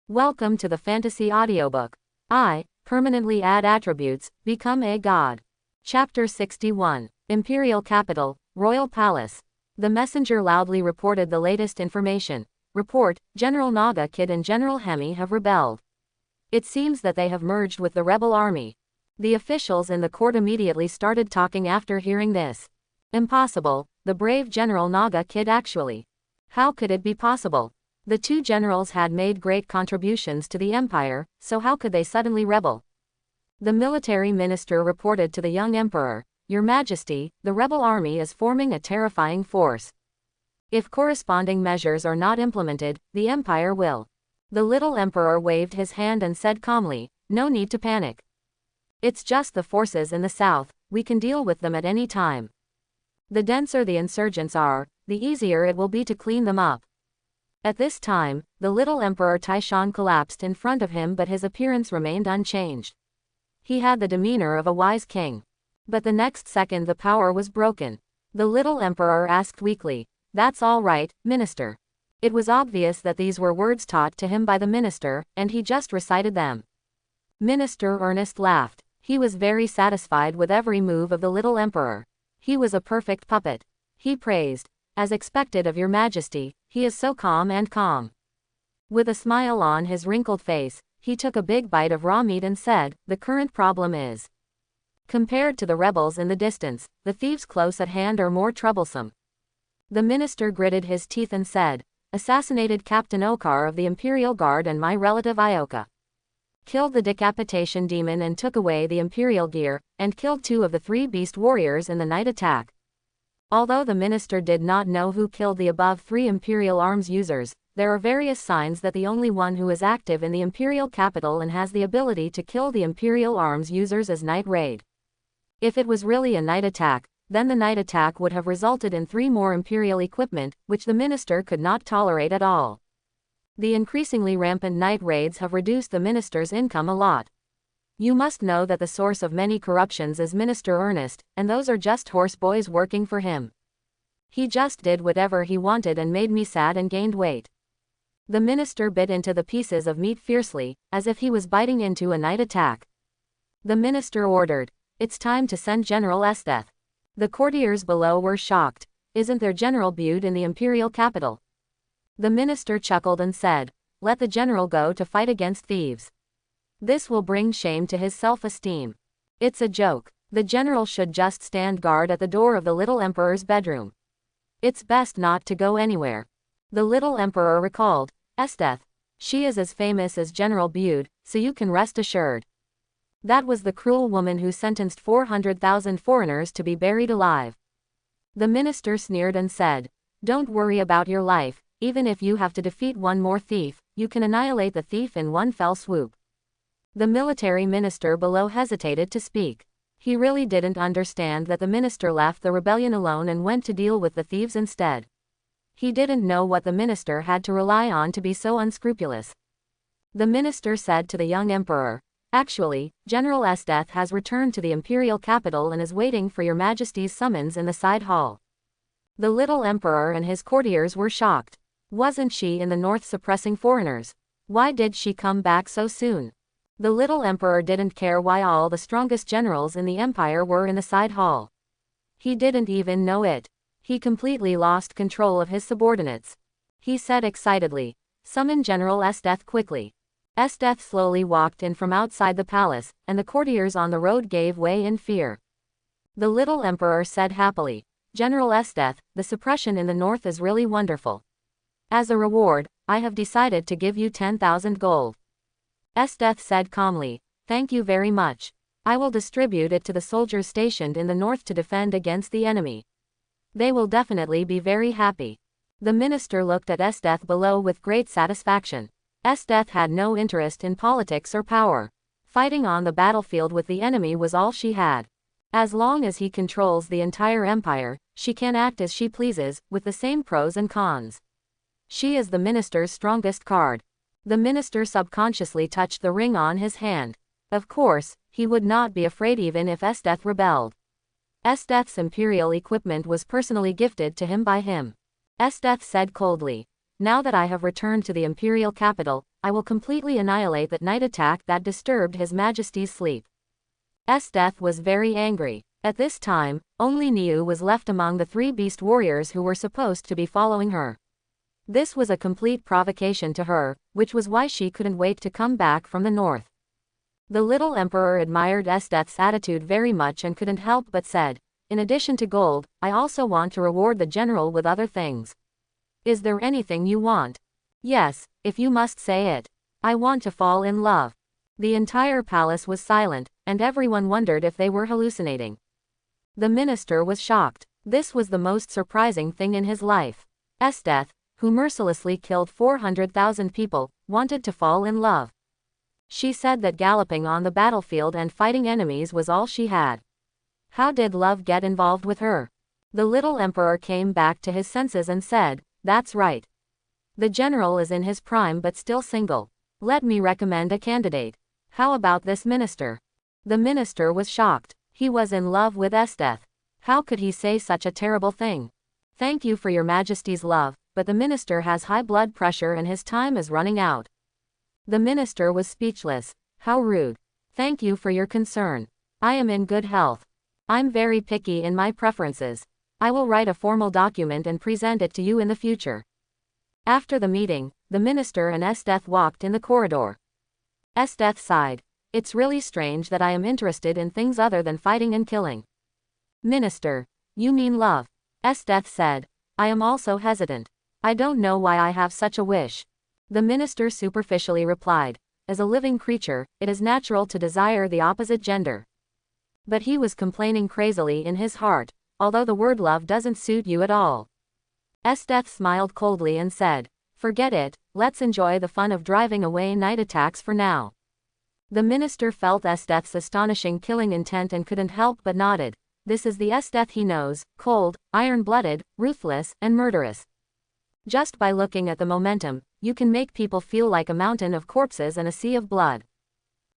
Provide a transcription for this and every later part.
Welcome to the Fantasy Audiobook. I, permanently add attributes, become a god. Chapter 61. Imperial Capital, Royal Palace. The messenger loudly reported the latest information. Report, General Naga Kid and General Hemi have rebelled. It seems that they have merged with the rebel army. The officials in the court immediately started talking after hearing this. Impossible, the brave General Naga Kid actually. How could it be possible? The two generals had made great contributions to the empire, so how could they suddenly rebel? The military minister reported to the young emperor, "Your Majesty, the rebel army is forming a terrifying force. If corresponding measures are not implemented, the empire will." The little emperor waved his hand and said calmly, "No need to panic. It's just the forces in the south, we can deal with them at any time. The denser the insurgents are, the easier it will be to clean them up." At this time, the little Emperor Taishan collapsed in front of him, but his appearance remained unchanged. He had the demeanor of a wise king. But the next second the power was broken. The little emperor asked weakly, "That's all right, minister." It was obvious that these were words taught to him by the minister, and he just recited them. Minister Ernest laughed. He was very satisfied with every move of the little emperor. He was a perfect puppet. He praised, "As expected of your Majesty, he is so calm and calm." With a smile on his wrinkled face, he took a big bite of raw meat and said, "The current problem is, compared to the rebels in the distance, the thieves close at hand are more troublesome." The minister gritted his teeth and said, "Assassinated Captain Okar of the Imperial Guard and my relative Ioka. Killed the decapitation demon and took away the Imperial gear, and killed 2 of the 3 beast warriors in the night attack." Although the minister did not know who killed the above 3 Imperial arms users, there are various signs that the only one who is active in the Imperial capital and has the ability to kill the Imperial arms users is Night Raid. If it was really a night attack, then the night attack would have resulted in 3 more Imperial equipment, which the minister could not tolerate at all. The increasingly rampant night raids have reduced the minister's income a lot. You must know that the source of many corruptions is Minister Ernest, and those are just horse boys working for him. He just did whatever he wanted and made me sad and gained weight." The minister bit into the pieces of meat fiercely, as if he was biting into a night attack. The minister ordered, "It's time to send General Esteth." The courtiers below were shocked. "Isn't there General Bude in the Imperial capital?" The minister chuckled and said, "Let the general go to fight against thieves. This will bring shame to his self-esteem. It's a joke. The general should just stand guard at the door of the little emperor's bedroom. It's best not to go anywhere." The little emperor recalled, "Esteth. She is as famous as General Bude, so you can rest assured. That was the cruel woman who sentenced 400,000 foreigners to be buried alive." The minister sneered and said, "Don't worry about your life, even if you have to defeat one more thief, you can annihilate the thief in one fell swoop." The military minister below hesitated to speak. He really didn't understand that the minister left the rebellion alone and went to deal with the thieves instead. He didn't know what the minister had to rely on to be so unscrupulous. The minister said to the young emperor, "Actually, General Esteth has returned to the Imperial capital and is waiting for your Majesty's summons in the side hall." The little emperor and his courtiers were shocked. Wasn't she in the north suppressing foreigners? Why did she come back so soon? The little emperor didn't care why all the strongest generals in the empire were in the side hall. He didn't even know it. He completely lost control of his subordinates. He said excitedly, "Summon General Esteth quickly." Esteth slowly walked in from outside the palace, and the courtiers on the road gave way in fear. The little emperor said happily, "General Esteth, the suppression in the north is really wonderful. As a reward, I have decided to give you 10,000 gold." Esteth said calmly, "Thank you very much. I will distribute it to the soldiers stationed in the north to defend against the enemy. They will definitely be very happy." The minister looked at Esteth below with great satisfaction. Esteth had no interest in politics or power. Fighting on the battlefield with the enemy was all she had. As long as he controls the entire empire, she can act as she pleases, with the same pros and cons. She is the minister's strongest card. The minister subconsciously touched the ring on his hand. Of course, he would not be afraid even if Esteth rebelled. Esteth's imperial equipment was personally gifted to him by him. Esteth said coldly, now that I have returned to the imperial capital, I will completely annihilate that night attack that disturbed His Majesty's sleep. Esdeath was very angry. At this time, only Niu was left among the 3 beast warriors who were supposed to be following her. This was a complete provocation to her, which was why she couldn't wait to come back from the north. The little emperor admired Esdeath's attitude very much and couldn't help but said, "In addition to gold, I also want to reward the general with other things. Is there anything you want?" "Yes, if you must say it. I want to fall in love." The entire palace was silent, and everyone wondered if they were hallucinating. The minister was shocked. This was the most surprising thing in his life. Esdeath, who mercilessly killed 400,000 people, wanted to fall in love. She said that galloping on the battlefield and fighting enemies was all she had. How did love get involved with her? The little emperor came back to his senses and said, "That's right. The general is in his prime but still single. Let me recommend a candidate. How about this minister?" The minister was shocked. He was in love with Esdeath. How could he say such a terrible thing? "Thank you for your Majesty's love, but the minister has high blood pressure and his time is running out." The minister was speechless. How rude. "Thank you for your concern. I am in good health. I'm very picky in my preferences. I will write a formal document and present it to you in the future." After the meeting, the minister and Esdeath walked in the corridor. Esdeath sighed. "It's really strange that I am interested in things other than fighting and killing." "Minister, you mean love?" Esdeath said. "I am also hesitant. I don't know why I have such a wish." The minister superficially replied, "As a living creature, it is natural to desire the opposite gender." But he was complaining crazily in his heart, "Although the word love doesn't suit you at all." Esdeath smiled coldly and said, "Forget it, let's enjoy the fun of driving away night attacks for now." The minister felt Esdeath's astonishing killing intent and couldn't help but nodded. This is the Esdeath he knows, cold, iron-blooded, ruthless, and murderous. Just by looking at the momentum, you can make people feel like a mountain of corpses and a sea of blood.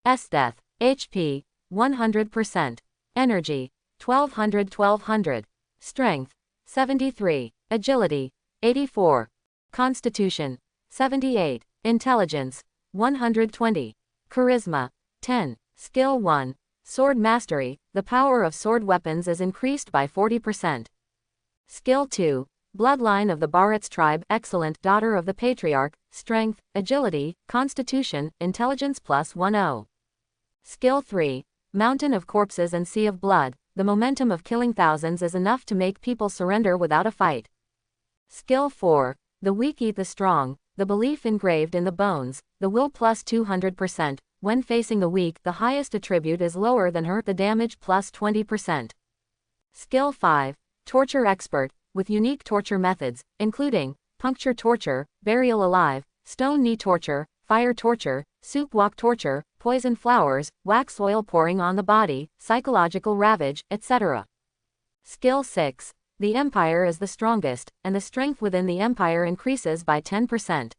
Esdeath, HP, 100%. Energy, 1200. Strength, 73. Agility, 84. Constitution, 78. Intelligence, 120. Charisma, 10. Skill 1. Sword Mastery, the power of sword weapons is increased by 40%. Skill 2. Bloodline of the Bharat's tribe, excellent, daughter of the patriarch, strength, agility, constitution, intelligence plus 10. Skill 3. Mountain of corpses and sea of blood, the momentum of killing thousands is enough to make people surrender without a fight. Skill 4. The weak eat the strong, the belief engraved in the bones, the will plus 200%, when facing the weak the highest attribute is lower than her, the damage plus 20%. Skill 5. Torture expert, with unique torture methods, including puncture torture, burial alive, stone knee torture, fire torture, soup walk torture, poison flowers, wax oil pouring on the body, psychological ravage, etc. Skill 6. The empire is the strongest, and the strength within the empire increases by 10%.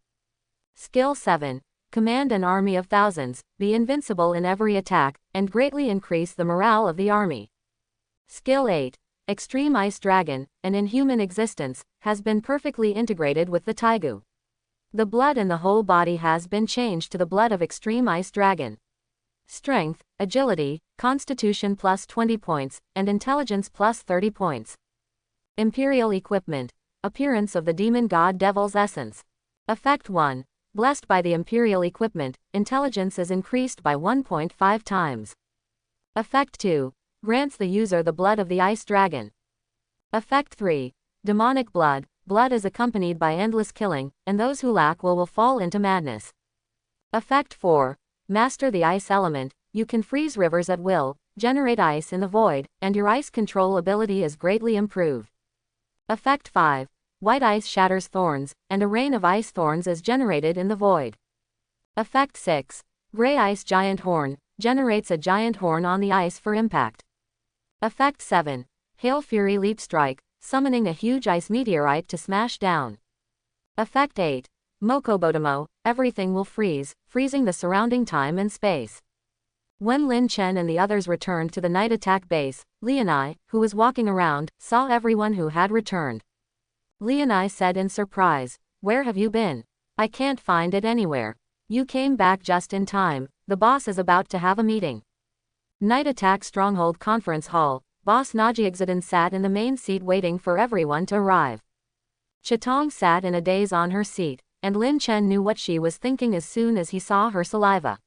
Skill 7. Command an army of thousands, be invincible in every attack, and greatly increase the morale of the army. Skill 8. Extreme Ice Dragon, an inhuman existence, has been perfectly integrated with the Taigu. The blood in the whole body has been changed to the blood of Extreme Ice Dragon. Strength, agility, constitution plus 20 points, and intelligence plus 30 points. Imperial equipment. Appearance of the demon god Devil's essence. Effect 1. Blessed by the imperial equipment, intelligence is increased by 1.5 times. Effect 2. Grants the user the blood of the ice dragon. Effect 3. Demonic blood. Blood is accompanied by endless killing, and those who lack will fall into madness. Effect 4. Master the ice element. You can freeze rivers at will, generate ice in the void, and your ice control ability is greatly improved. Effect 5. White ice shatters thorns, and a rain of ice thorns is generated in the void. Effect 6. Gray ice giant horn. Generates a giant horn on the ice for impact. Effect 7. Hail Fury Leap Strike, summoning a huge ice meteorite to smash down. Effect 8. Mokobotomo, everything will freeze, freezing the surrounding time and space. When Lin Chen and the others returned to the night attack base, Leonai, who was walking around, saw everyone who had returned. Leonai said in surprise, where have you been? I can't find it anywhere. You came back just in time. The boss is about to have a meeting. Night Attack Stronghold Conference Hall. Boss Najixadin sat in the main seat waiting for everyone to arrive. Chitong sat in a daze on her seat, and Lin Chen knew what she was thinking as soon as he saw her saliva.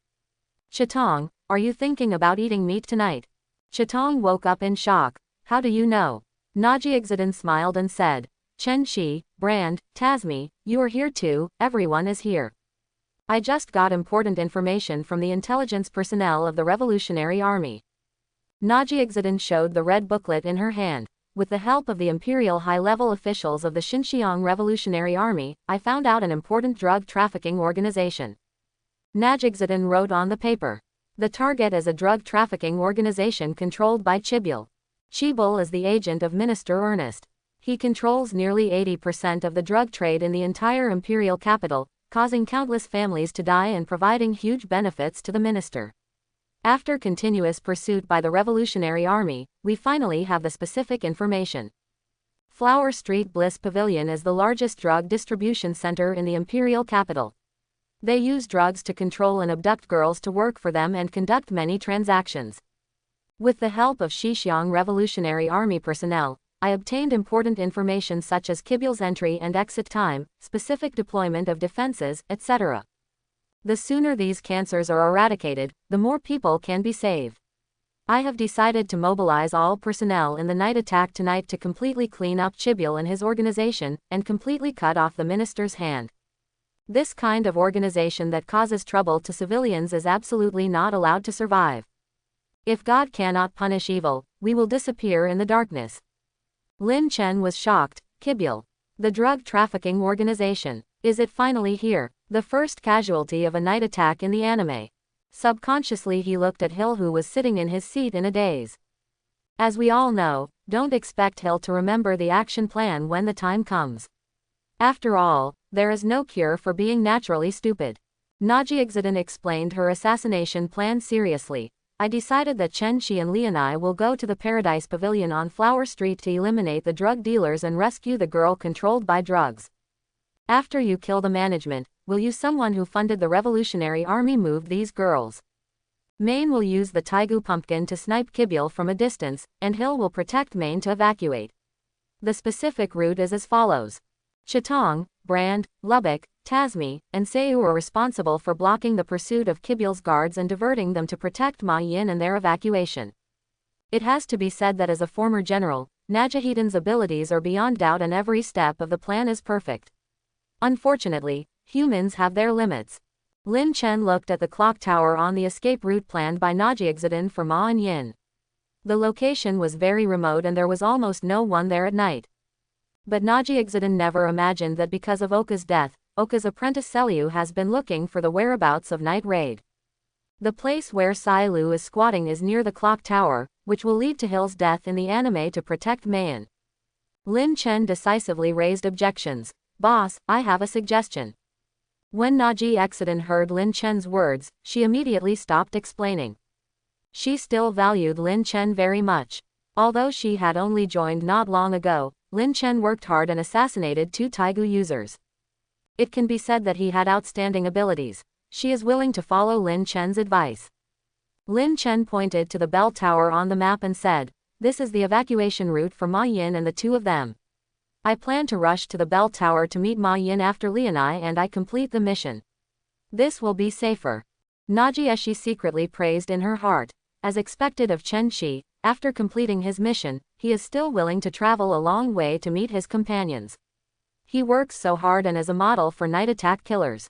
Chitong, are you thinking about eating meat tonight? Chitong woke up in shock. How do you know? Najixadin smiled and said, Chen Shi, Brand, Tasmi, you are here too, everyone is here. I just got important information from the intelligence personnel of the Revolutionary Army. Najixadin showed the red booklet in her hand. With the help of the imperial high-level officials of the Xinjiang Revolutionary Army, I found out an important drug trafficking organization. Najixadin wrote on the paper. The target is a drug trafficking organization controlled by Chibul. Chibul is the agent of Minister Ernest. He controls nearly 80% of the drug trade in the entire imperial capital, causing countless families to die and providing huge benefits to the minister. After continuous pursuit by the Revolutionary Army, we finally have the specific information. Flower Street Bliss Pavilion is the largest drug distribution center in the imperial capital. They use drugs to control and abduct girls to work for them and conduct many transactions. With the help of Xinjiang Revolutionary Army personnel, I obtained important information such as Kibul's entry and exit time, specific deployment of defenses, etc. The sooner these cancers are eradicated, the more people can be saved. I have decided to mobilize all personnel in the night attack tonight to completely clean up Chibul and his organization, and completely cut off the minister's hand. This kind of organization that causes trouble to civilians is absolutely not allowed to survive. If God cannot punish evil, we will disappear in the darkness. Lin Chen was shocked. Kibul, the drug trafficking organization, is it finally here? The first casualty of a night attack in the anime. Subconsciously he looked at Hill, who was sitting in his seat in a daze. As we all know, don't expect Hill to remember the action plan when the time comes. After all, there is no cure for being naturally stupid. Najixadin explained her assassination plan seriously. I decided that Chen Shi and Li and I will go to the Paradise Pavilion on Flower Street to eliminate the drug dealers and rescue the girl controlled by drugs. After you kill the management, will you someone who funded the Revolutionary Army move these girls? Main will use the Taigu pumpkin to snipe Kibul from a distance, and Hill will protect Main to evacuate. The specific route is as follows. Chitong, Brand, Lubbock, Tasmi, and Seiyu are responsible for blocking the pursuit of Kibul's guards and diverting them to protect Ma Yin and their evacuation. It has to be said that as a former general, Najixadin's abilities are beyond doubt and every step of the plan is perfect. Unfortunately, humans have their limits. Lin Chen looked at the clock tower on the escape route planned by Najixadin for Ma and Yin. The location was very remote and there was almost no one there at night. But Najixadin never imagined that because of Oka's death, Oka's apprentice Seliu has been looking for the whereabouts of Night Raid. The place where Sailu is squatting is near the clock tower, which will lead to Hill's death in the anime to protect Mayan. Lin Chen decisively raised objections. Boss, I have a suggestion. When Najixadin heard Lin Chen's words, she immediately stopped explaining. She still valued Lin Chen very much. Although she had only joined not long ago, Lin Chen worked hard and assassinated 2 Taigu users. It can be said that he had outstanding abilities. She is willing to follow Lin Chen's advice. Lin Chen pointed to the bell tower on the map and said, this is the evacuation route for Ma Yin and the 2 of them. I plan to rush to the bell tower to meet Ma Yin after Li and I complete the mission. This will be safer. Najixi secretly praised in her heart. As expected of Chen Shi, after completing his mission, he is still willing to travel a long way to meet his companions. He works so hard and is a model for night attack killers.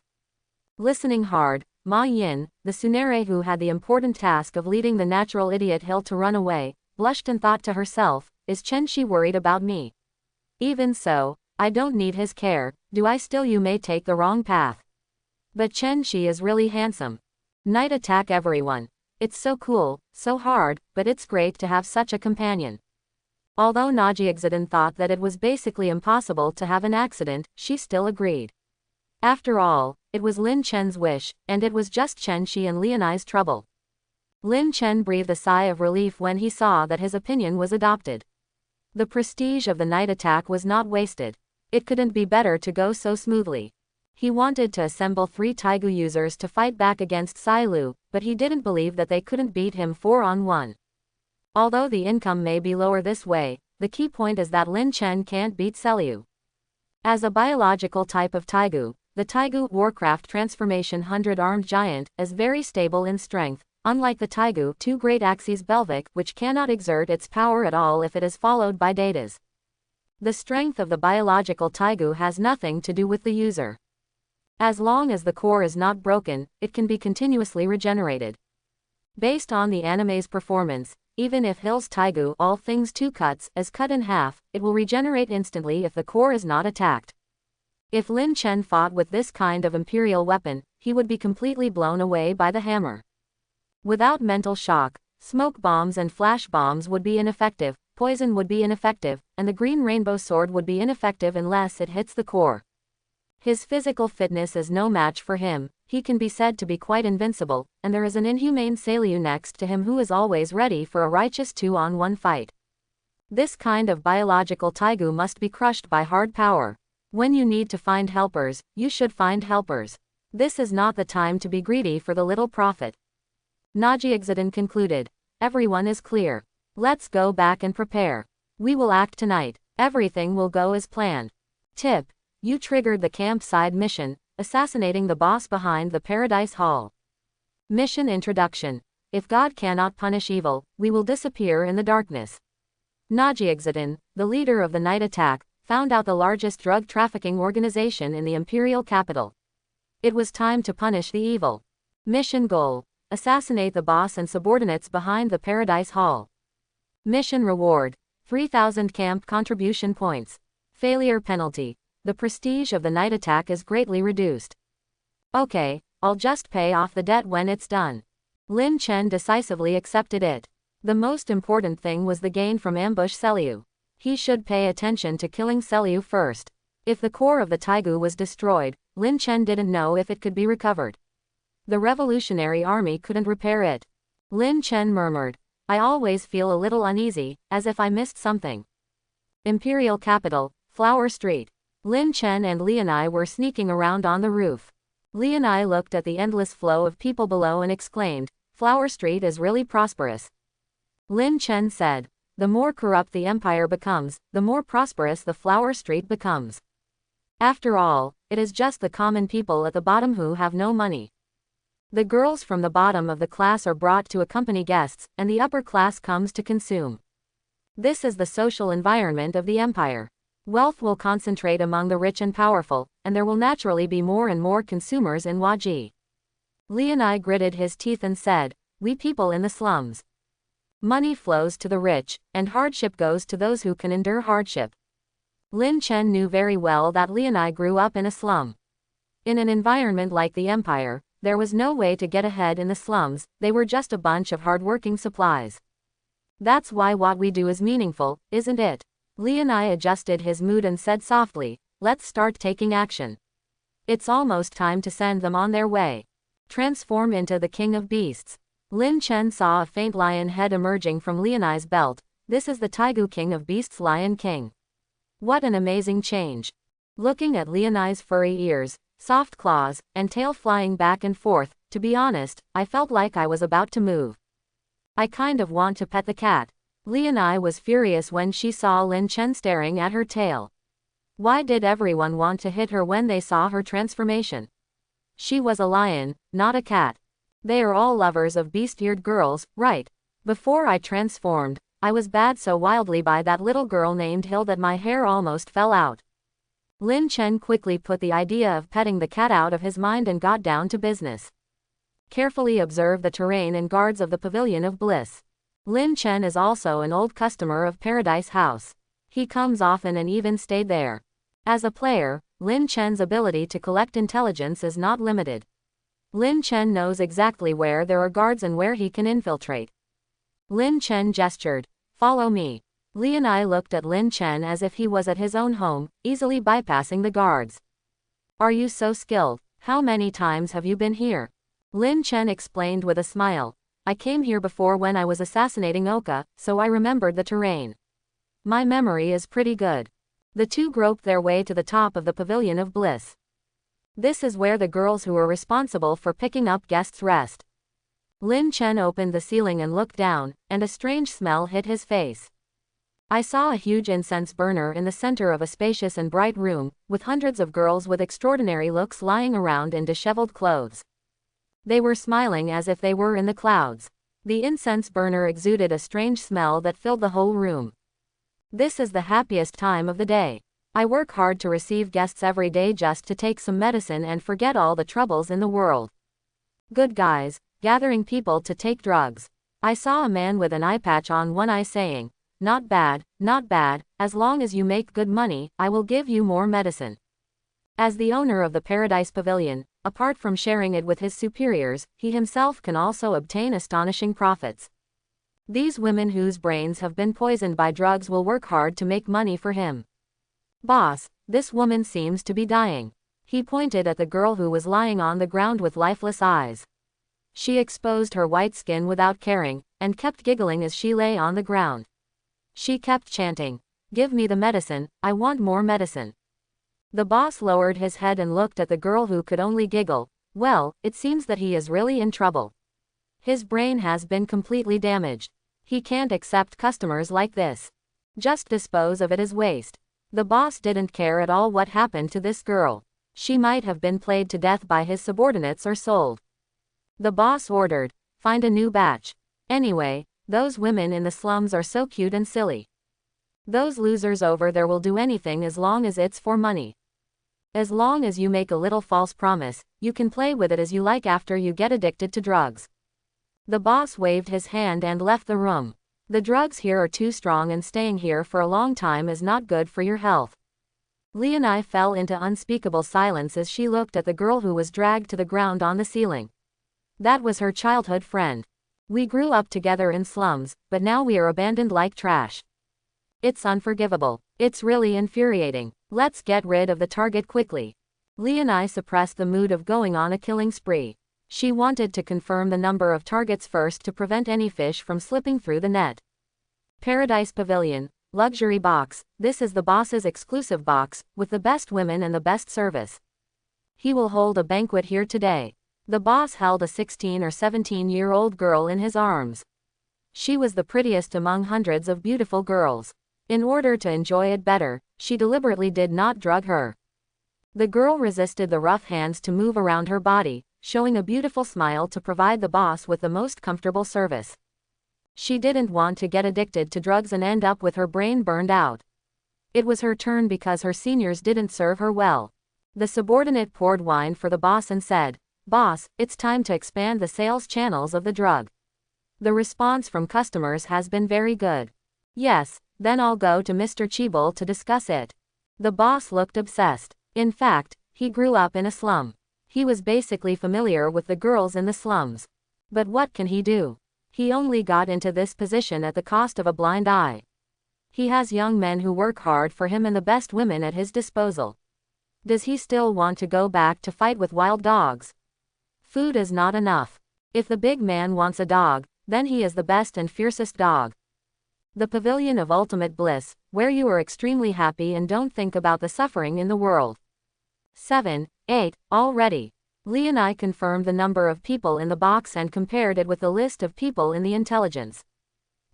Listening hard, Ma Yin, the tsundere who had the important task of leading the natural idiot Hill to run away, blushed and thought to herself, is Chen Shi worried about me? Even so, I don't need his care, do I still? You may take the wrong path. But Chen Shi is really handsome. Night attack everyone. It's so cool, so hard, but it's great to have such a companion. Although Najixadin thought that it was basically impossible to have an accident, she still agreed. After all, it was Lin Chen's wish, and it was just Chen Shi and Lianai's trouble. Lin Chen breathed a sigh of relief when he saw that his opinion was adopted. The prestige of the night attack was not wasted. It couldn't be better to go so smoothly. He wanted to assemble 3 Taigu users to fight back against Sai Lu, but he didn't believe that they couldn't beat him 4-on-1. Although the income may be lower this way, the key point is that Lin Chen can't beat Selu. As a biological type of Taigu, the Taigu Warcraft Transformation 100-armed giant is very stable in strength, unlike the Taigu 2 Great Axes Belvic, which cannot exert its power at all if it is followed by datas. The strength of the biological Taigu has nothing to do with the user. As long as the core is not broken, it can be continuously regenerated. Based on the anime's performance, even if Hill's Taigu All Things 2 cuts is cut in half, it will regenerate instantly if the core is not attacked. If Lin Chen fought with this kind of imperial weapon, he would be completely blown away by the hammer. Without mental shock, smoke bombs and flash bombs would be ineffective, poison would be ineffective, and the green rainbow sword would be ineffective unless it hits the core. His physical fitness is no match for him, he can be said to be quite invincible, and there is an inhumane Seiyu next to him who is always ready for a righteous 2-on-1 fight. This kind of biological Taigu must be crushed by hard power. When you need to find helpers, you should find helpers. This is not the time to be greedy for the little profit. Najiexiden concluded. Everyone is clear. Let's go back and prepare. We will act tonight. Everything will go as planned. Tip. You triggered the campsite mission, assassinating the boss behind the Paradise Hall. Mission introduction. If God cannot punish evil, we will disappear in the darkness. Najiexiden, the leader of the night attack, found out the largest drug trafficking organization in the imperial capital. It was time to punish the evil. Mission goal. Assassinate the boss and subordinates behind the Paradise Hall. Mission reward. 3,000 camp contribution points. Failure penalty. The prestige of the night attack is greatly reduced. Okay, I'll just pay off the debt when it's done. Lin Chen decisively accepted it. The most important thing was the gain from ambush Selu. He should pay attention to killing Selu first. If the core of the Taigu was destroyed, Lin Chen didn't know if it could be recovered. The revolutionary army couldn't repair it. Lin Chen murmured. I always feel a little uneasy, as if I missed something. Imperial capital, Flower Street. Lin Chen and Lianai were sneaking around on the roof. Lianai looked at the endless flow of people below and exclaimed, Flower Street is really prosperous. Lin Chen said, the more corrupt the empire becomes, the more prosperous the Flower Street becomes. After all, it is just the common people at the bottom who have no money. The girls from the bottom of the class are brought to accompany guests, and the upper class comes to consume. This is the social environment of the empire. Wealth will concentrate among the rich and powerful, and there will naturally be more and more consumers in Waji. Lianai gritted his teeth and said, we people in the slums. Money flows to the rich, and hardship goes to those who can endure hardship. Lin Chen knew very well that Lianai grew up in a slum. In an environment like the empire, there was no way to get ahead in the slums, they were just a bunch of hardworking supplies. That's why what we do is meaningful, isn't it? Lianai adjusted his mood and said softly, let's start taking action. It's almost time to send them on their way. Transform into the king of beasts. Lin Chen saw a faint lion head emerging from Lianai's belt. This is the Taigu king of beasts, Lion King. What an amazing change. Looking at Lianai's furry ears, soft claws, and tail flying back and forth, to be honest, I felt like I was about to move. I kind of want to pet the cat. Lianai was furious when she saw Lin Chen staring at her tail. Why did everyone want to hit her when they saw her transformation? She was a lion, not a cat. They are all lovers of beast-eared girls, right? Before I transformed, I was bad so wildly by that little girl named Hill that my hair almost fell out. Lin Chen quickly put the idea of petting the cat out of his mind and got down to business. Carefully observe the terrain and guards of the Pavilion of Bliss. Lin Chen is also an old customer of Paradise House. He comes often and even stayed there. As a player, Lin Chen's ability to collect intelligence is not limited. Lin Chen knows exactly where there are guards and where he can infiltrate. Lin Chen gestured, follow me. Lianai looked at Lin Chen as if he was at his own home, easily bypassing the guards. Are you so skilled? How many times have you been here? Lin Chen explained with a smile. I came here before when I was assassinating Oka, so I remembered the terrain. My memory is pretty good. The two groped their way to the top of the pavilion of bliss. This is where the girls who were responsible for picking up guests rest. Lin Chen opened the ceiling and looked down, and a strange smell hit his face. I saw a huge incense burner in the center of a spacious and bright room, with hundreds of girls with extraordinary looks lying around in disheveled clothes. They were smiling as if they were in the clouds. The incense burner exuded a strange smell that filled the whole room. This is the happiest time of the day. I work hard to receive guests every day just to take some medicine and forget all the troubles in the world. Good guys, gathering people to take drugs. I saw a man with an eye patch on one eye saying, not bad, as long as you make good money, I will give you more medicine. As the owner of the Paradise Pavilion, apart from sharing it with his superiors, he himself can also obtain astonishing profits. These women whose brains have been poisoned by drugs will work hard to make money for him. Boss, this woman seems to be dying. He pointed at the girl who was lying on the ground with lifeless eyes. She exposed her white skin without caring, and kept giggling as she lay on the ground. She kept chanting, "Give me the medicine, I want more medicine." The boss lowered his head and looked at the girl who could only giggle. Well, it seems that he is really in trouble. His brain has been completely damaged. He can't accept customers like this. Just dispose of it as waste. The boss didn't care at all what happened to this girl. She might have been played to death by his subordinates or sold. The boss ordered, "Find a new batch. Anyway, those women in the slums are so cute and silly. Those losers over there will do anything as long as it's for money. As long as you make a little false promise, you can play with it as you like after you get addicted to drugs." The boss waved his hand and left the room. The drugs here are too strong and staying here for a long time is not good for your health. Leonie fell into unspeakable silence as she looked at the girl who was dragged to the ground on the ceiling. That was her childhood friend. We grew up together in slums, but now we are abandoned like trash. It's unforgivable. It's really infuriating. Let's get rid of the target quickly. Leonie suppressed the mood of going on a killing spree. She wanted to confirm the number of targets first to prevent any fish from slipping through the net. Paradise Pavilion, luxury box. This is the boss's exclusive box, with the best women and the best service. He will hold a banquet here today. The boss held a 16 or 17-year-old girl in his arms. She was the prettiest among hundreds of beautiful girls. In order to enjoy it better, she deliberately did not drug her. The girl resisted the rough hands to move around her body, showing a beautiful smile to provide the boss with the most comfortable service. She didn't want to get addicted to drugs and end up with her brain burned out. It was her turn because her seniors didn't serve her well. The subordinate poured wine for the boss and said, "Boss, it's time to expand the sales channels of the drug." The response from customers has been very good. Yes, then I'll go to Mr. Cheeble to discuss it. The boss looked obsessed. In fact, he grew up in a slum. He was basically familiar with the girls in the slums. But what can he do? He only got into this position at the cost of a blind eye. He has young men who work hard for him and the best women at his disposal. Does he still want to go back to fight with wild dogs? Food is not enough. If the big man wants a dog, then he is the best and fiercest dog. The pavilion of ultimate bliss, where you are extremely happy and don't think about the suffering in the world. 7, 8, already. Leonie confirmed the number of people in the box and compared it with the list of people in the intelligence.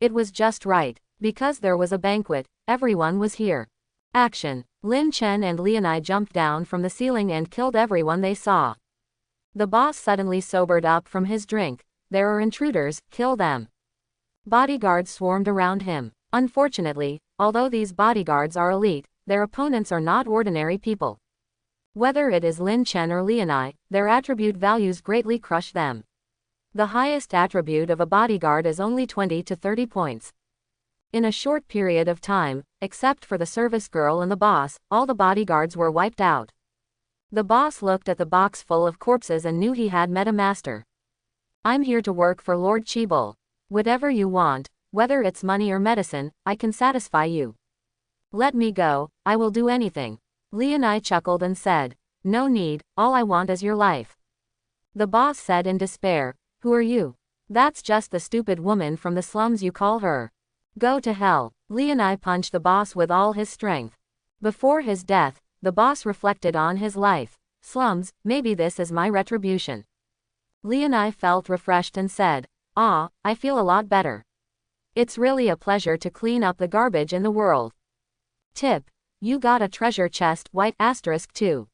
It was just right. Because there was a banquet, everyone was here. Action. Lin Chen and Leonie jumped down from the ceiling and killed everyone they saw. The boss suddenly sobered up from his drink. There are intruders, kill them. Bodyguards swarmed around him. Unfortunately, although these bodyguards are elite, their opponents are not ordinary people. Whether it is Lin Chen or Leonie, their attribute values greatly crush them. The highest attribute of a bodyguard is only 20 to 30 points. In a short period of time, except for the service girl and the boss, all the bodyguards were wiped out. The boss looked at the box full of corpses and knew he had met a master. "I'm here to work for Lord Cheeble. Whatever you want, whether it's money or medicine, I can satisfy you. Let me go, I will do anything." Leonie chuckled and said, "No need, all I want is your life." The boss said in despair, "Who are you?" "That's just the stupid woman from the slums you call her. Go to hell." Leonie punched the boss with all his strength. Before his death, the boss reflected on his life. Slums, maybe this is my retribution. Leonai felt refreshed and said, "Ah, I feel a lot better. It's really a pleasure to clean up the garbage in the world." Tip. You got a treasure chest white asterisk 2.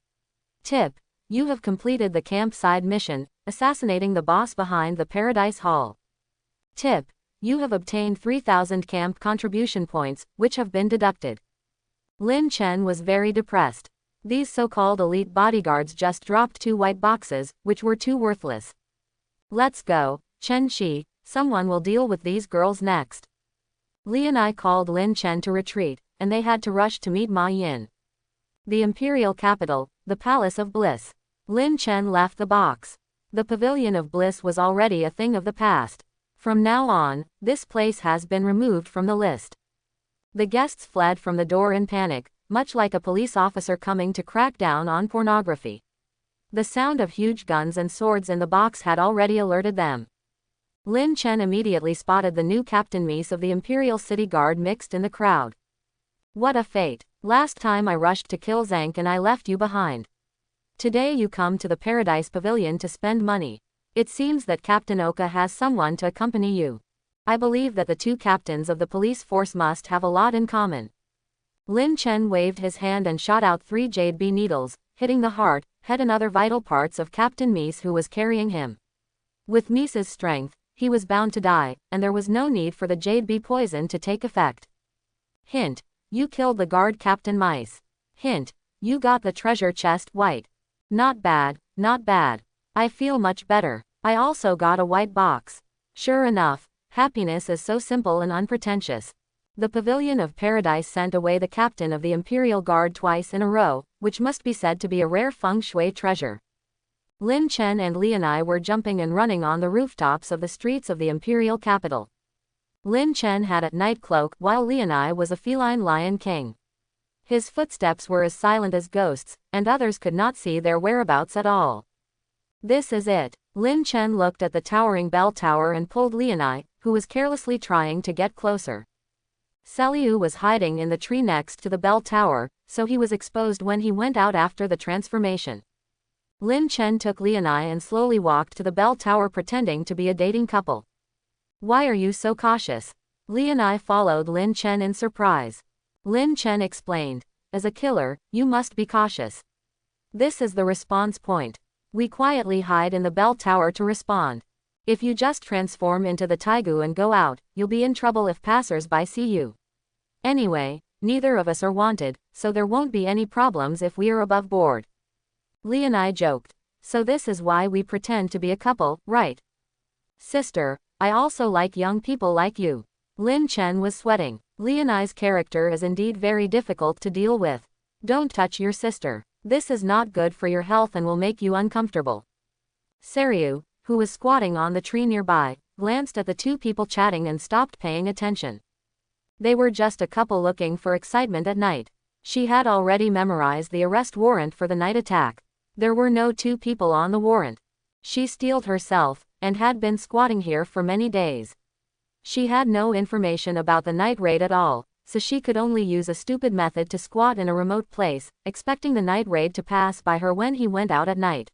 Tip. You have completed the campsite mission, assassinating the boss behind the Paradise Hall. Tip. You have obtained 3,000 camp contribution points, which have been deducted. Lin Chen was very depressed. These so-called elite bodyguards just dropped 2 white boxes, which were too worthless. Let's go, Chen Shi, someone will deal with these girls next. Leonai called Lin Chen to retreat, and they had to rush to meet Ma Yin. The imperial capital, the Palace of Bliss. Lin Chen left the box. The Pavilion of Bliss was already a thing of the past. From now on, this place has been removed from the list. The guests fled from the door in panic, much like a police officer coming to crack down on pornography. The sound of huge guns and swords in the box had already alerted them. Lin Chen immediately spotted the new Captain Mies of the Imperial City Guard mixed in the crowd. What a fate! Last time I rushed to kill Zank and I left you behind. Today you come to the Paradise Pavilion to spend money. It seems that Captain Oka has someone to accompany you. I believe that the 2 captains of the police force must have a lot in common. Lin Chen waved his hand and shot out 3 jade bee needles, hitting the heart, head and other vital parts of Captain Mies who was carrying him. With Mies's strength, he was bound to die, and there was no need for the jade bee poison to take effect. Hint. You killed the guard Captain Mies. Hint. You got the treasure chest white. Not bad, not bad. I feel much better. I also got a white box. Sure enough, happiness is so simple and unpretentious. The Pavilion of Paradise sent away the captain of the Imperial Guard twice in a row, which must be said to be a rare feng shui treasure. Lin Chen and Leonai were jumping and running on the rooftops of the streets of the Imperial capital. Lin Chen had a night cloak while Leonai was a feline lion king. His footsteps were as silent as ghosts, and others could not see their whereabouts at all. This is it. Lin Chen looked at the towering bell tower and pulled Leonai, who was carelessly trying to get closer. Seliu was hiding in the tree next to the bell tower, so he was exposed when he went out after the transformation. Lin Chen took Leonai and slowly walked to the bell tower pretending to be a dating couple. Why are you so cautious? Leonai followed Lin Chen in surprise. Lin Chen explained, as a killer, you must be cautious. This is the response point. We quietly hide in the bell tower to respond. If you just transform into the Taigu and go out, you'll be in trouble if passers-by see you. Anyway, neither of us are wanted, so there won't be any problems if we are above board. Leonai joked. So this is why we pretend to be a couple, right? Sister, I also like young people like you. Lin Chen was sweating. Leonai's character is indeed very difficult to deal with. Don't touch your sister. This is not good for your health and will make you uncomfortable. Sariu, who was squatting on the tree nearby, glanced at the 2 people chatting and stopped paying attention. They were just a couple looking for excitement at night. She had already memorized the arrest warrant for the night attack. There were no 2 people on the warrant. She steeled herself, and had been squatting here for many days. She had no information about the night raid at all, so she could only use a stupid method to squat in a remote place, expecting the night raid to pass by her when he went out at night.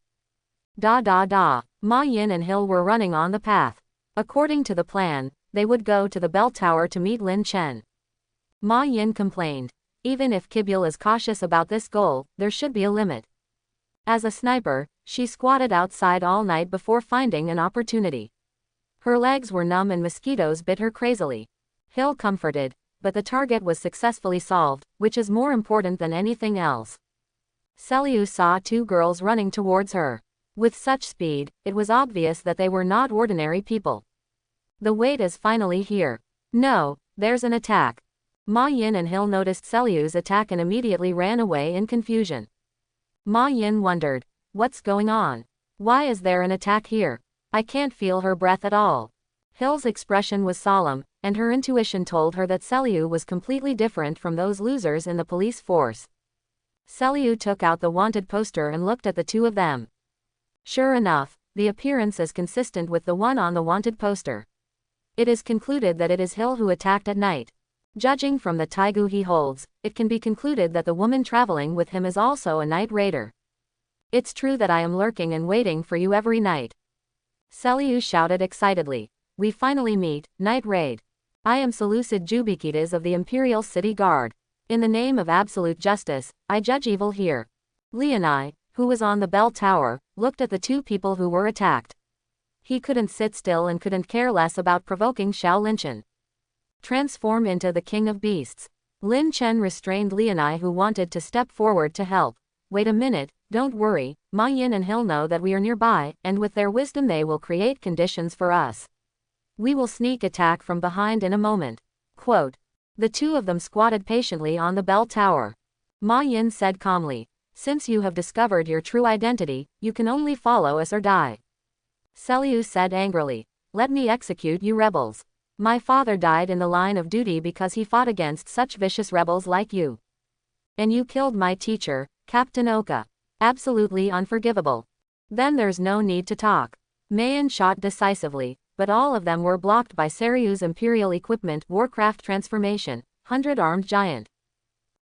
Ma Yin and Hill were running on the path. According to the plan, they would go to the bell tower to meet Lin Chen. Ma Yin complained. Even if Kibul is cautious about this goal, there should be a limit. As a sniper, she squatted outside all night before finding an opportunity. Her legs were numb and mosquitoes bit her crazily. Hill comforted, but the target was successfully solved, which is more important than anything else. Seliu saw 2 girls running towards her. With such speed, it was obvious that they were not ordinary people. The wait is finally here. No, there's an attack. Ma Yin and Hill noticed Seliu's attack and immediately ran away in confusion. Ma Yin wondered, what's going on? Why is there an attack here? I can't feel her breath at all. Hill's expression was solemn, and her intuition told her that Seliu was completely different from those losers in the police force. Seliu took out the wanted poster and looked at the 2 of them. Sure enough, the appearance is consistent with the one on the wanted poster. It is concluded that it is Hill who attacked at night. Judging from the taigu he holds, it can be concluded that the woman traveling with him is also a night raider. It's true that I am lurking and waiting for you every night. Seliu shouted excitedly. We finally meet, Night Raid. I am Seleucid Jubikides of the Imperial City Guard. In the name of absolute justice, I judge evil here. Leoni, who was on the bell tower, looked at the two people who were attacked. He couldn't sit still and couldn't care less about provoking Xiao Linchen. Transform into the king of beasts. Lin Chen restrained Leoni, who wanted to step forward to help. Wait a minute, don't worry, Ma Yin and he'll know that we are nearby, and with their wisdom they will create conditions for us. We will sneak attack from behind in a moment. Quote. The two of them squatted patiently on the bell tower. Ma Yin said calmly, since you have discovered your true identity, you can only follow us or die. Seliu said angrily, let me execute you rebels. My father died in the line of duty because he fought against such vicious rebels like you. And you killed my teacher, Captain Oka. Absolutely unforgivable. Then there's no need to talk. Mayan shot decisively, but all of them were blocked by Seriu's Imperial Equipment Warcraft Transformation, 100-armed giant.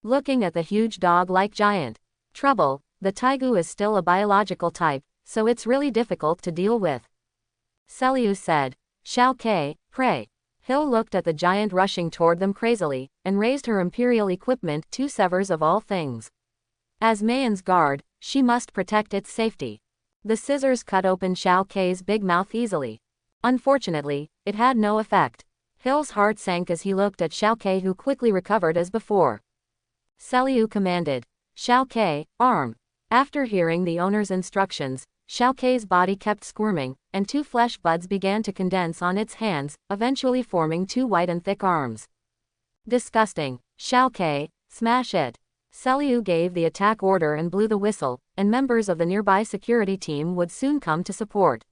Looking at the huge dog-like giant. Trouble, the taigu is still a biological type, so it's really difficult to deal with. Seliu said, Xiao Ke, pray. Hill looked at the giant rushing toward them crazily, and raised her Imperial Equipment 2 severs of all things. As Mayan's guard, she must protect its safety. The scissors cut open Xiao Ke's big mouth easily. Unfortunately, it had no effect. Hill's heart sank as he looked at Xiao Ke, who quickly recovered as before. Seliu commanded, Xiao Ke, arm. After hearing the owner's instructions, Xiao Ke's body kept squirming, and 2 flesh buds began to condense on its hands, eventually forming 2 white and thick arms. Disgusting. Xiao Ke, smash it. Seliu gave the attack order and blew the whistle, and members of the nearby security team would soon come to support.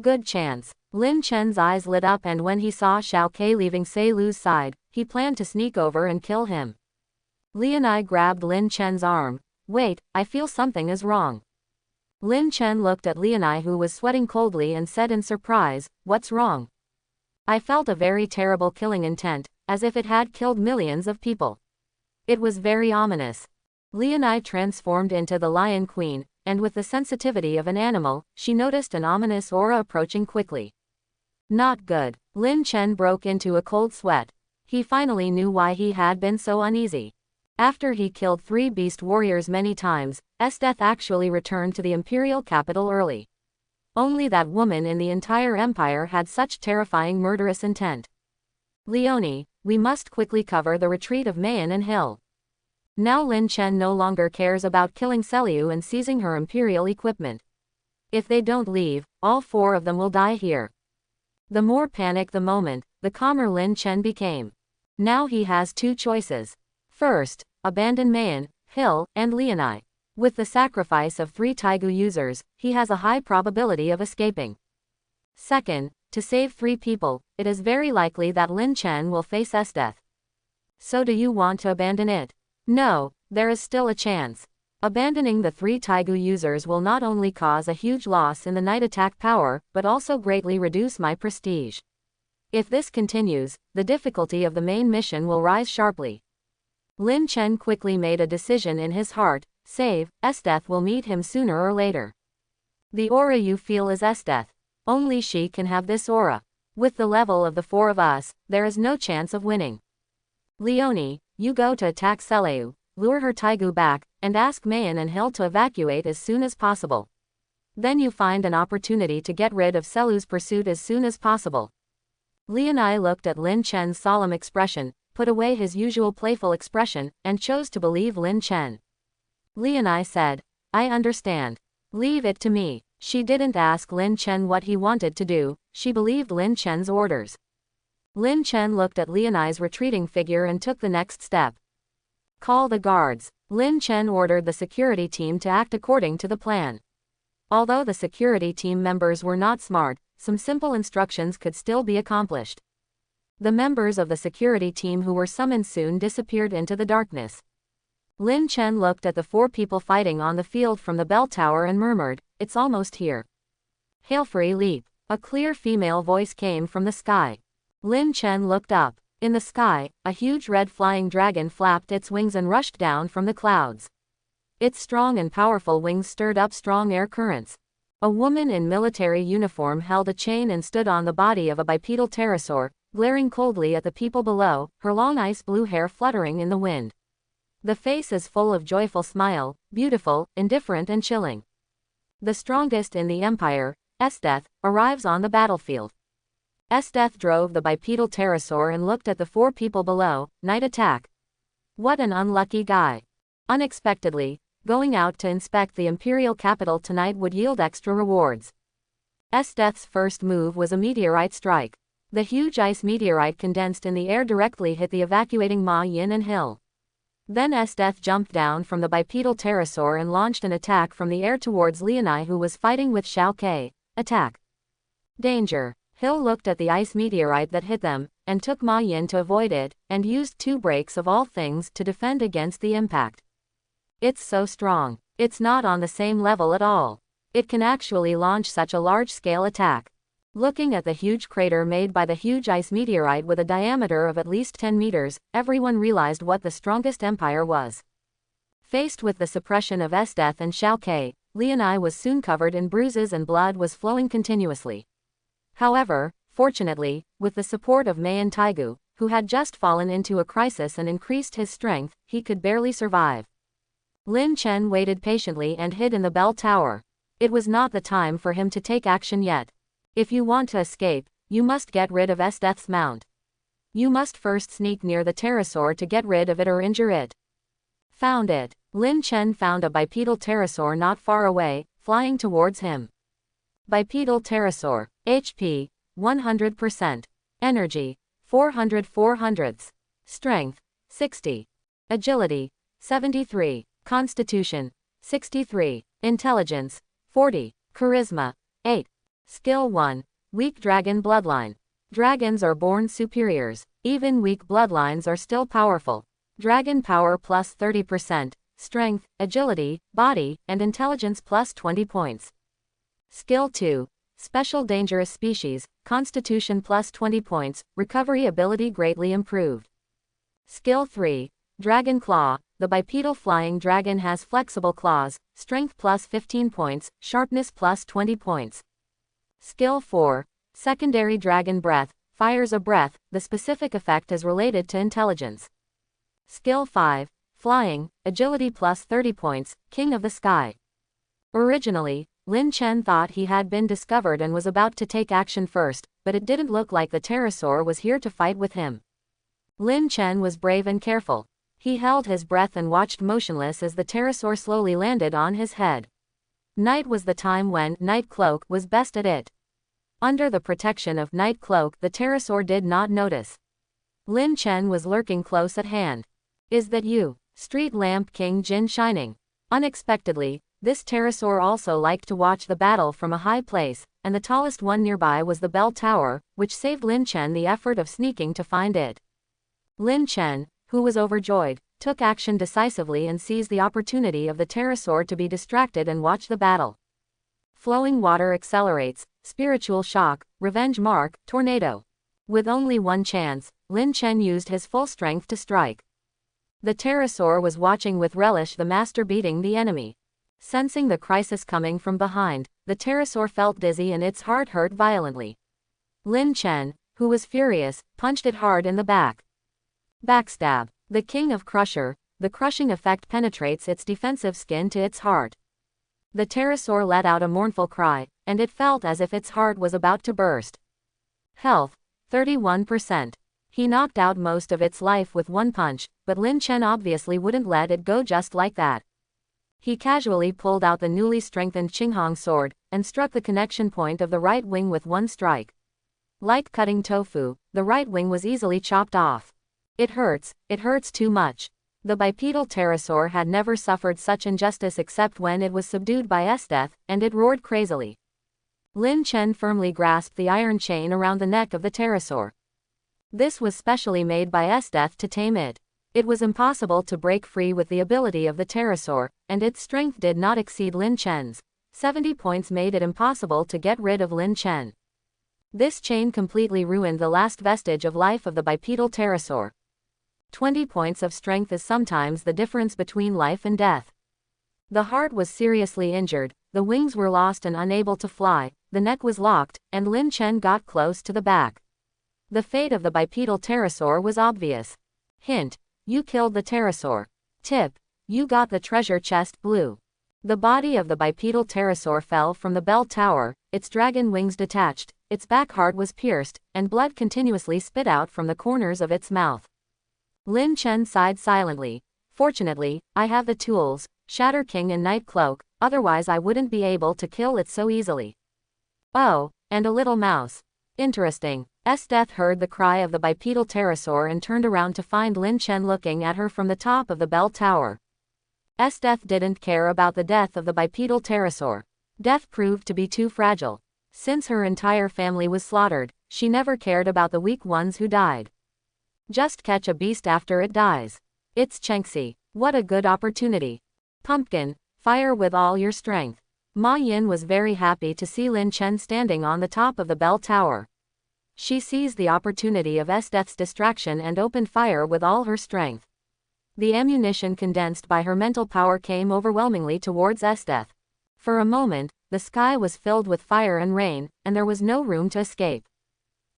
Good chance. Lin Chen's eyes lit up, and when he saw Xiao Ke leaving Seliu's side, he planned to sneak over and kill him. Leoni grabbed Lin Chen's arm. Wait, I feel something is wrong. Lin Chen looked at Leoni, who was sweating coldly, and said in surprise, what's wrong? I felt a very terrible killing intent, as if it had killed millions of people. It was very ominous. Leoni transformed into the Lion Queen, and with the sensitivity of an animal, she noticed an ominous aura approaching quickly. Not good. Lin Chen broke into a cold sweat. He finally knew why he had been so uneasy. After he killed 3 beast warriors many times, Esdeath actually returned to the imperial capital early. Only that woman in the entire empire had such terrifying murderous intent. Leoni, we must quickly cover the retreat of Mayan and Hill. Now Lin Chen no longer cares about killing Seliu and seizing her imperial equipment. If they don't leave, all 4 of them will die here. The more panic the moment, the calmer Lin Chen became. Now he has 2 choices. First, abandon Mayan, Hill, and Leoni. With the sacrifice of 3 taigu users, he has a high probability of escaping. Second, to save 3 people, it is very likely that Lin Chen will face Esdeath. So do you want to abandon it? No, there is still a chance. Abandoning the 3 taigu users will not only cause a huge loss in the night attack power, but also greatly reduce my prestige. If this continues, the difficulty of the main mission will rise sharply. Lin Chen quickly made a decision in his heart, save, Esdeath will meet him sooner or later. The aura you feel is Esdeath. Only she can have this aura. With the level of the 4 of us, there is no chance of winning. Leoni, you go to attack Seliu, lure her taigu back, and ask Mayan and Hill to evacuate as soon as possible. Then you find an opportunity to get rid of Seliu's pursuit as soon as possible. Leoni looked at Lin Chen's solemn expression, put away his usual playful expression, and chose to believe Lin Chen. Leoni said, I understand. Leave it to me. She didn't ask Lin Chen what he wanted to do, she believed Lin Chen's orders. Lin Chen looked at Leoni's retreating figure and took the next step. Call the guards. Lin Chen ordered the security team to act according to the plan. Although the security team members were not smart, some simple instructions could still be accomplished. The members of the security team who were summoned soon disappeared into the darkness. Lin Chen looked at the 4 people fighting on the field from the bell tower and murmured, it's almost here. Hail free leap. A clear female voice came from the sky. Lin Chen looked up. In the sky, a huge red flying dragon flapped its wings and rushed down from the clouds. Its strong and powerful wings stirred up strong air currents. A woman in military uniform held a chain and stood on the body of a bipedal pterosaur, glaring coldly at the people below, her long ice blue hair fluttering in the wind. The face is full of joyful smile, beautiful, indifferent and chilling. The strongest in the empire, Esdeath, arrives on the battlefield. Esdeath drove the bipedal pterosaur and looked at the 4 people below. Night attack. What an unlucky guy. Unexpectedly, going out to inspect the imperial capital tonight would yield extra rewards. Esdeath's first move was a meteorite strike. The huge ice meteorite condensed in the air directly hit the evacuating Ma Yin and Hill. Then Esdeath jumped down from the bipedal pterosaur and launched an attack from the air towards Leonai, who was fighting with Xiao Ke. Attack. Danger. Hill looked at the ice meteorite that hit them, and took Ma Yin to avoid it, and used 2 breaks of all things to defend against the impact. It's so strong. It's not on the same level at all. It can actually launch such a large-scale attack. Looking at the huge crater made by the huge ice meteorite with a diameter of at least 10 meters, everyone realized what the strongest empire was. Faced with the suppression of Esdeath and Xiao Ke, Leonai was soon covered in bruises and blood was flowing continuously. However, fortunately, with the support of Mayan Taigu, who had just fallen into a crisis and increased his strength, he could barely survive. Lin Chen waited patiently and hid in the bell tower. It was not the time for him to take action yet. If you want to escape, you must get rid of Esdeath's mount. You must first sneak near the pterosaur to get rid of it or injure it. Found it. Lin Chen found a bipedal pterosaur not far away, flying towards him. Bipedal pterosaur. HP. 100%. Energy. 400/400. Strength. 60. Agility. 73. Constitution. 63. Intelligence. 40. Charisma. 8. Skill 1. Weak Dragon Bloodline. Dragons are born superiors. Even weak bloodlines are still powerful. Dragon power plus 30%, strength, agility, body, and intelligence plus 20 points. Skill 2. Special Dangerous Species, Constitution plus 20 points, recovery ability greatly improved. Skill 3. Dragon Claw. The bipedal flying dragon has flexible claws, strength plus 15 points, sharpness plus 20 points. Skill 4. Secondary Dragon Breath, fires a breath, the specific effect is related to intelligence. Skill 5. Flying, agility plus 30 points, King of the Sky. Originally, Lin Chen thought he had been discovered and was about to take action first, but it didn't look like the pterosaur was here to fight with him. Lin Chen was brave and careful. He held his breath and watched motionless as the pterosaur slowly landed on his head. Night was the time when Night Cloak was best at it. Under the protection of Night Cloak, the pterosaur did not notice. Lin Chen was lurking close at hand. Is that you, Street Lamp King Jin Shining? Unexpectedly, this pterosaur also liked to watch the battle from a high place, and the tallest one nearby was the bell tower, which saved Lin Chen the effort of sneaking to find it. Lin Chen, who was overjoyed, took action decisively and seized the opportunity of the pterosaur to be distracted and watch the battle. Flowing water accelerates, spiritual shock, revenge mark, tornado. With only one chance, Lin Chen used his full strength to strike. The pterosaur was watching with relish the master beating the enemy. Sensing the crisis coming from behind, the pterosaur felt dizzy and its heart hurt violently. Lin Chen, who was furious, punched it hard in the back. Backstab. The King of Crusher, the crushing effect penetrates its defensive skin to its heart. The pterosaur let out a mournful cry, and it felt as if its heart was about to burst. Health. 31%. He knocked out most of its life with one punch, but Lin Chen obviously wouldn't let it go just like that. He casually pulled out the newly strengthened Qinghong sword, and struck the connection point of the right wing with one strike. Like cutting tofu, the right wing was easily chopped off. It hurts too much. The bipedal pterosaur had never suffered such injustice except when it was subdued by Esdeath, and it roared crazily. Lin Chen firmly grasped the iron chain around the neck of the pterosaur. This was specially made by Esdeath to tame it. It was impossible to break free with the ability of the pterosaur, and its strength did not exceed Lin Chen's. 70 points made it impossible to get rid of Lin Chen. This chain completely ruined the last vestige of life of the bipedal pterosaur. 20 points of strength is sometimes the difference between life and death. The heart was seriously injured, the wings were lost and unable to fly, the neck was locked, and Lin Chen got close to the back. The fate of the bipedal pterosaur was obvious. Hint: you killed the pterosaur. Tip: you got the treasure chest blue. The body of the bipedal pterosaur fell from the bell tower, its dragon wings detached, its back heart was pierced, and blood continuously spit out from the corners of its mouth. Lin Chen sighed silently. Fortunately, I have the tools, Shatter King and Night Cloak, otherwise I wouldn't be able to kill it so easily. Oh, and a little mouse. Interesting. Death heard the cry of the bipedal pterosaur and turned around to find Lin Chen looking at her from the top of the bell tower. Death didn't care about the death of the bipedal pterosaur. Death proved to be too fragile. Since her entire family was slaughtered, she never cared about the weak ones who died. Just catch a beast after it dies. It's Chengxi. What a good opportunity. Pumpkin, fire with all your strength. Ma Yin was very happy to see Lin Chen standing on the top of the bell tower. She seized the opportunity of Death's distraction and opened fire with all her strength. The ammunition condensed by her mental power came overwhelmingly towards Death. For a moment, the sky was filled with fire and rain, and there was no room to escape.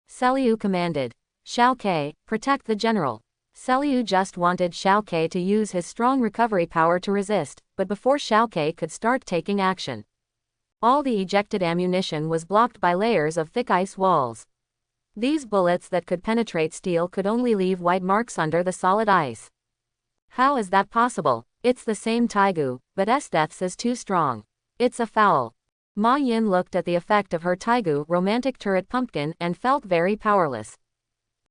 Seliu commanded. Xiao Ke, protect the general. Seliu just wanted Xiao Ke to use his strong recovery power to resist, but before Xiao Ke could start taking action, all the ejected ammunition was blocked by layers of thick ice walls. These bullets that could penetrate steel could only leave white marks under the solid ice. How is that possible? It's the same Taigu, but Death's is too strong. It's a foul. Ma Yin looked at the effect of her Taigu romantic turret pumpkin and felt very powerless.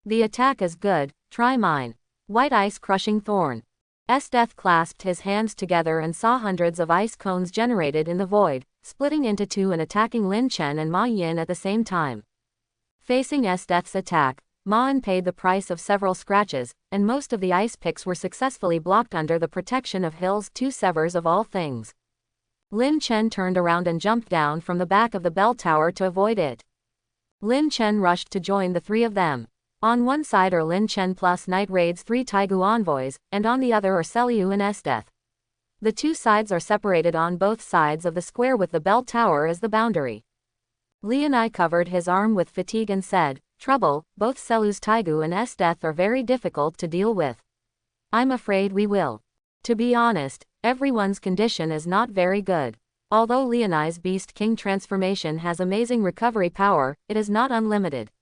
The attack is good, try mine. White ice crushing thorn. Death clasped his hands together and saw hundreds of ice cones generated in the void, splitting into two and attacking Lin Chen and Ma Yin at the same time. Facing Death's attack, Ma Yin paid the price of several scratches, and most of the ice picks were successfully blocked under the protection of Hill's two severs of all things. Lin Chen turned around and jumped down from the back of the bell tower to avoid it. Lin Chen rushed to join the three of them. On one side are Lin Chen plus Night Raid's 3 Taigu envoys, and on the other are Seliu and Death. The two sides are separated on both sides of the square with the bell tower as the boundary. Lianai covered his arm with fatigue and said, "Trouble, both Seliu's Taigu and Death are very difficult to deal with. I'm afraid we will. To be honest, everyone's condition is not very good. Although Lianai's Beast King transformation has amazing recovery power, it is not unlimited.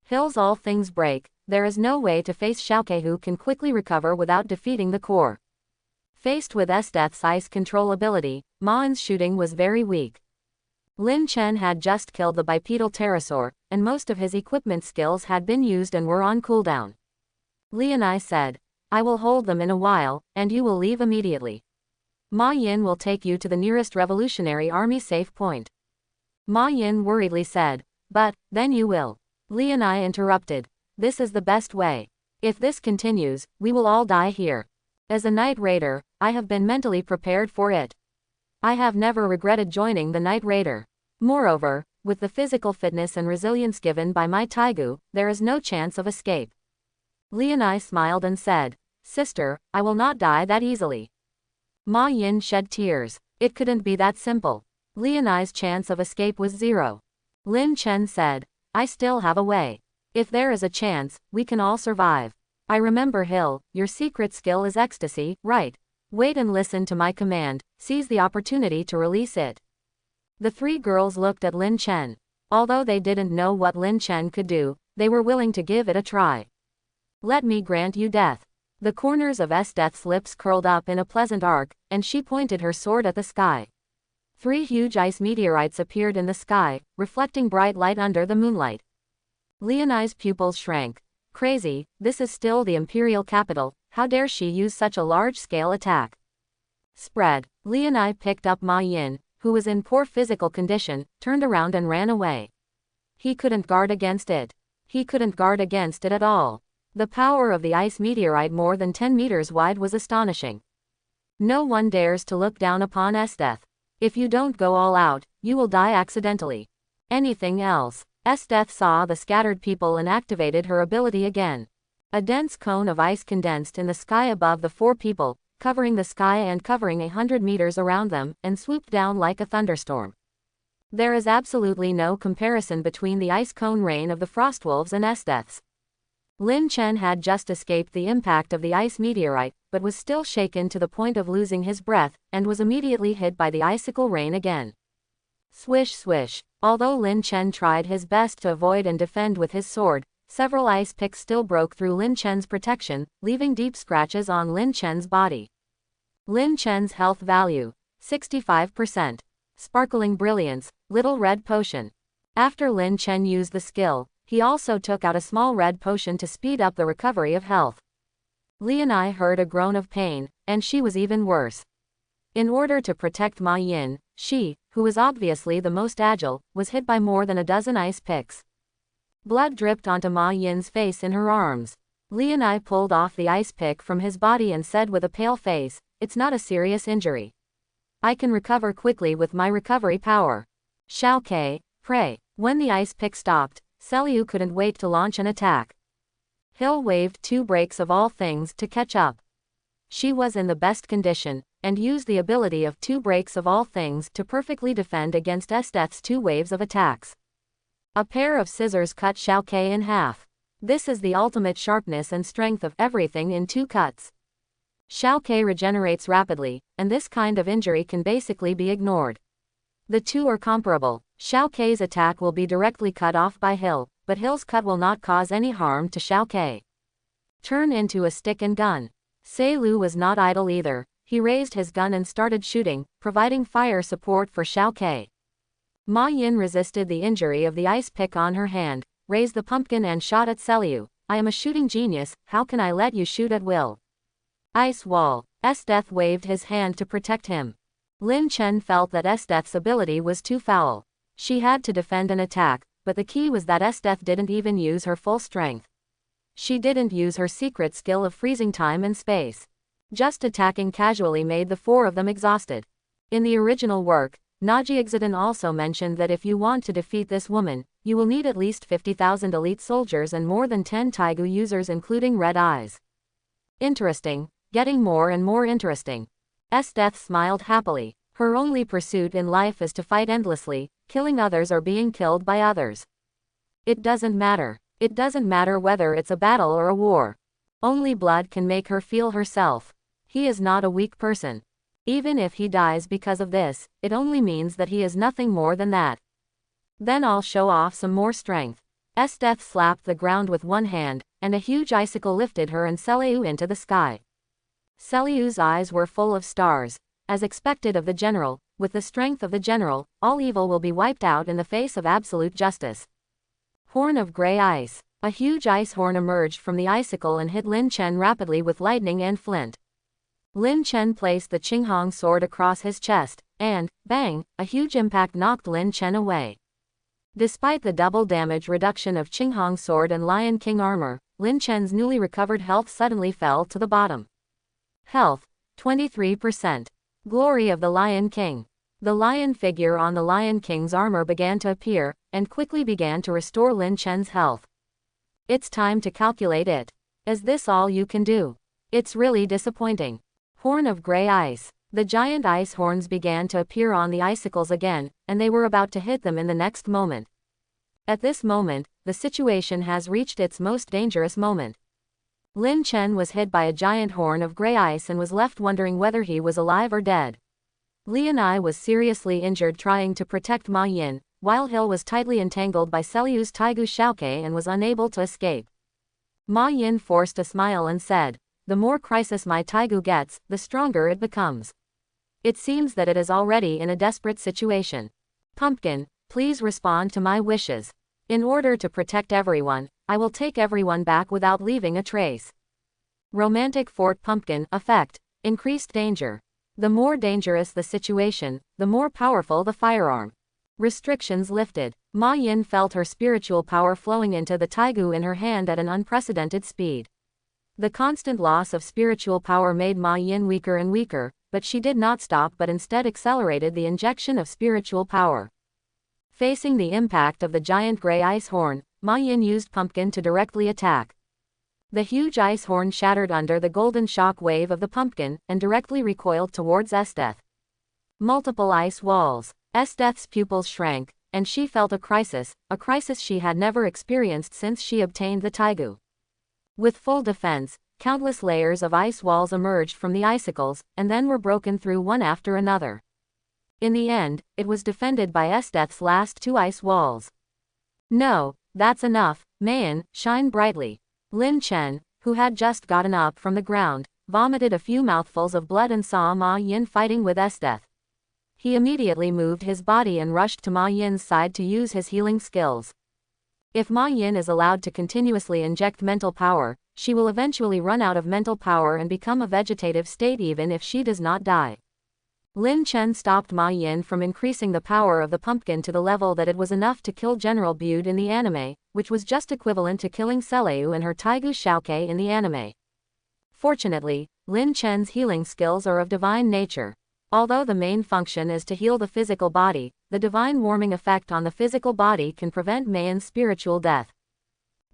Hill's all things break, there is no way to face Xiaoke who can quickly recover without defeating the core." Faced with Death's ice control ability, Ma Yin's shooting was very weak. Lin Chen had just killed the bipedal pterosaur, and most of his equipment skills had been used and were on cooldown. Lianai said, "I will hold them in a while, and you will leave immediately. Ma Yin will take you to the nearest revolutionary army safe point." Ma Yin worriedly said, "But, then you will." Lianai interrupted. "This is the best way. If this continues, we will all die here. As a Night Raider, I have been mentally prepared for it. I have never regretted joining the Night Raider. Moreover, with the physical fitness and resilience given by my Taigu, there is no chance of escape." Lianai smiled and said, "Sister, I will not die that easily." Ma Yin shed tears. It couldn't be that simple. Lianai's chance of escape was 0. Lin Chen said, "I still have a way. If there is a chance, we can all survive. I remember Hill, your secret skill is ecstasy, right? Wait and listen to my command, seize the opportunity to release it." The three girls looked at Lin Chen. Although they didn't know what Lin Chen could do, they were willing to give it a try. "Let me grant you death." The corners of Death's lips curled up in a pleasant arc, and she pointed her sword at the sky. 3 huge ice meteorites appeared in the sky, reflecting bright light under the moonlight. Lianai's pupils shrank. Crazy, this is still the imperial capital, how dare she use such a large-scale attack? Spread. Lianai picked up Ma Yin, who was in poor physical condition, turned around and ran away. He couldn't guard against it. He couldn't guard against it at all. The power of the ice meteorite more than 10 meters wide was astonishing. No one dares to look down upon Death. If you don't go all out, you will die accidentally. Anything else, Esdeath saw the scattered people and activated her ability again. A dense cone of ice condensed in the sky above the 4 people, covering the sky and covering 100 meters around them, and swooped down like a thunderstorm. There is absolutely no comparison between the ice cone rain of the Frostwolves and Esdeath's. Lin Chen had just escaped the impact of the ice meteorite, but was still shaken to the point of losing his breath, and was immediately hit by the icicle rain again. Swish swish. Although Lin Chen tried his best to avoid and defend with his sword, several ice picks still broke through Lin Chen's protection, leaving deep scratches on Lin Chen's body. Lin Chen's health value, 65%. Sparkling brilliance, little red potion. After Lin Chen used the skill, he also took out a small red potion to speed up the recovery of health. Lianai heard a groan of pain, and she was even worse. In order to protect Ma Yin, she, who was obviously the most agile, was hit by more than a dozen ice picks. Blood dripped onto Ma Yin's face in her arms. Lianai pulled off the ice pick from his body and said with a pale face, "It's not a serious injury. I can recover quickly with my recovery power." Xiao Ke, pray. When the ice pick stopped, Seliu couldn't wait to launch an attack. Hill waved 2 breaks of all things to catch up. She was in the best condition, and used the ability of 2 breaks of all things to perfectly defend against Esdeath's 2 waves of attacks. A pair of scissors cut Xiao Ke in half. This is the ultimate sharpness and strength of everything in 2 cuts. Xiao Ke regenerates rapidly, and this kind of injury can basically be ignored. The 2 are comparable. Xiao Ke's attack will be directly cut off by Hill, but Hill's cut will not cause any harm to Xiao Ke. Turn into a stick and gun. Sei Lu was not idle either. He raised his gun and started shooting, providing fire support for Xiao Ke. Ma Yin resisted the injury of the ice pick on her hand, raised the pumpkin and shot at Seliu. "I am a shooting genius, how can I let you shoot at will?" Ice wall. Esdeath waved his hand to protect him. Lin Chen felt that Esdeath's ability was too foul. She had to defend an attack, but the key was that Esdeath didn't even use her full strength. She didn't use her secret skill of freezing time and space. Just attacking casually made the 4 of them exhausted. In the original work, Najiexiden also mentioned that if you want to defeat this woman, you will need at least 50,000 elite soldiers and more than 10 Taigu users including Red Eyes. Interesting, getting more and more interesting. Esdeath smiled happily. Her only pursuit in life is to fight endlessly, killing others or being killed by others. It doesn't matter. It doesn't matter whether it's a battle or a war. Only blood can make her feel herself. He is not a weak person. Even if he dies because of this, it only means that he is nothing more than that. Then I'll show off some more strength. Esdeath slapped the ground with one hand, and a huge icicle lifted her and Seliu into the sky. Seliu's eyes were full of stars. As expected of the general, with the strength of the general, all evil will be wiped out in the face of absolute justice. Horn of Grey Ice. A huge ice horn emerged from the icicle and hit Lin Chen rapidly with lightning and flint. Lin Chen placed the Qinghong sword across his chest, and, bang, a huge impact knocked Lin Chen away. Despite the double damage reduction of Qinghong sword and Lion King armor, Lin Chen's newly recovered health suddenly fell to the bottom. Health, 23%. Glory of the Lion King. The lion figure on the Lion King's armor began to appear, and quickly began to restore Lin Chen's health. It's time to calculate it. Is this all you can do? It's really disappointing. Horn of Grey Ice. The giant ice horns began to appear on the icicles again, and they were about to hit them in the next moment. At this moment, the situation has reached its most dangerous moment. Lin Chen was hit by a giant horn of grey ice and was left wondering whether he was alive or dead. Lianai was seriously injured trying to protect Ma Yin, while Hill was tightly entangled by Seliu's Taigu Xiaoke and was unable to escape. Ma Yin forced a smile and said, "The more crisis my Taigu gets, the stronger it becomes. It seems that it is already in a desperate situation. Pumpkin, please respond to my wishes. In order to protect everyone, I will take everyone back without leaving a trace." Romantic Fort Pumpkin effect. Increased danger. The more dangerous the situation, the more powerful the firearm. Restrictions lifted. Ma Yin felt her spiritual power flowing into the Taigu in her hand at an unprecedented speed. The constant loss of spiritual power made Ma Yin weaker and weaker, but she did not stop but instead accelerated the injection of spiritual power. Facing the impact of the giant gray ice horn, Ma Yin used Pumpkin to directly attack. The huge ice horn shattered under the golden shock wave of the pumpkin, and directly recoiled towards Esdeath. Multiple ice walls. Esdeath's pupils shrank, and she felt a crisis she had never experienced since she obtained the Taigu. With full defense, countless layers of ice walls emerged from the icicles, and then were broken through one after another. In the end, it was defended by Esdeath's last 2 ice walls. No, that's enough, Mayan, shine brightly. Lin Chen, who had just gotten up from the ground, vomited a few mouthfuls of blood and saw Ma Yin fighting with Esdeath. He immediately moved his body and rushed to Ma Yin's side to use his healing skills. If Ma Yin is allowed to continuously inject mental power, she will eventually run out of mental power and become a vegetative state even if she does not die. Lin Chen stopped Ma Yin from increasing the power of the pumpkin to the level that it was enough to kill General Bude in the anime, which was just equivalent to killing Seleu and her Taigu Xiaokei in the anime. Fortunately, Lin Chen's healing skills are of divine nature. Although the main function is to heal the physical body, the divine warming effect on the physical body can prevent Mayan's spiritual death.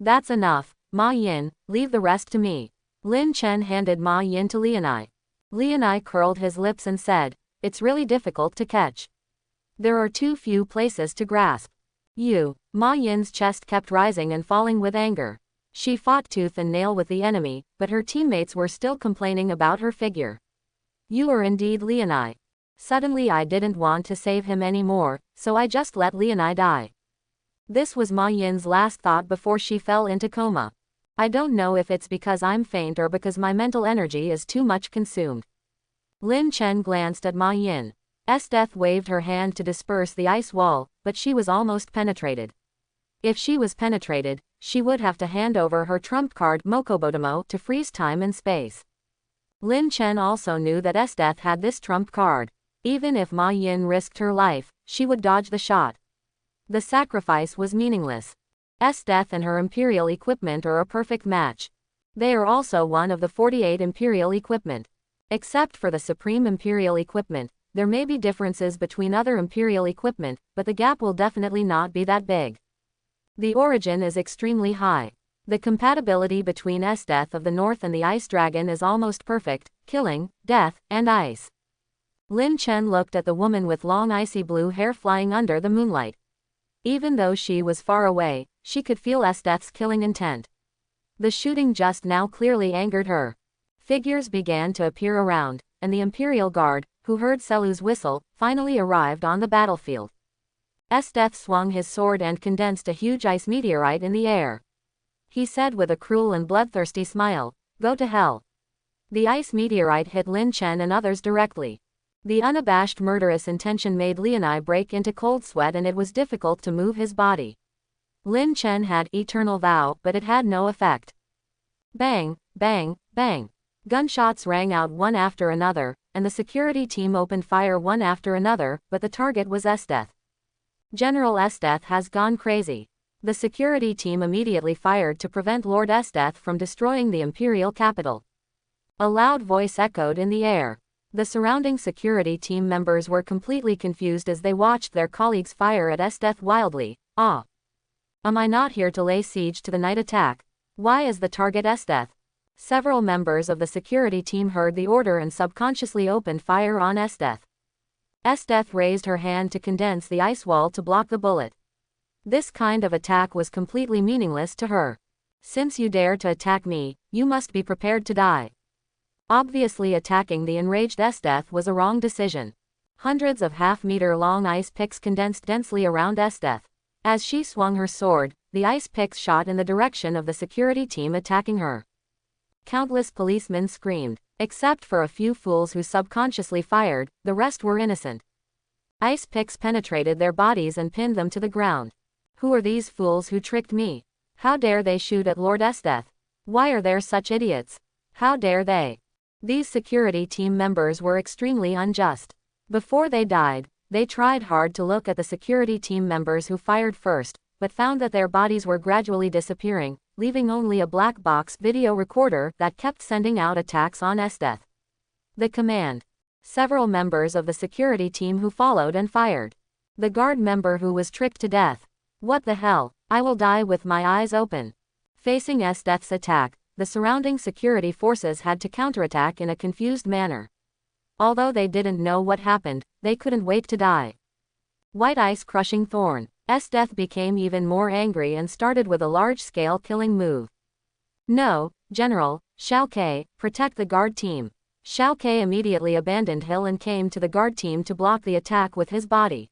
That's enough, Ma Yin, leave the rest to me. Lin Chen handed Ma Yin to Lianai. Lianai curled his lips and said, it's really difficult to catch. There are too few places to grasp. Ma Yin's chest kept rising and falling with anger. She fought tooth and nail with the enemy, but her teammates were still complaining about her figure. You are indeed Lianai. Suddenly I didn't want to save him anymore, so I just let Lianai die. This was Ma Yin's last thought before she fell into coma. I don't know if it's because I'm faint or because my mental energy is too much consumed. Lin Chen glanced at Ma Yin. Esdeath waved her hand to disperse the ice wall, but she was almost penetrated. If she was penetrated, she would have to hand over her trump card Mokobodamo to freeze time and space. Lin Chen also knew that Esdeath had this trump card. Even if Ma Yin risked her life, she would dodge the shot. The sacrifice was meaningless. Esdeath and her Imperial equipment are a perfect match. They are also one of the 48 Imperial equipment. Except for the Supreme Imperial equipment, there may be differences between other Imperial equipment, but the gap will definitely not be that big. The origin is extremely high. The compatibility between Esdeath of the North and the Ice Dragon is almost perfect, killing, death, and ice. Lin Chen looked at the woman with long icy blue hair flying under the moonlight. Even though she was far away, she could feel Esdeath's killing intent. The shooting just now clearly angered her. Figures began to appear around, and the Imperial Guard, who heard Seleu's whistle, finally arrived on the battlefield. Esdeath swung his sword and condensed a huge ice meteorite in the air. He said with a cruel and bloodthirsty smile, "Go to hell." The ice meteorite hit Lin Chen and others directly. The unabashed murderous intention made Lianai break into cold sweat and it was difficult to move his body. Lin Chen had Eternal Vow, but it had no effect. Bang, bang, bang. Gunshots rang out one after another, and the security team opened fire one after another, but the target was Esdeath. General Esdeath has gone crazy. The security team immediately fired to prevent Lord Esdeath from destroying the Imperial capital. A loud voice echoed in the air. The surrounding security team members were completely confused as they watched their colleagues fire at Esdeath wildly. Am I not here to lay siege to the night attack? Why is the target Esdeath? Several members of the security team heard the order and subconsciously opened fire on Esdeath. Esdeath raised her hand to condense the ice wall to block the bullet. This kind of attack was completely meaningless to her. Since you dare to attack me, you must be prepared to die. Obviously attacking the enraged Esdeath was a wrong decision. Hundreds of half-meter-long ice picks condensed densely around Esdeath. As she swung her sword, the ice picks shot in the direction of the security team attacking her. Countless policemen screamed. Except for a few fools who subconsciously fired, the rest were innocent. Ice picks penetrated their bodies and pinned them to the ground. Who are these fools who tricked me? How dare they shoot at Lord Esdeath? Why are there such idiots? How dare they? These security team members were extremely unjust. Before they died, they tried hard to look at the security team members who fired first, but found that their bodies were gradually disappearing, leaving only a black box video recorder that kept sending out attacks on Esdeath. The command. Several members of the security team who followed and fired. The guard member who was tricked to death. What the hell? I will die with my eyes open. Facing Esdeath's attack, the surrounding security forces had to counterattack in a confused manner. Although they didn't know what happened, they couldn't wait to die. White Ice Crushing Thorn. Esdeath became even more angry and started with a large-scale killing move. No, General, Shao Kai, protect the guard team. Shao Kai immediately abandoned Hill and came to the guard team to block the attack with his body.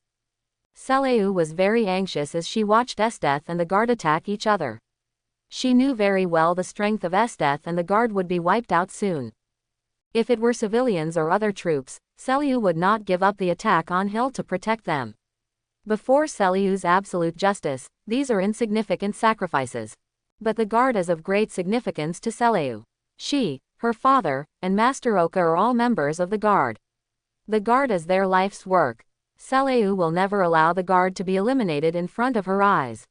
Seleyu was very anxious as she watched Esdeath and the guard attack each other. She knew very well the strength of Esdeath and the guard would be wiped out soon. If it were civilians or other troops, Seleyu would not give up the attack on Hill to protect them. Before Seleyu's absolute justice, these are insignificant sacrifices. But the guard is of great significance to Seleyu. She, her father, and Master Oka are all members of the guard. The guard is their life's work. Seleyu will never allow the guard to be eliminated in front of her eyes.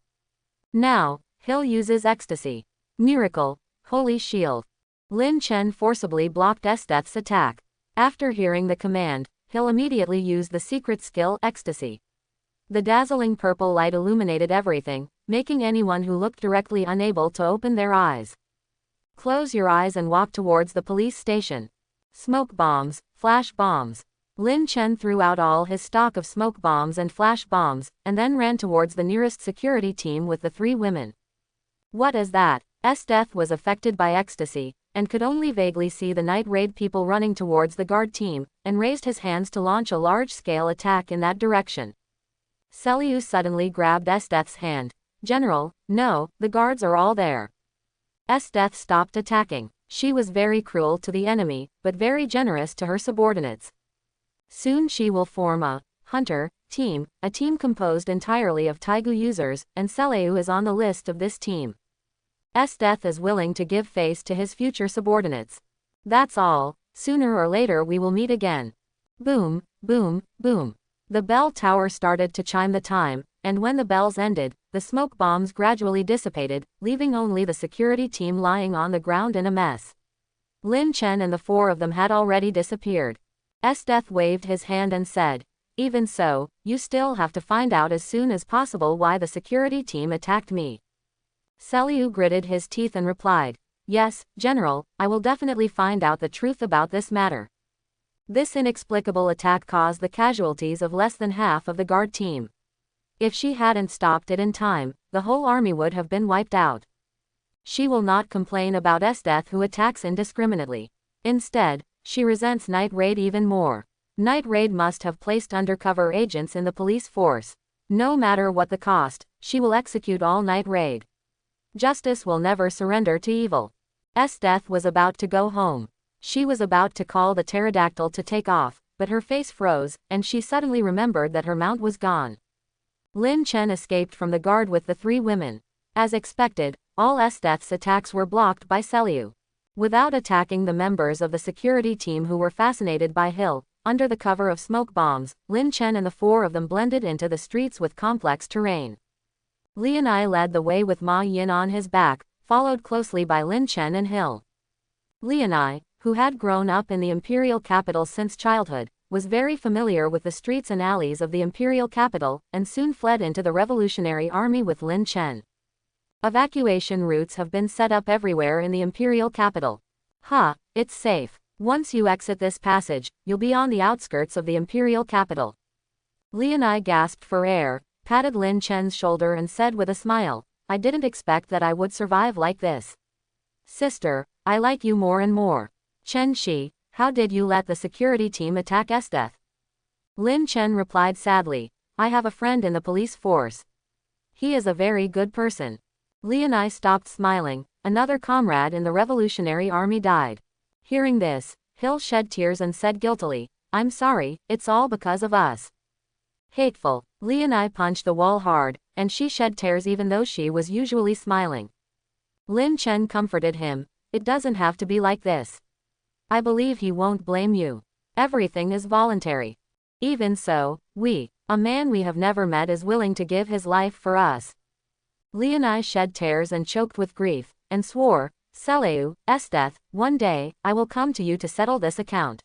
Now, Hill uses ecstasy. Miracle, Holy Shield. Lin Chen forcibly blocked Esdeath's attack. After hearing the command, Hill immediately used the secret skill Ecstasy. The dazzling purple light illuminated everything, making anyone who looked directly unable to open their eyes. Close your eyes and walk towards the police station. Smoke bombs, flash bombs. Lin Chen threw out all his stock of smoke bombs and flash bombs, and then ran towards the nearest security team with the 3 women. What is that? Esdeath was affected by ecstasy, and could only vaguely see the night raid people running towards the guard team, and raised his hands to launch a large-scale attack in that direction. Seleyu suddenly grabbed Esdeath's hand. General, no, the guards are all there. Esdeath stopped attacking. She was very cruel to the enemy, but very generous to her subordinates. Soon she will form a hunter team, a team composed entirely of Taigu users, and Seleyu is on the list of this team. Esdeath is willing to give face to his future subordinates. That's all, sooner or later we will meet again. Boom, boom, boom. The bell tower started to chime the time, and when the bells ended, the smoke bombs gradually dissipated, leaving only the security team lying on the ground in a mess. Lin Chen and the 4 of them had already disappeared. Esdeath waved his hand and said, "Even so, you still have to find out as soon as possible why the security team attacked me." Seleyu gritted his teeth and replied, "Yes, General, I will definitely find out the truth about this matter." This inexplicable attack caused the casualties of less than half of the guard team. If she hadn't stopped it in time, the whole army would have been wiped out. She will not complain about Esdeath who attacks indiscriminately. Instead, she resents Night Raid even more. Night Raid must have placed undercover agents in the police force. No matter what the cost, she will execute all Night Raid. Justice will never surrender to evil. Esdeath was about to go home. She was about to call the pterodactyl to take off, but her face froze, and she suddenly remembered that her mount was gone. Lin Chen escaped from the guard with the 3 women. As expected, all Esdeath's attacks were blocked by Seleyu. Without attacking the members of the security team who were fascinated by Hill, under the cover of smoke bombs, Lin Chen and the 4 of them blended into the streets with complex terrain. Lianai led the way with Ma Yin on his back, followed closely by Lin Chen and Hill. Lianai, who had grown up in the imperial capital since childhood, was very familiar with the streets and alleys of the imperial capital, and soon fled into the revolutionary army with Lin Chen. Evacuation routes have been set up everywhere in the imperial capital. It's safe. Once you exit this passage, you'll be on the outskirts of the imperial capital. Lianai gasped for air, patted Lin Chen's shoulder and said with a smile, "I didn't expect that I would survive like this. Sister, I like you more and more. Chen Shi, how did you let the security team attack Esdeath?" Lin Chen replied sadly, "I have a friend in the police force. He is a very good person." Lianai stopped smiling. Another comrade in the revolutionary army died. Hearing this, Hill shed tears and said guiltily, "I'm sorry, it's all because of us." Hateful. Lianai punched the wall hard, and she shed tears even though she was usually smiling. Lin Chen comforted him, "It doesn't have to be like this. I believe he won't blame you. Everything is voluntary. Even so, a man we have never met is willing to give his life for us." Lianai shed tears and choked with grief, and swore, "Seleyu, Esdeath, one day, I will come to you to settle this account."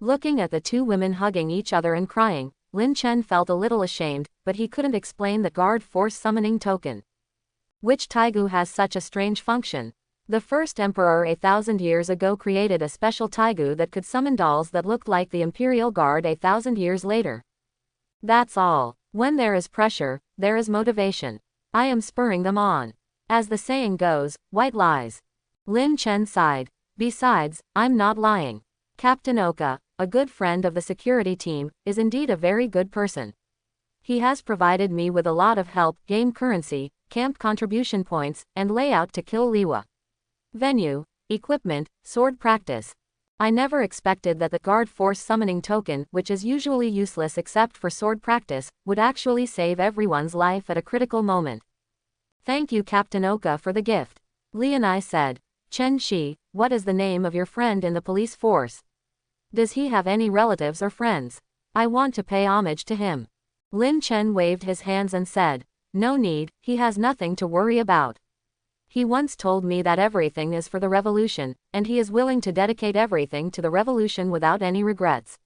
Looking at the 2 women hugging each other and crying, Lin Chen felt a little ashamed, but he couldn't explain the guard force summoning token. Which Taigu has such a strange function? The first emperor 1,000 years ago created a special Taigu that could summon dolls that looked like the Imperial Guard 1,000 years later. That's all. When there is pressure, there is motivation. I am spurring them on. As the saying goes, white lies. Lin Chen sighed. Besides, I'm not lying. Captain Oka, a good friend of the security team, is indeed a very good person. He has provided me with a lot of help, game currency, camp contribution points, and layout to kill Liwa. Venue, equipment, sword practice. I never expected that the guard force summoning token, which is usually useless except for sword practice, would actually save everyone's life at a critical moment. Thank you, Captain Oka, for the gift. Lianai said. Chen Shi, what is the name of your friend in the police force? Does he have any relatives or friends? I want to pay homage to him. Lin Chen waved his hands and said, no need, he has nothing to worry about. He once told me that everything is for the revolution, and he is willing to dedicate everything to the revolution without any regrets.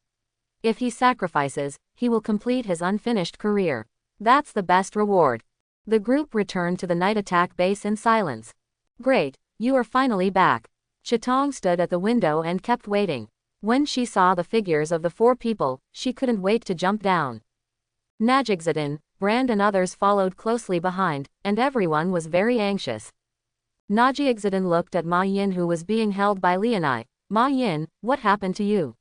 If he sacrifices, he will complete his unfinished career. That's the best reward. The group returned to the night attack base in silence. Great, you are finally back. Chitong stood at the window and kept waiting. When she saw the figures of the 4 people, she couldn't wait to jump down. Najixadin, Brand and others followed closely behind, and everyone was very anxious. Najixadin looked at Ma Yin, who was being held by Lianai. Ma Yin, what happened to you?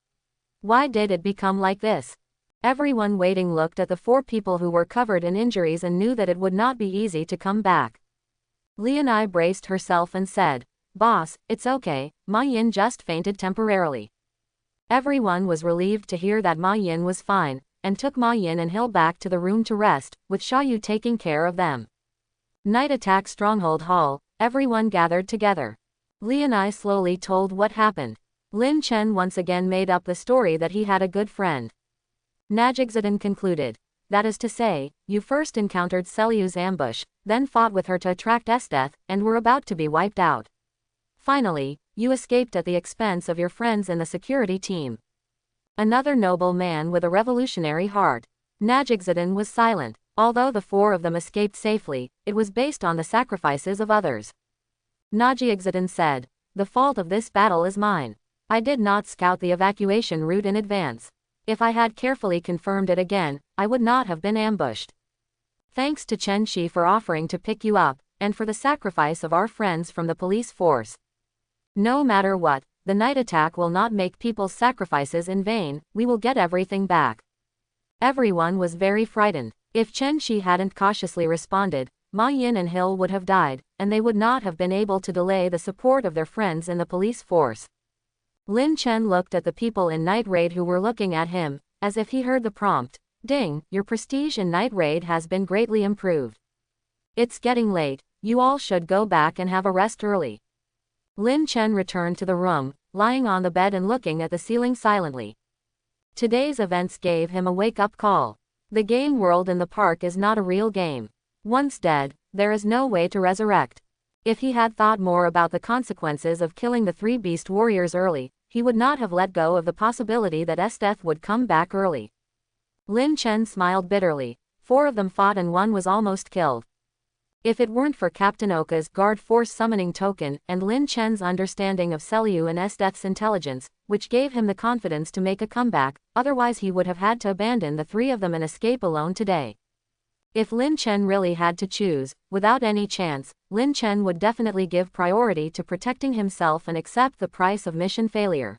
Why did it become like this? Everyone waiting looked at the 4 people who were covered in injuries and knew that it would not be easy to come back. Lianai braced herself and said, Boss, it's okay, Ma Yin just fainted temporarily. Everyone was relieved to hear that Ma Yin was fine, and took Ma Yin and Hill back to the room to rest, with Xiaoyu taking care of them. Night attack Stronghold Hall, everyone gathered together. Lianai slowly told what happened. Lin Chen once again made up the story that he had a good friend. Najixadin concluded. That is to say, you first encountered Selyu's ambush, then fought with her to attract Esteth, and were about to be wiped out. Finally, you escaped at the expense of your friends in the security team. Another noble man with a revolutionary heart. Najixadin was silent. Although the 4 of them escaped safely, it was based on the sacrifices of others. Najixadin said, the fault of this battle is mine. I did not scout the evacuation route in advance. If I had carefully confirmed it again, I would not have been ambushed. Thanks to Chen Shi for offering to pick you up, and for the sacrifice of our friends from the police force. No matter what, the night attack will not make people's sacrifices in vain, we will get everything back. Everyone was very frightened. If Chen Shi hadn't cautiously responded, Ma Yin and Hill would have died, and they would not have been able to delay the support of their friends in the police force. Lin Chen looked at the people in Night Raid who were looking at him, as if he heard the prompt. Ding, your prestige in Night Raid has been greatly improved. It's getting late, you all should go back and have a rest early. Lin Chen returned to the room, lying on the bed and looking at the ceiling silently. Today's events gave him a wake-up call. The game world in the park is not a real game. Once dead, there is no way to resurrect. If he had thought more about the consequences of killing the 3 beast warriors early, he would not have let go of the possibility that Esteth would come back early. Lin Chen smiled bitterly. 4 of them fought and 1 was almost killed. If it weren't for Captain Oka's guard force summoning token and Lin Chen's understanding of Selyu and Esteth's intelligence, which gave him the confidence to make a comeback, otherwise he would have had to abandon the 3 of them and escape alone today. If Lin Chen really had to choose, without any chance, Lin Chen would definitely give priority to protecting himself and accept the price of mission failure.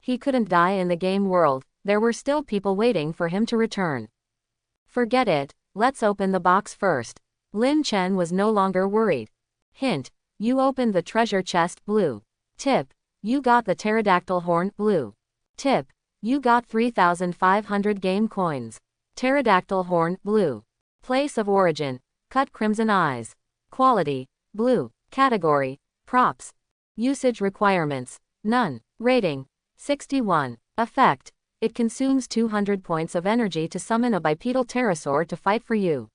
He couldn't die in the game world, there were still people waiting for him to return. Forget it, let's open the box first. Lin Chen was no longer worried. Hint, you opened the treasure chest blue. Tip, you got the pterodactyl horn blue. Tip, you got 3,500 game coins. Pterodactyl horn blue. Place of origin, cut crimson eyes. Quality, blue. Category, props. Usage requirements, none. Rating, 61. Effect, it consumes 200 points of energy to summon a bipedal pterosaur to fight for you.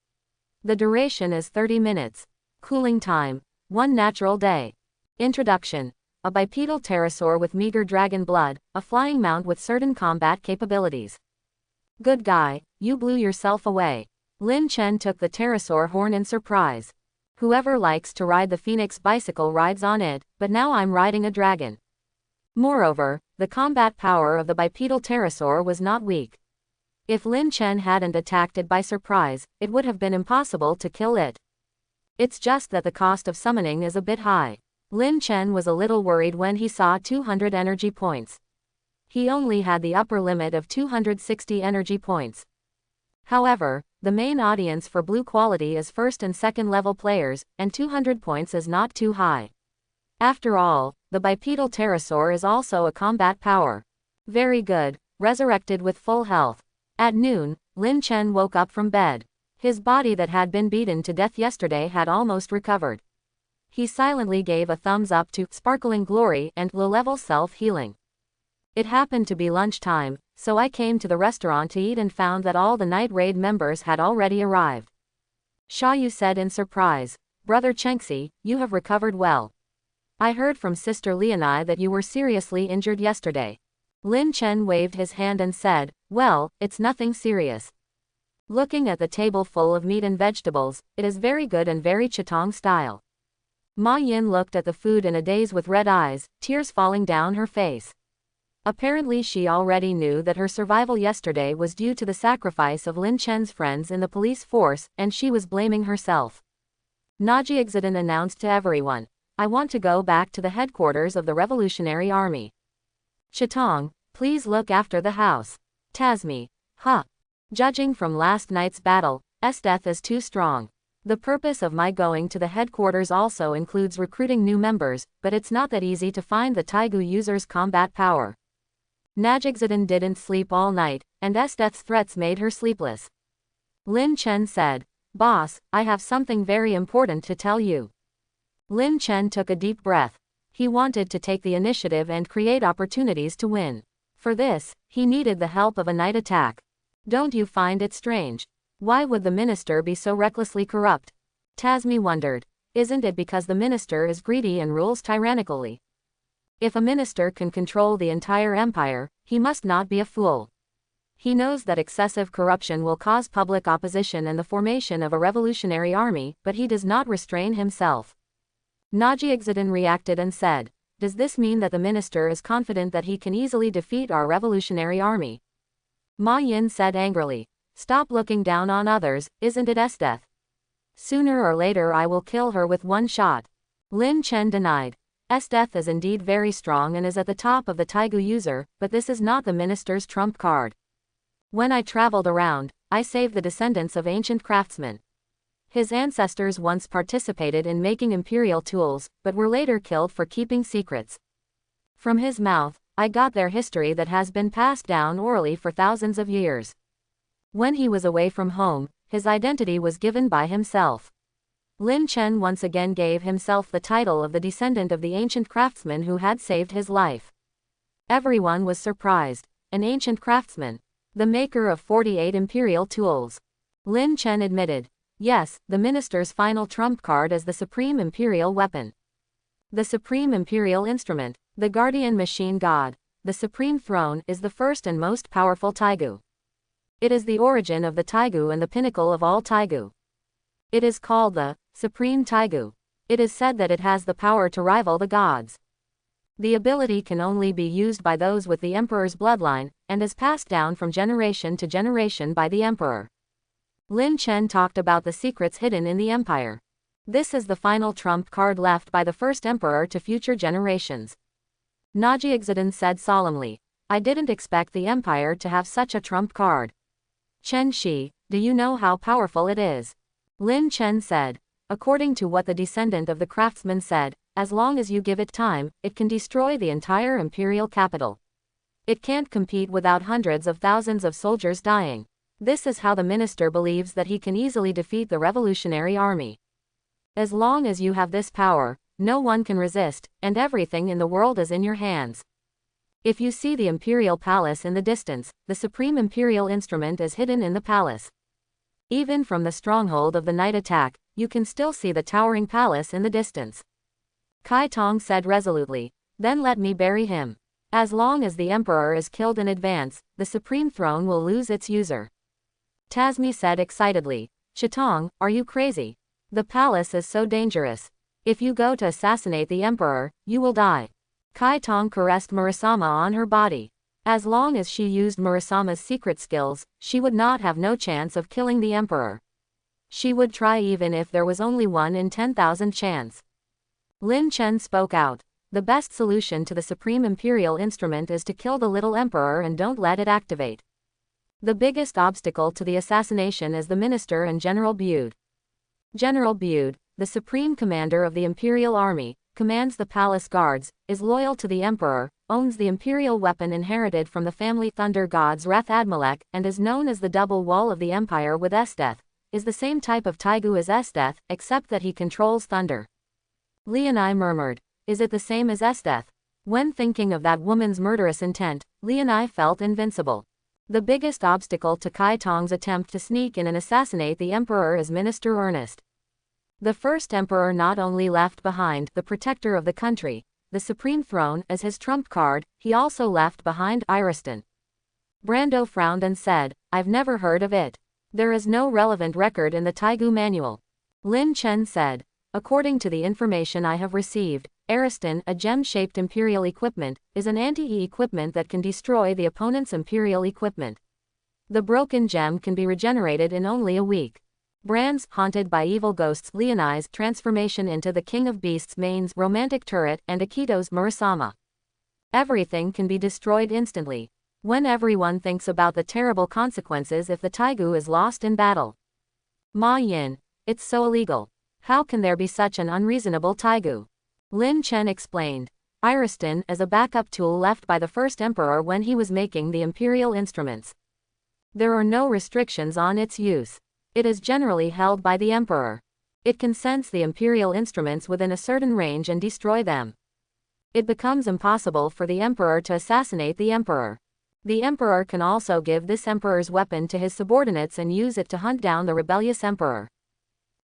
The duration is 30 minutes. Cooling time, 1 natural day. Introduction, a bipedal pterosaur with meager dragon blood, a flying mount with certain combat capabilities. Good guy, you blew yourself away. Lin Chen took the pterosaur horn in surprise. Whoever likes to ride the phoenix bicycle rides on it, but now I'm riding a dragon. Moreover, the combat power of the bipedal pterosaur was not weak. If Lin Chen hadn't attacked it by surprise, it would have been impossible to kill it. It's just that the cost of summoning is a bit high. Lin Chen was a little worried when he saw 200 energy points. He only had the upper limit of 260 energy points. However, the main audience for blue quality is first and second level players, and 200 points is not too high. After all, the bipedal pterosaur is also a combat power. Very good, resurrected with full health. At noon, Lin Chen woke up from bed. His body that had been beaten to death yesterday had almost recovered. He silently gave a thumbs up to Sparkling Glory and low-level self-healing. It happened to be lunchtime, so I came to the restaurant to eat and found that all the night raid members had already arrived. Xiaoyu said in surprise, "Brother Chengxi, you have recovered well. I heard from Sister Leonai that you were seriously injured yesterday." Lin Chen waved his hand and said, "Well, it's nothing serious." Looking at the table full of meat and vegetables, it is very good and very Chitong style. Ma Yin looked at the food in a daze with red eyes, tears falling down her face. Apparently she already knew that her survival yesterday was due to the sacrifice of Lin Chen's friends in the police force, and she was blaming herself. Najixidin announced to everyone, "I want to go back to the headquarters of the Revolutionary Army. Chitong, please look after the house. Tasmi, huh. Judging from last night's battle, death is too strong. The purpose of my going to the headquarters also includes recruiting new members, but it's not that easy to find the Taigu user's combat power." Najixidin didn't sleep all night, and death's threats made her sleepless. Lin Chen said, "Boss, I have something very important to tell you." Lin Chen took a deep breath. He wanted to take the initiative and create opportunities to win. For this, he needed the help of a night attack. Don't you find it strange? Why would the minister be so recklessly corrupt? Tasmi wondered. Isn't it because the minister is greedy and rules tyrannically? If a minister can control the entire empire, he must not be a fool. He knows that excessive corruption will cause public opposition and the formation of a revolutionary army, but he does not restrain himself. Najixidin reacted and said, "Does this mean that the minister is confident that he can easily defeat our revolutionary army?" Ma Yin said angrily, "Stop looking down on others, isn't it death? Sooner or later I will kill her with one shot." Lin Chen denied. Death is indeed very strong and is at the top of the Taigu user, but this is not the minister's trump card. When I traveled around, I saved the descendants of ancient craftsmen. His ancestors once participated in making imperial tools, but were later killed for keeping secrets. From his mouth, I got their history that has been passed down orally for thousands of years. When he was away from home, his identity was given by himself. Lin Chen once again gave himself the title of the descendant of the ancient craftsman who had saved his life. Everyone was surprised. An ancient craftsman, the maker of 48 imperial tools. Lin Chen admitted, "Yes, the minister's final trump card is the supreme imperial weapon. The supreme imperial instrument, the guardian machine god, the supreme throne is the first and most powerful Taigu. It is the origin of the Taigu and the pinnacle of all Taigu. It is called the Supreme Taigu. It is said that it has the power to rival the gods. The ability can only be used by those with the emperor's bloodline, and is passed down from generation to generation by the emperor." Lin Chen talked about the secrets hidden in the empire. This is the final trump card left by the first emperor to future generations. Najixidin said solemnly, "I didn't expect the empire to have such a trump card." "Chen Shi, do you know how powerful it is?" Lin Chen said, "According to what the descendant of the craftsman said, as long as you give it time, it can destroy the entire imperial capital. It can't compete without hundreds of thousands of soldiers dying. This is how the minister believes that he can easily defeat the revolutionary army. As long as you have this power, no one can resist, and everything in the world is in your hands. If you see the imperial palace in the distance, the supreme imperial instrument is hidden in the palace. Even from the stronghold of the night attack, you can still see the towering palace in the distance." Kai Tong said resolutely, "Then let me bury him. As long as the emperor is killed in advance, the supreme throne will lose its user." Tasmi said excitedly. Chitong, are you crazy? The palace is so dangerous. If you go to assassinate the emperor, you will die. Kai Tong caressed Murasama on her body. As long as she used Murasama's secret skills, she would not have no chance of killing the emperor. She would try even if there was only 1 in 10,000 chance. Lin Chen spoke out. The best solution to the supreme imperial instrument is to kill the little emperor and don't let it activate. The biggest obstacle to the assassination is the minister and General Bude. General Bude, the supreme commander of the imperial army, commands the palace guards, is loyal to the emperor, owns the imperial weapon inherited from the family thunder gods Reth Admalek, and is known as the double wall of the empire with Esdeath, is the same type of Taigu as Esdeath, except that he controls thunder. Leonai murmured. Is it the same as Esdeath? When thinking of that woman's murderous intent, Leonai felt invincible. The biggest obstacle to Kai Tong's attempt to sneak in and assassinate the emperor is Minister Ernest. The first emperor not only left behind the protector of the country, the supreme throne, as his trump card, he also left behind Iriston. Brando frowned and said, I've never heard of it. There is no relevant record in the Taigu manual. Lin Chen said, according to the information I have received, Ariston, a gem-shaped imperial equipment, is an anti-E equipment that can destroy the opponent's imperial equipment. The broken gem can be regenerated in only a week. Brand's, haunted by evil ghosts, Leonai's transformation into the King of Beasts Main's romantic turret, and Akito's Murasama. Everything can be destroyed instantly. When everyone thinks about the terrible consequences if the Taigu is lost in battle. Ma Yin, it's so illegal. How can there be such an unreasonable Taigu? Lin Chen explained. Iriston as a backup tool left by the first emperor when he was making the imperial instruments. There are no restrictions on its use. It is generally held by the emperor. It can sense the imperial instruments within a certain range and destroy them. It becomes impossible for the emperor to assassinate the emperor. The emperor can also give this emperor's weapon to his subordinates and use it to hunt down the rebellious emperor.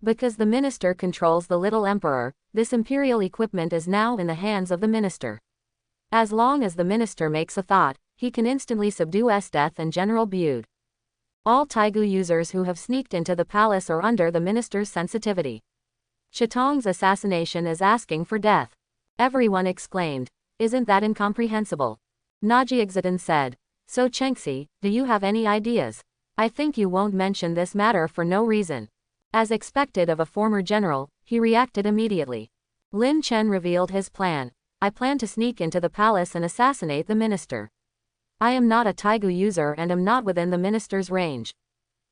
Because the minister controls the little emperor, this imperial equipment is now in the hands of the minister. As long as the minister makes a thought, he can instantly subdue Esdeath and General Bude. All Taigu users who have sneaked into the palace are under the minister's sensitivity. Chitong's assassination is asking for death. Everyone exclaimed. Isn't that incomprehensible? Najiexidin said. So Chengxi, do you have any ideas? I think you won't mention this matter for no reason. As expected of a former general, he reacted immediately. Lin Chen revealed his plan. I plan to sneak into the palace and assassinate the minister. I am not a Taigu user and am not within the minister's range.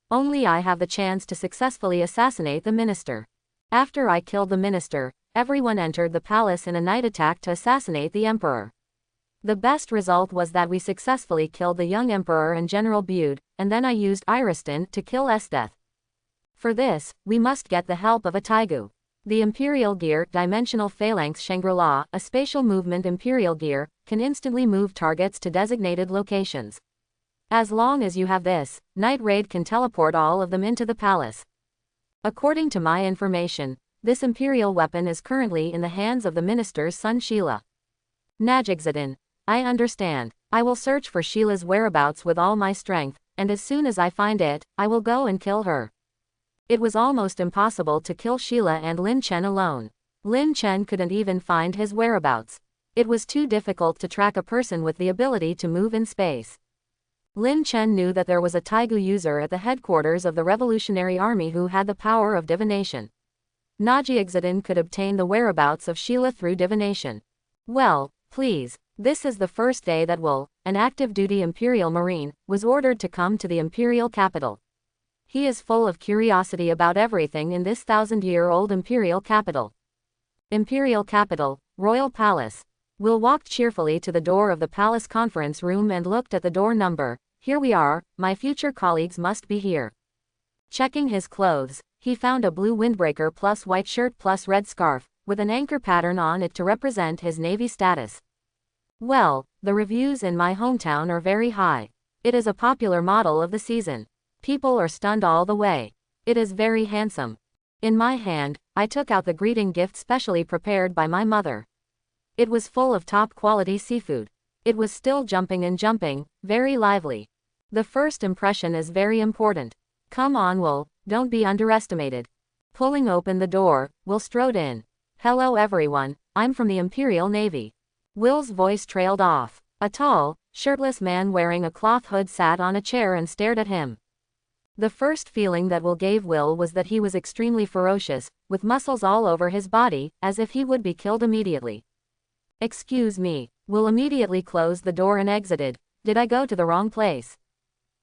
Only I have the chance to successfully assassinate the minister. After I killed the minister, everyone entered the palace in a night attack to assassinate the emperor. The best result was that we successfully killed the young emperor and General Bude, and then I used Iriston to kill Esdeath. For this, we must get the help of a Taigu. The Imperial Gear, Dimensional Phalanx Shangri-La, a spatial movement Imperial Gear, can instantly move targets to designated locations. As long as you have this, Night Raid can teleport all of them into the palace. According to my information, this Imperial weapon is currently in the hands of the minister's son Sheila. Najiexidin, I understand. I will search for Sheila's whereabouts with all my strength, and as soon as I find it, I will go and kill her. It was almost impossible to kill Sheila and Lin Chen alone. Lin Chen couldn't even find his whereabouts. It was too difficult to track a person with the ability to move in space. Lin Chen knew that there was a Taigu user at the headquarters of the Revolutionary Army who had the power of divination. Najiexidin could obtain the whereabouts of Sheila through divination. Well, please, this is the first day that Wu, an active-duty Imperial Marine, was ordered to come to the Imperial capital. He is full of curiosity about everything in this 1,000-year-old Imperial capital. Imperial capital, Royal Palace. Will walked cheerfully to the door of the palace conference room and looked at the door number. Here we are, my future colleagues must be here. Checking his clothes, he found a blue windbreaker plus white shirt plus red scarf, with an anchor pattern on it to represent his Navy status. Well, the reviews in my hometown are very high. It is a popular model of the season. People are stunned all the way. It is very handsome. In my hand, I took out the greeting gift specially prepared by my mother. It was full of top-quality seafood. It was still jumping and jumping, very lively. The first impression is very important. Come on, Will, don't be underestimated. Pulling open the door, Will strode in. Hello everyone, I'm from the Imperial Navy. Will's voice trailed off. A tall, shirtless man wearing a cloth hood sat on a chair and stared at him. The first feeling that Will gave Will was that he was extremely ferocious, with muscles all over his body, as if he would be killed immediately. Excuse me. Will immediately closed the door and exited. Did I go to the wrong place?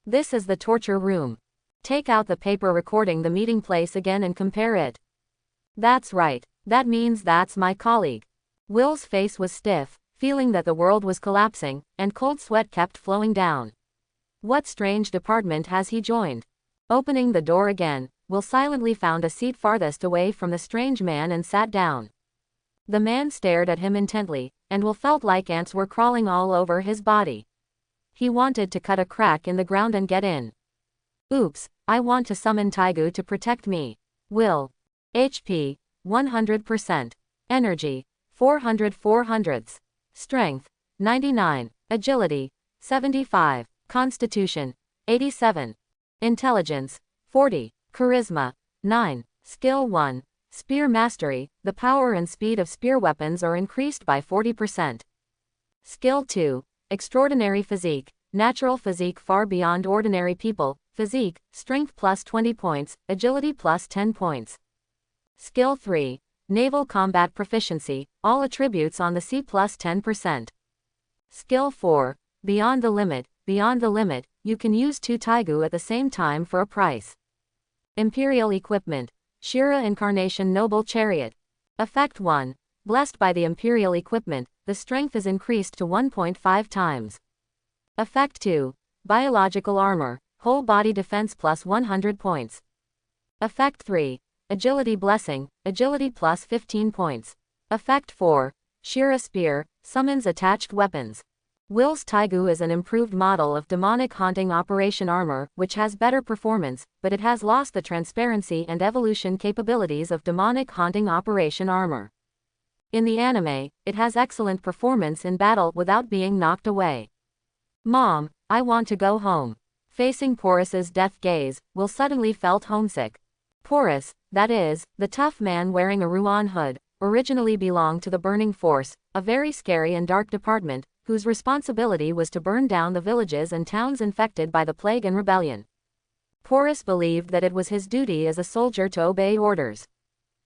This is the torture room. Take out the paper recording the meeting place again and compare it. That's right. That means that's my colleague. Will's face was stiff, feeling that the world was collapsing, and cold sweat kept flowing down. What strange department has he joined? Opening the door again, Will silently found a seat farthest away from the strange man and sat down. The man stared at him intently, and Will felt like ants were crawling all over his body. He wanted to cut a crack in the ground and get in. Oops, I want to summon Taigu to protect me. Will. HP, 100%. Energy, 400/400. Strength, 99. Agility, 75. Constitution, 87. Intelligence, 40. Charisma, 9. Skill 1. Spear Mastery, the power and speed of spear weapons are increased by 40%. Skill 2. Extraordinary Physique, natural physique far beyond ordinary people, physique, strength plus 20 points, agility plus 10 points. Skill 3. Naval Combat Proficiency, all attributes on the C plus 10%. Skill 4. Beyond the limit, you can use 2 Taigu at the same time for a price. Imperial Equipment, Shira Incarnation Noble Chariot. Effect 1. Blessed by the Imperial Equipment, the strength is increased to 1.5 times. Effect 2. Biological Armor, whole body defense plus 100 points. Effect 3. Agility Blessing, agility plus 15 points. Effect 4. Shira Spear, summons attached weapons. Will's Taigu is an improved model of demonic haunting operation armor, which has better performance, but it has lost the transparency and evolution capabilities of demonic haunting operation armor. In the anime, it has excellent performance in battle without being knocked away. Mom, I want to go home. Facing Porus's death gaze, Will suddenly felt homesick. Porus, that is, the tough man wearing a Ruan hood, originally belonged to the Burning Force, a very scary and dark department, whose responsibility was to burn down the villages and towns infected by the plague and rebellion. Porus believed that it was his duty as a soldier to obey orders.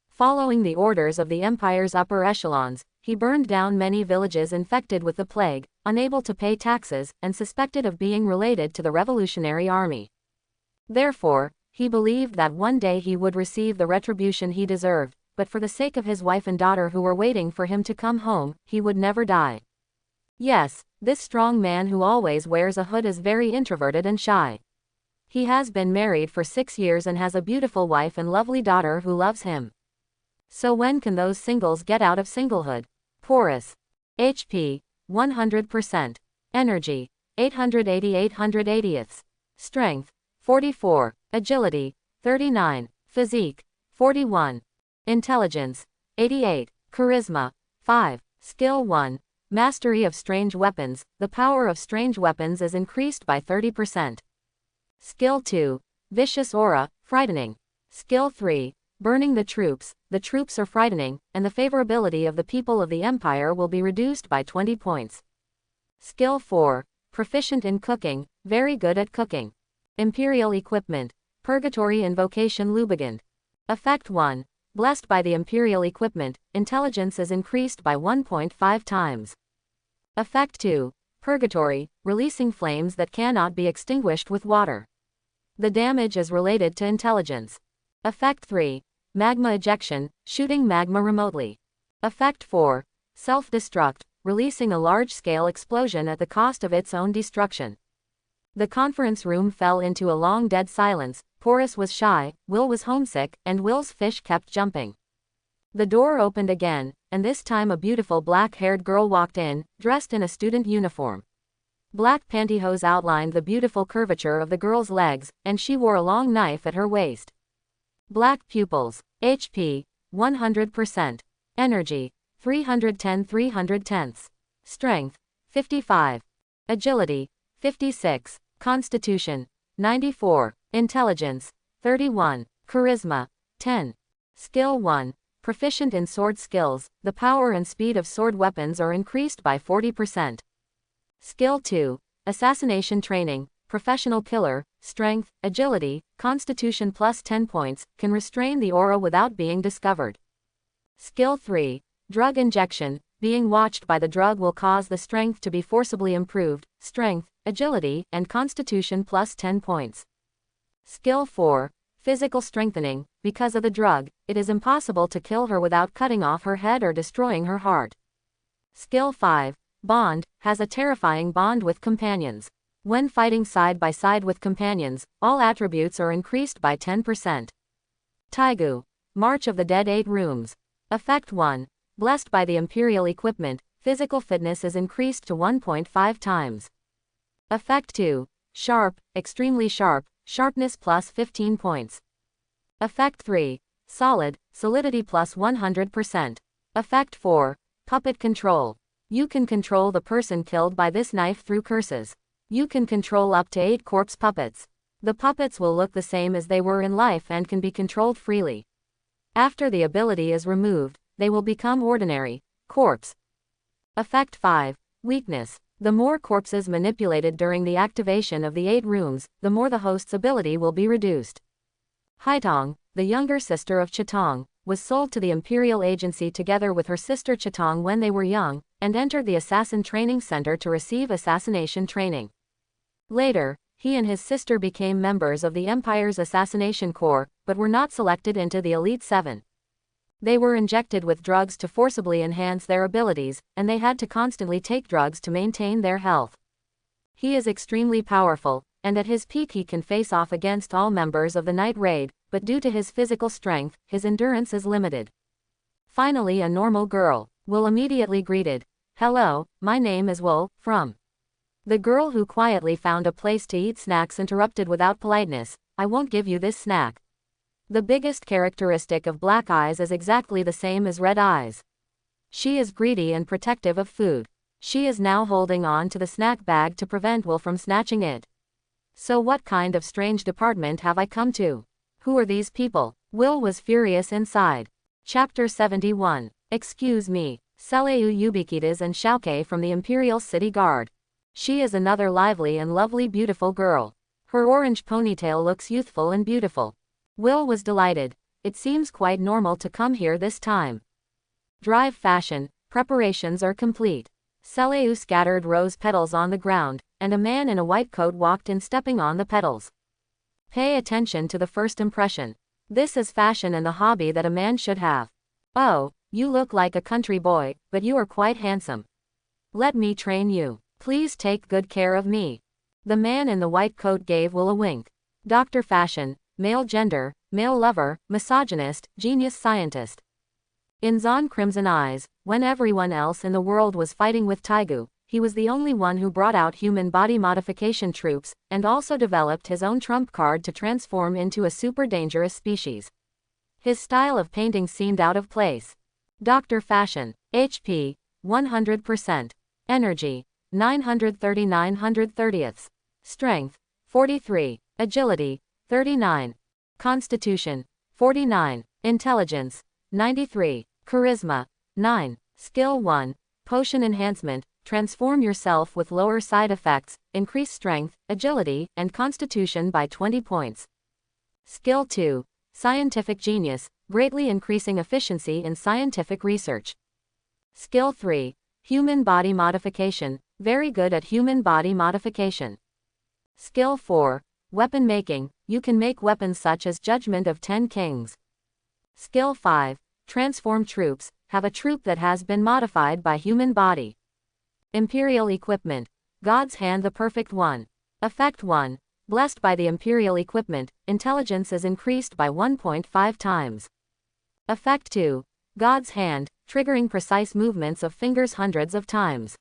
Following the orders of the Empire's upper echelons, he burned down many villages infected with the plague, unable to pay taxes, and suspected of being related to the Revolutionary Army. Therefore, he believed that one day he would receive the retribution he deserved, but for the sake of his wife and daughter who were waiting for him to come home, he would never die. Yes, this strong man who always wears a hood is very introverted and shy. He has been married for 6 years and has a beautiful wife and lovely daughter who loves him. So when can those singles get out of singlehood? Porus. HP, 100%. Energy, 880/880. Strength, 44. Agility, 39. Physique, 41. Intelligence, 88. Charisma, 5. Skill 1. Mastery of Strange Weapons, the power of strange weapons is increased by 30%. Skill 2. Vicious Aura, frightening. Skill 3. Burning the troops are frightening, and the favorability of the people of the Empire will be reduced by 20 points. Skill 4. Proficient in cooking, very good at cooking. Imperial Equipment, Purgatory Invocation Lubigant. Effect 1. Blessed by the Imperial Equipment, intelligence is increased by 1.5 times. Effect 2. Purgatory, releasing flames that cannot be extinguished with water. The damage is related to intelligence. Effect 3. Magma ejection, shooting magma remotely. Effect 4. Self-destruct, releasing a large-scale explosion at the cost of its own destruction. The conference room fell into a long dead silence. Porus was shy, Will was homesick, and Will's fish kept jumping. The door opened again, and this time a beautiful black-haired girl walked in, dressed in a student uniform. Black pantyhose outlined the beautiful curvature of the girl's legs, and she wore a long knife at her waist. Black pupils. HP, 100%. Energy, 310/310. Strength, 55. Agility, 56. Constitution, 94. Intelligence, 31. Charisma, 10. Skill 1. Proficient in sword skills, the power and speed of sword weapons are increased by 40%. Skill 2. Assassination training, professional killer, strength, agility, constitution plus 10 points, can restrain the aura without being discovered. Skill 3. Drug injection, being watched by the drug will cause the strength to be forcibly improved, strength, agility, and constitution plus 10 points. Skill 4. Physical strengthening, because of the drug, it is impossible to kill her without cutting off her head or destroying her heart. Skill 5. Bond, has a terrifying bond with companions. When fighting side by side with companions, all attributes are increased by 10%. Taigu, March of the Dead 8 Rooms. Effect 1. Blessed by the Imperial equipment, physical fitness is increased to 1.5 times. Effect 2. Sharp, extremely sharp, sharpness plus 15 points. Effect 3. Solid, solidity plus 100%. Effect 4. Puppet control. You can control the person killed by this knife through curses. You can control up to 8 corpse puppets. The puppets will look the same as they were in life and can be controlled freely. After the ability is removed, they will become ordinary corpse. Effect 5. Weakness. The more corpses manipulated during the activation of the 8 rooms, the more the host's ability will be reduced. Haitong, the younger sister of Chitong, was sold to the Imperial Agency together with her sister Chitong when they were young, and entered the Assassin Training Center to receive assassination training. Later, he and his sister became members of the Empire's Assassination Corps, but were not selected into the Elite 7. They were injected with drugs to forcibly enhance their abilities, and they had to constantly take drugs to maintain their health. He is extremely powerful, and at his peak he can face off against all members of the Night Raid, but due to his physical strength, his endurance is limited. Finally, a normal girl, Will immediately greeted, "Hello, my name is Will, from." The girl who quietly found a place to eat snacks interrupted without politeness, "I won't give you this snack." The biggest characteristic of black eyes is exactly the same as red eyes. She is greedy and protective of food. She is now holding on to the snack bag to prevent Will from snatching it. So what kind of strange department have I come to? Who are these people? Will was furious inside. Chapter 71. Excuse me. Seleu Ubiquitas and Xiaoke from the Imperial City Guard. She is another lively and lovely beautiful girl. Her orange ponytail looks youthful and beautiful. Will was delighted. It seems quite normal to come here this time. Drive fashion, preparations are complete. Seleu scattered rose petals on the ground, and a man in a white coat walked in stepping on the petals. Pay attention to the first impression. This is fashion and the hobby that a man should have. Oh, you look like a country boy, but you are quite handsome. Let me train you. Please take good care of me. The man in the white coat gave Will a wink. Dr. Fashion, male gender, male lover, misogynist, genius scientist. In Zon Crimson Eyes, when everyone else in the world was fighting with Taigu, he was the only one who brought out human body modification troops, and also developed his own trump card to transform into a super dangerous species. His style of painting seemed out of place. Dr. Fashion, HP, 100%. Energy, 930/930ths. Strength, 43. Agility, 39. Constitution, 49. Intelligence, 93. Charisma, 9. Skill 1. Potion enhancement, transform yourself with lower side effects, increase strength, agility, and constitution by 20 points. Skill 2. Scientific genius, greatly increasing efficiency in scientific research. Skill 3. Human body modification, very good at human body modification. Skill 4. Weapon making, you can make weapons such as Judgment of 10 Kings. Skill 5. Transform troops, have a troop that has been modified by human body. Imperial equipment, God's hand the perfect one. Effect 1. Blessed by the Imperial equipment, intelligence is increased by 1.5 times. Effect 2. God's hand, triggering precise movements of fingers hundreds of times.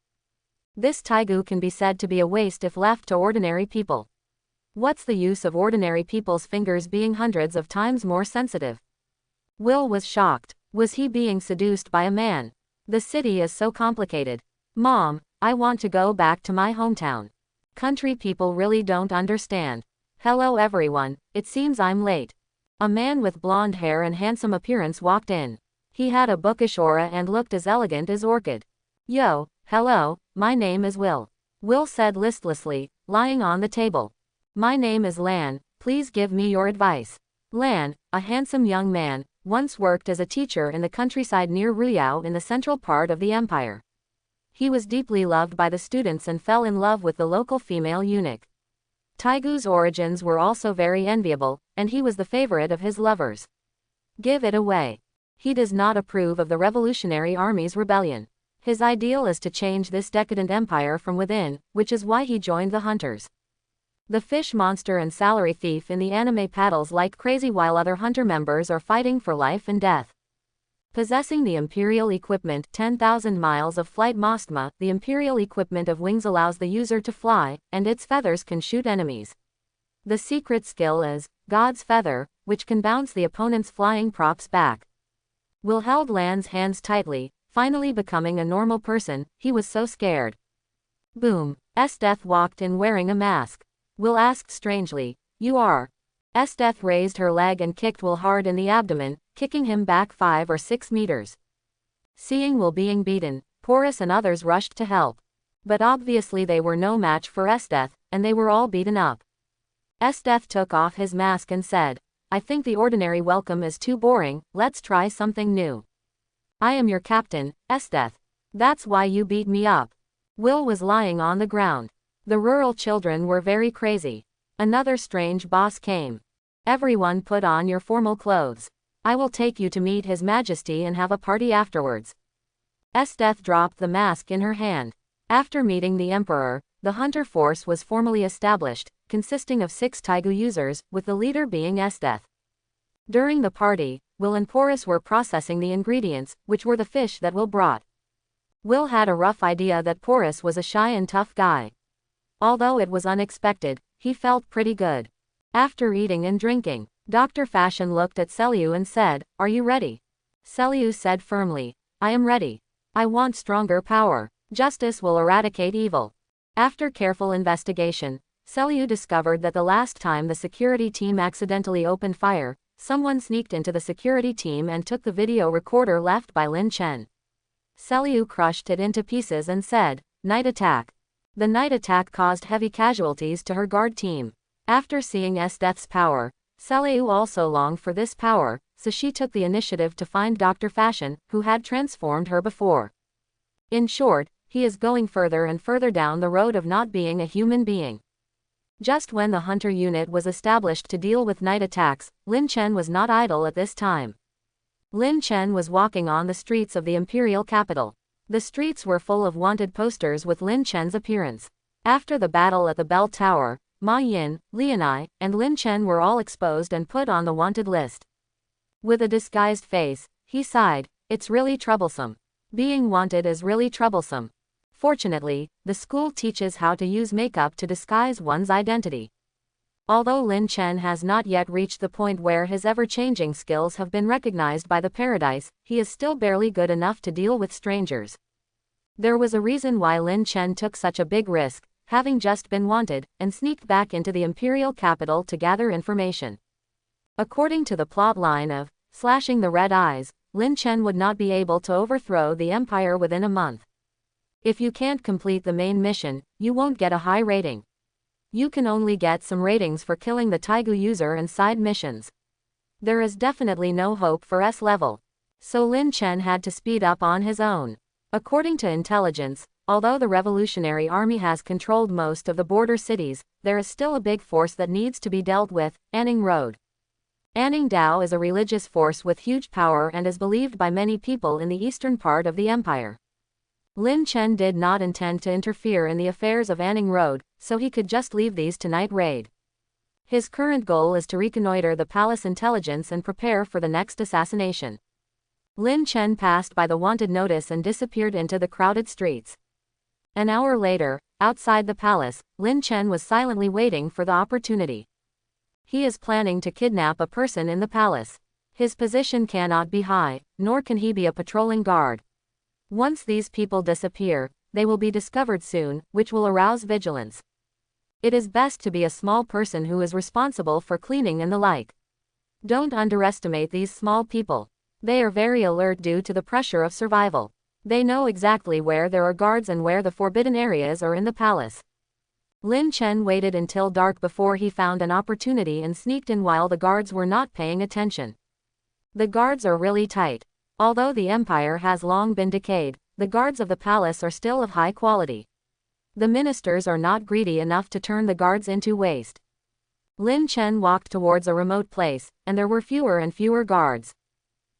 This Taigu can be said to be a waste if left to ordinary people. What's the use of ordinary people's fingers being hundreds of times more sensitive? Will was shocked. Was he being seduced by a man? The city is so complicated. Mom, I want to go back to my hometown. Country people really don't understand. Hello everyone, it seems I'm late. A man with blonde hair and handsome appearance walked in. He had a bookish aura and looked as elegant as Orchid. Yo, hello, my name is Will. Will said listlessly, lying on the table. My name is Lan, please give me your advice. Lan, a handsome young man, once worked as a teacher in the countryside near Ruyao in the central part of the empire. He was deeply loved by the students and fell in love with the local female eunuch. Taigu's origins were also very enviable, and he was the favorite of his lovers. Give it away. He does not approve of the Revolutionary Army's rebellion. His ideal is to change this decadent empire from within, which is why he joined the hunters. The fish monster and salary thief in the anime paddles like crazy while other hunter members are fighting for life and death. Possessing the Imperial equipment 10,000 miles of flight Mostma, the Imperial equipment of wings allows the user to fly, and its feathers can shoot enemies. The secret skill is God's Feather, which can bounce the opponent's flying props back. Will held Lan's hands tightly, finally becoming a normal person. He was so scared. Boom. Esteth walked in wearing a mask. Will asked strangely, "You are?" Esteth raised her leg and kicked Will hard in the abdomen, kicking him back 5 or 6 meters. Seeing Will being beaten, Porus and others rushed to help. But obviously they were no match for Esteth, and they were all beaten up. Esteth took off his mask and said, "I think the ordinary welcome is too boring, let's try something new. I am your captain, Esteth. That's why you beat me up." Will was lying on the ground. The rural children were very crazy. Another strange boss came. "Everyone put on your formal clothes. I will take you to meet His Majesty and have a party afterwards." Esteth dropped the mask in her hand. After meeting the Emperor, the hunter force was formally established, consisting of 6 Taigu users, with the leader being Esteth. During the party, Will and Porus were processing the ingredients, which were the fish that Will brought. Will had a rough idea that Porus was a shy and tough guy. Although it was unexpected, he felt pretty good. After eating and drinking, Dr. Fashion looked at Celiu and said, "Are you ready?" Celiu said firmly, "I am ready. I want stronger power. Justice will eradicate evil." After careful investigation, Celiu discovered that the last time the security team accidentally opened fire, someone sneaked into the security team and took the video recorder left by Lin Chen. Celiu crushed it into pieces and said, "Night attack." The night attack caused heavy casualties to her guard team. After seeing Esteth's power, Celiu also longed for this power, so she took the initiative to find Dr. Fashion, who had transformed her before. In short, he is going further and further down the road of not being a human being. Just when the hunter unit was established to deal with night attacks, Lin Chen was not idle at this time. Lin Chen was walking on the streets of the imperial capital. The streets were full of wanted posters with Lin Chen's appearance. After the battle at the bell tower, Ma Yin, Lianai, and Lin Chen were all exposed and put on the wanted list. With a disguised face, he sighed, "It's really troublesome. Being wanted is really troublesome." Fortunately, the school teaches how to use makeup to disguise one's identity. Although Lin Chen has not yet reached the point where his ever-changing skills have been recognized by the Paradise, he is still barely good enough to deal with strangers. There was a reason why Lin Chen took such a big risk, having just been wanted, and sneaked back into the imperial capital to gather information. According to the plot line of Slashing the Red Eyes, Lin Chen would not be able to overthrow the empire within a month. If you can't complete the main mission, you won't get a high rating. You can only get some ratings for killing the Taigu user and side missions. There is definitely no hope for S level. So Lin Chen had to speed up on his own. According to intelligence, although the Revolutionary Army has controlled most of the border cities, there is still a big force that needs to be dealt with, Anning Road. Anning Dao is a religious force with huge power and is believed by many people in the eastern part of the empire. Lin Chen did not intend to interfere in the affairs of Anning Road, so he could just leave these to night raid. His current goal is to reconnoiter the palace intelligence and prepare for the next assassination. Lin Chen passed by the wanted notice and disappeared into the crowded streets. An hour later, outside the palace, Lin Chen was silently waiting for the opportunity. He is planning to kidnap a person in the palace. His position cannot be high, nor can he be a patrolling guard. Once these people disappear, they will be discovered soon, which will arouse vigilance. It is best to be a small person who is responsible for cleaning and the like. Don't underestimate these small people. They are very alert due to the pressure of survival. They know exactly where there are guards and where the forbidden areas are in the palace. Lin Chen waited until dark before he found an opportunity and sneaked in while the guards were not paying attention. The guards are really tight. Although the empire has long been decayed, the guards of the palace are still of high quality. The ministers are not greedy enough to turn the guards into waste. Lin Chen walked towards a remote place, and there were fewer and fewer guards.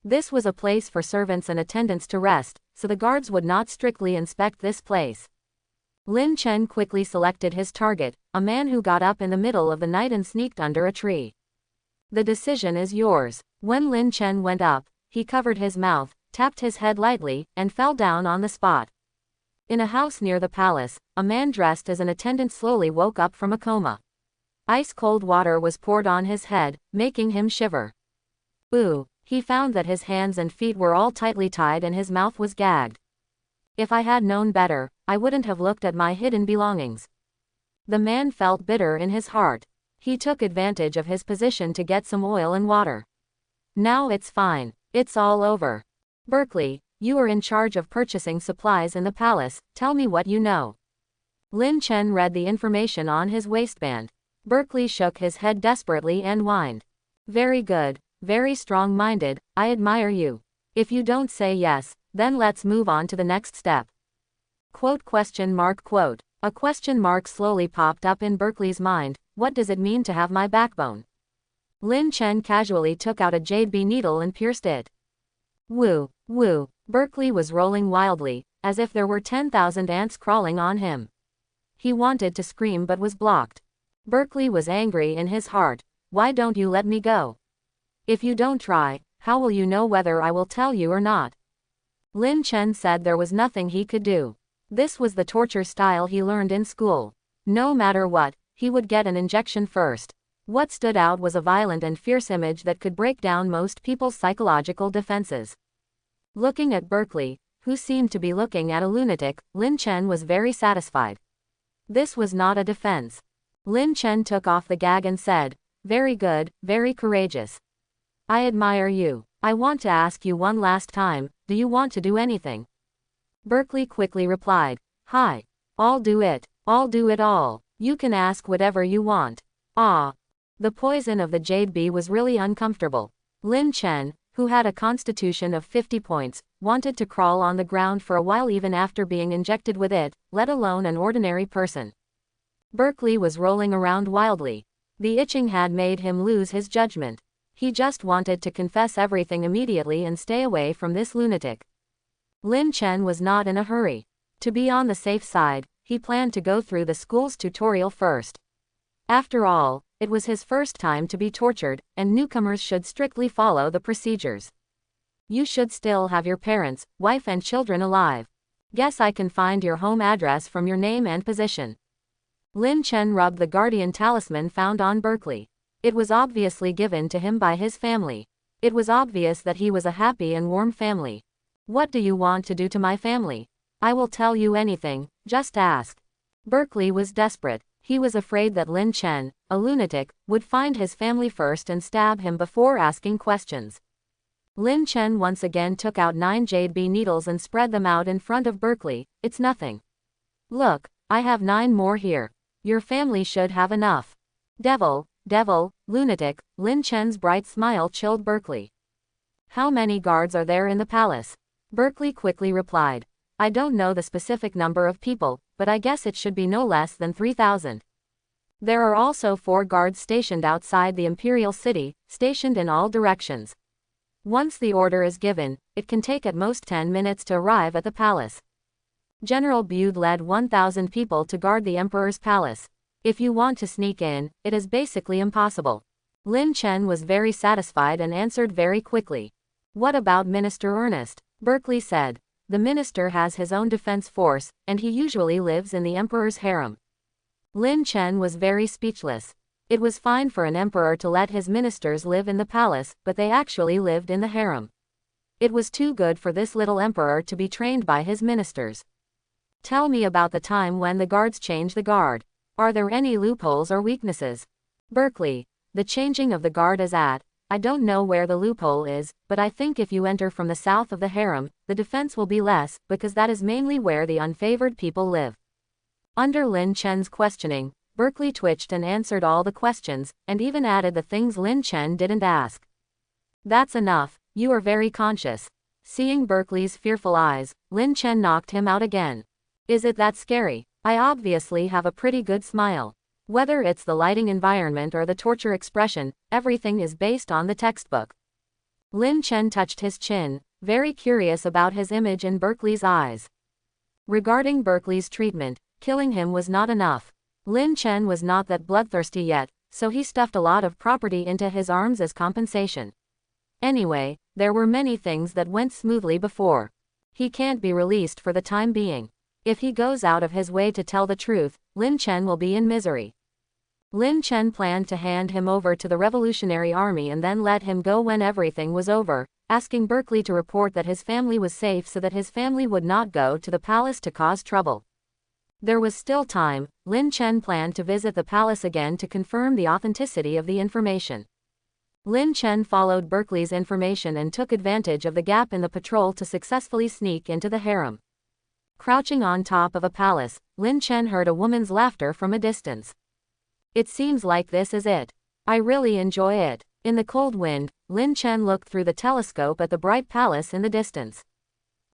This was a place for servants and attendants to rest, so the guards would not strictly inspect this place. Lin Chen quickly selected his target, a man who got up in the middle of the night and sneaked under a tree. The decision is yours. When Lin Chen went up, he covered his mouth, tapped his head lightly, and fell down on the spot. In a house near the palace, a man dressed as an attendant slowly woke up from a coma. Ice-cold water was poured on his head, making him shiver. Ooh, he found that his hands and feet were all tightly tied and his mouth was gagged. If I had known better, I wouldn't have looked at my hidden belongings. The man felt bitter in his heart. He took advantage of his position to get some oil and water. Now it's fine. It's all over. Berkeley, you are in charge of purchasing supplies in the palace, tell me what you know. Lin Chen read the information on his waistband. Berkeley shook his head desperately and whined. Very good, very strong-minded, I admire you. If you don't say yes, then let's move on to the next step. Quote. A question mark slowly popped up in Berkeley's mind. What does it mean to have my backbone? Lin Chen casually took out a jade bee needle and pierced it. Woo, woo. Berkeley was rolling wildly, as if there were 10,000 ants crawling on him. He wanted to scream but was blocked. Berkeley was angry in his heart. Why don't you let me go? If you don't try, how will you know whether I will tell you or not? Lin Chen said there was nothing he could do. This was the torture style he learned in school. No matter what, he would get an injection first. What stood out was a violent and fierce image that could break down most people's psychological defenses. Looking at Berkeley, who seemed to be looking at a lunatic, Lin Chen was very satisfied. This was not a defense. Lin Chen took off the gag and said, very good, very courageous. I admire you. I want to ask you one last time, do you want to do anything? Berkeley quickly replied, hi. I'll do it. I'll do it all. You can ask whatever you want. Ah. The poison of the jade bee was really uncomfortable. Lin Chen, who had a constitution of 50 points, wanted to crawl on the ground for a while even after being injected with it, let alone an ordinary person. Berkeley was rolling around wildly. The itching had made him lose his judgment. He just wanted to confess everything immediately and stay away from this lunatic. Lin Chen was not in a hurry. To be on the safe side, he planned to go through the school's tutorial first. After all, it was his first time to be tortured, and newcomers should strictly follow the procedures. You should still have your parents, wife and children alive. Guess I can find your home address from your name and position. Lin Chen rubbed the guardian talisman found on Berkeley. It was obviously given to him by his family. It was obvious that he was a happy and warm family. What do you want to do to my family? I will tell you anything, just ask. Berkeley was desperate. He was afraid that Lin Chen, a lunatic, would find his family first and stab him before asking questions. Lin Chen once again took out 9 jade bee needles and spread them out in front of Berkeley. It's nothing. Look, I have 9 more here. Your family should have enough. Devil, lunatic. Lin Chen's bright smile chilled Berkeley. How many guards are there in the palace? Berkeley quickly replied. I don't know the specific number of people, but I guess it should be no less than 3,000. There are also 4 guards stationed outside the imperial city, stationed in all directions. Once the order is given, it can take at most 10 minutes to arrive at the palace. General Bude led 1,000 people to guard the emperor's palace. If you want to sneak in, it is basically impossible. Lin Chen was very satisfied and answered very quickly. What about Minister Ernest? Berkeley said. The minister has his own defense force, and he usually lives in the emperor's harem. Lin Chen was very speechless. It was fine for an emperor to let his ministers live in the palace, but they actually lived in the harem. It was too good for this little emperor to be trained by his ministers. Tell me about the time when the guards changed the guard. Are there any loopholes or weaknesses? Berkeley. The changing of the guard is at. I don't know where the loophole is, but I think if you enter from the south of the harem, the defense will be less, because that is mainly where the unfavored people live. Under Lin Chen's questioning, Berkeley twitched and answered all the questions, and even added the things Lin Chen didn't ask. That's enough, you are very conscious. Seeing Berkeley's fearful eyes, Lin Chen knocked him out again. Is it that scary? I obviously have a pretty good smile. Whether it's the lighting environment or the torture expression, everything is based on the textbook. Lin Chen touched his chin, very curious about his image in Berkeley's eyes. Regarding Berkeley's treatment, killing him was not enough. Lin Chen was not that bloodthirsty yet, so he stuffed a lot of property into his arms as compensation. Anyway, there were many things that went smoothly before. He can't be released for the time being. If he goes out of his way to tell the truth, Lin Chen will be in misery. Lin Chen planned to hand him over to the Revolutionary Army and then let him go when everything was over, asking Berkeley to report that his family was safe so that his family would not go to the palace to cause trouble. There was still time. Lin Chen planned to visit the palace again to confirm the authenticity of the information. Lin Chen followed Berkeley's information and took advantage of the gap in the patrol to successfully sneak into the harem. Crouching on top of a palace, Lin Chen heard a woman's laughter from a distance. It seems like this is it. I really enjoy it. In the cold wind, Lin Chen looked through the telescope at the bright palace in the distance.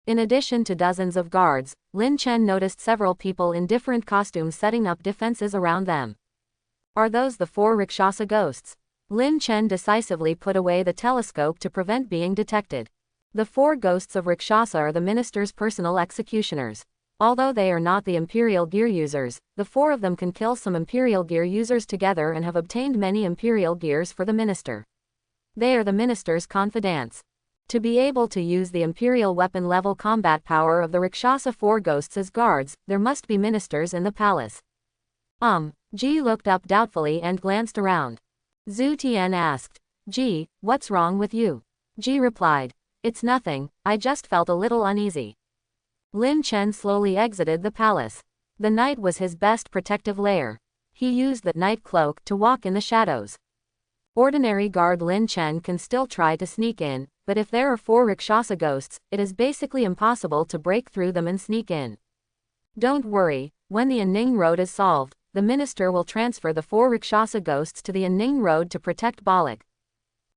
In addition to dozens of guards, Lin Chen noticed several people in different costumes setting up defenses around them. Are those the 4 Rakshasa ghosts? Lin Chen decisively put away the telescope to prevent being detected. The 4 ghosts of Rakshasa are the minister's personal executioners. Although they are not the Imperial Gear users, the 4 of them can kill some Imperial Gear users together and have obtained many Imperial Gears for the minister. They are the minister's confidants. To be able to use the Imperial weapon level combat power of the Rakshasa 4 ghosts as guards, there must be ministers in the palace. Ji looked up doubtfully and glanced around. Zhu Tian asked, Ji, what's wrong with you? Ji replied, it's nothing, I just felt a little uneasy. Lin Chen slowly exited the palace. The night was his best protective lair. He used the night cloak to walk in the shadows. Ordinary guard Lin Chen can still try to sneak in, but if there are 4 Rakshasa ghosts, it is basically impossible to break through them and sneak in. Don't worry, when the Anning Road is solved, the minister will transfer the 4 Rakshasa ghosts to the Anning Road to protect Balak.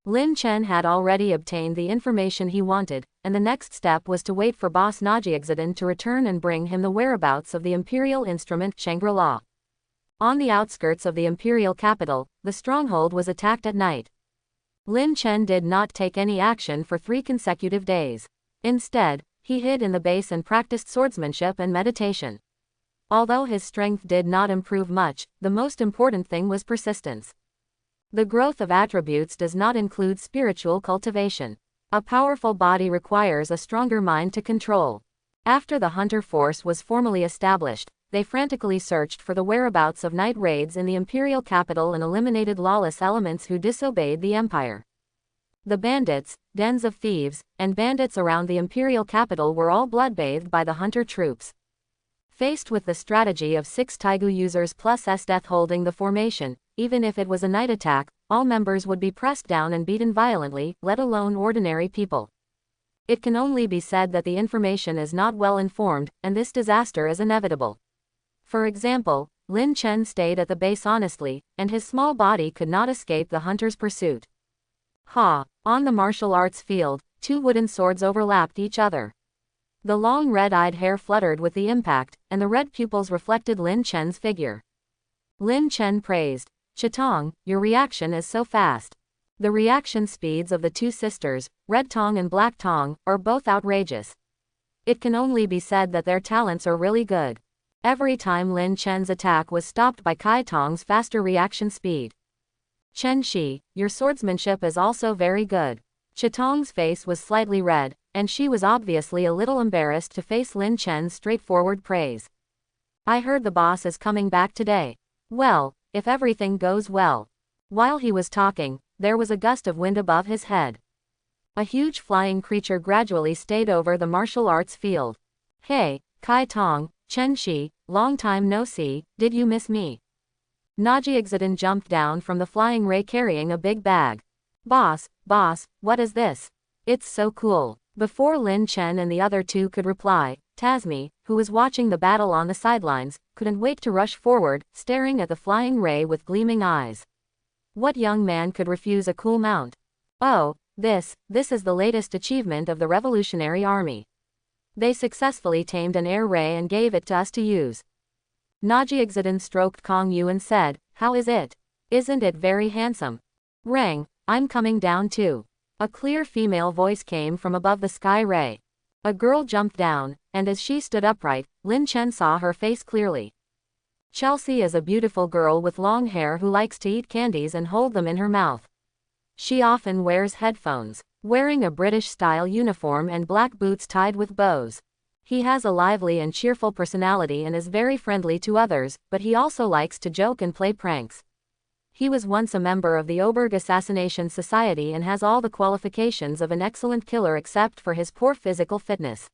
Lin Chen had already obtained the information he wanted, and the next step was to wait for boss Najiexodin to return and bring him the whereabouts of the Imperial instrument Shangri-La. On the outskirts of the Imperial capital, the stronghold was attacked at night. Lin Chen did not take any action for 3 consecutive days. Instead, he hid in the base and practiced swordsmanship and meditation. Although his strength did not improve much, the most important thing was persistence. The growth of attributes does not include spiritual cultivation. A powerful body requires a stronger mind to control. After the hunter force was formally established, they frantically searched for the whereabouts of night raids in the imperial capital and eliminated lawless elements who disobeyed the empire. The bandits, dens of thieves, and bandits around the imperial capital were all bloodbathed by the hunter troops. Faced with the strategy of 6 Taigu users plus S-Death holding the formation, even if it was a night attack, all members would be pressed down and beaten violently, let alone ordinary people. It can only be said that the information is not well informed, and this disaster is inevitable. For example, Lin Chen stayed at the base honestly, and his small body could not escape the hunter's pursuit. On the martial arts field, 2 wooden swords overlapped each other. The long red-eyed hair fluttered with the impact, and the red pupils reflected Lin Chen's figure. Lin Chen praised, Chitong, your reaction is so fast. The reaction speeds of the 2 sisters, Red Tong and Black Tong, are both outrageous. It can only be said that their talents are really good. Every time Lin Chen's attack was stopped by Kai Tong's faster reaction speed. Chen Shi, your swordsmanship is also very good. Chitong's face was slightly red, and she was obviously a little embarrassed to face Lin Chen's straightforward praise. I heard the boss is coming back today. Well, if everything goes well. While he was talking, there was a gust of wind above his head. A huge flying creature gradually stayed over the martial arts field. Hey, Kai Tong, Chen Shi, long time no see, did you miss me? Najixidin jumped down from the flying ray carrying a big bag. Boss, what is this? It's so cool. Before Lin Chen and the other two could reply, Tasmi, who was watching the battle on the sidelines, couldn't wait to rush forward, staring at the flying ray with gleaming eyes. What young man could refuse a cool mount? Oh, this is the latest achievement of the Revolutionary Army. They successfully tamed an air ray and gave it to us to use. Najixidin stroked Kong Yu and said, how is it? Isn't it very handsome? Rang, I'm coming down too. A clear female voice came from above the sky ray. A girl jumped down, and as she stood upright, Lin Chen saw her face clearly. Chelsea is a beautiful girl with long hair who likes to eat candies and hold them in her mouth. She often wears headphones, wearing a British-style uniform and black boots tied with bows. He has a lively and cheerful personality and is very friendly to others, but he also likes to joke and play pranks. He was once a member of the Oberg Assassination Society and has all the qualifications of an excellent killer except for his poor physical fitness.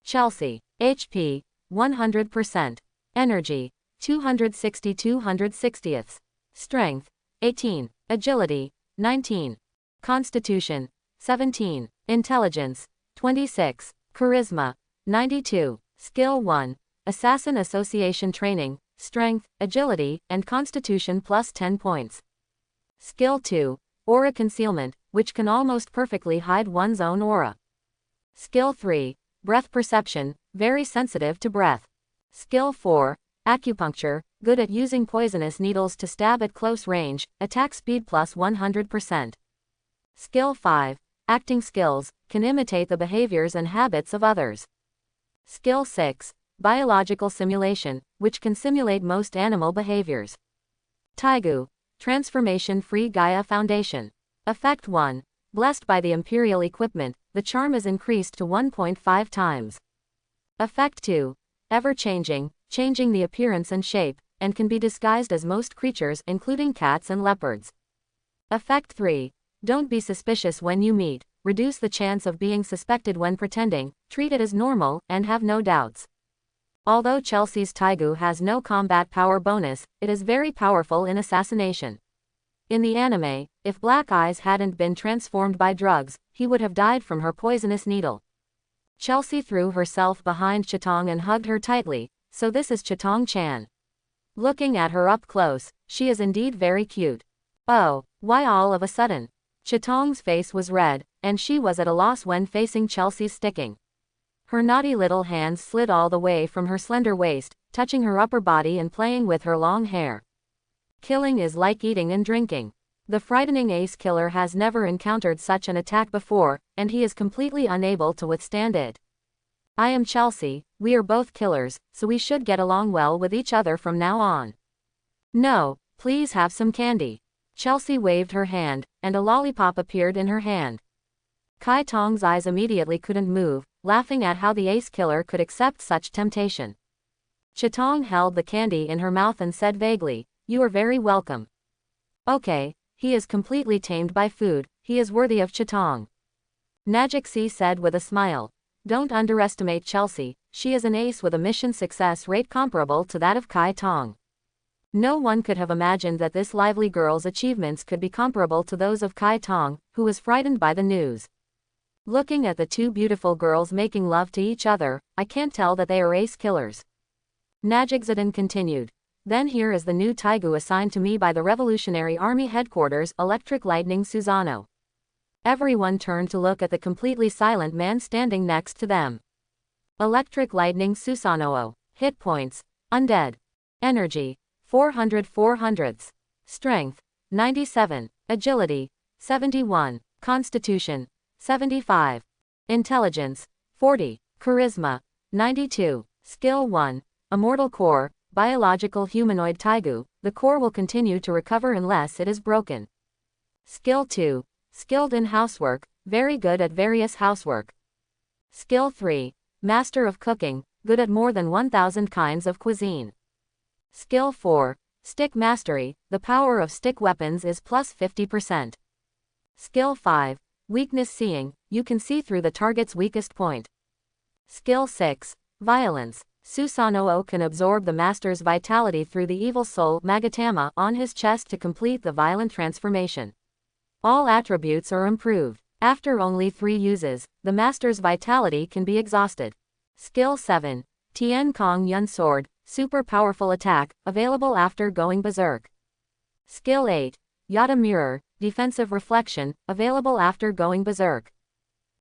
Chelsea. HP. 100%. Energy. 260/260. Strength. 18. Agility. 19. Constitution. 17. Intelligence. 26. Charisma. 92. Skill 1. Assassin Association Training, Strength, Agility, and Constitution plus 10 points. Skill 2. Aura Concealment, which can almost perfectly hide one's own aura. Skill 3. Breath Perception, very sensitive to breath. Skill 4. Acupuncture, good at using poisonous needles to stab at close range, attack speed plus 100%. Skill 5. Acting skills, can imitate the behaviors and habits of others. Skill 6. Biological simulation, which can simulate most animal behaviors. Taigu. Transformation-free Gaia Foundation. Effect 1. Blessed by the Imperial equipment, the charm is increased to 1.5 times. Effect 2. Ever-changing, changing the appearance and shape, and can be disguised as most creatures including cats and leopards. Effect 3. Don't be suspicious when you meet, reduce the chance of being suspected when pretending, treat it as normal, and have no doubts. Although Chelsea's Taigu has no combat power bonus, it is very powerful in assassination. In the anime, if Black Eyes hadn't been transformed by drugs, he would have died from her poisonous needle. Chelsea threw herself behind Chitong and hugged her tightly, so this is Chitong-chan. Looking at her up close, she is indeed very cute. Oh, why all of a sudden? Chitong's face was red, and she was at a loss when facing Chelsea's sticking. Her naughty little hands slid all the way from her slender waist, touching her upper body and playing with her long hair. Killing is like eating and drinking. The frightening ace killer has never encountered such an attack before, and he is completely unable to withstand it. I am Chelsea, we are both killers, so we should get along well with each other from now on. No, please have some candy. Chelsea waved her hand, and a lollipop appeared in her hand. Kai Tong's eyes immediately couldn't move, laughing at how the ace killer could accept such temptation. Chitong held the candy in her mouth and said vaguely, "You are very welcome." Okay, he is completely tamed by food, he is worthy of Chitong. Najixi said with a smile. Don't underestimate Chelsea, she is an ace with a mission success rate comparable to that of Kai Tong. No one could have imagined that this lively girl's achievements could be comparable to those of Kai Tong, who was frightened by the news. Looking at the two beautiful girls making love to each other, I can't tell that they are ace killers. Najixidin continued. Then here is the new Taigu assigned to me by the Revolutionary Army Headquarters, Electric Lightning Susano. Everyone turned to look at the completely silent man standing next to them. Electric Lightning Susanoo. Hit points. Undead. Energy. 400/400. Strength. 97. Agility. 71. Constitution. 75. Intelligence. 40. Charisma. 92. Skill 1. Immortal Core. Biological Humanoid Taigu. The core will continue to recover unless it is broken. Skill 2. Skilled in housework, very good at various housework. Skill 3. Master of cooking, good at more than 1,000 kinds of cuisine. Skill 4. Stick mastery, the power of stick weapons is plus 50%. Skill 5. Weakness seeing, you can see through the target's weakest point. Skill 6. Violence, Susanoo can absorb the master's vitality through the evil soul Magatama on his chest to complete the violent transformation. All attributes are improved. After only 3 uses, the master's vitality can be exhausted. Skill 7. Tian Kong Yun Sword, super powerful attack, available after going berserk. Skill 8. Yata Mirror, defensive reflection, available after going berserk.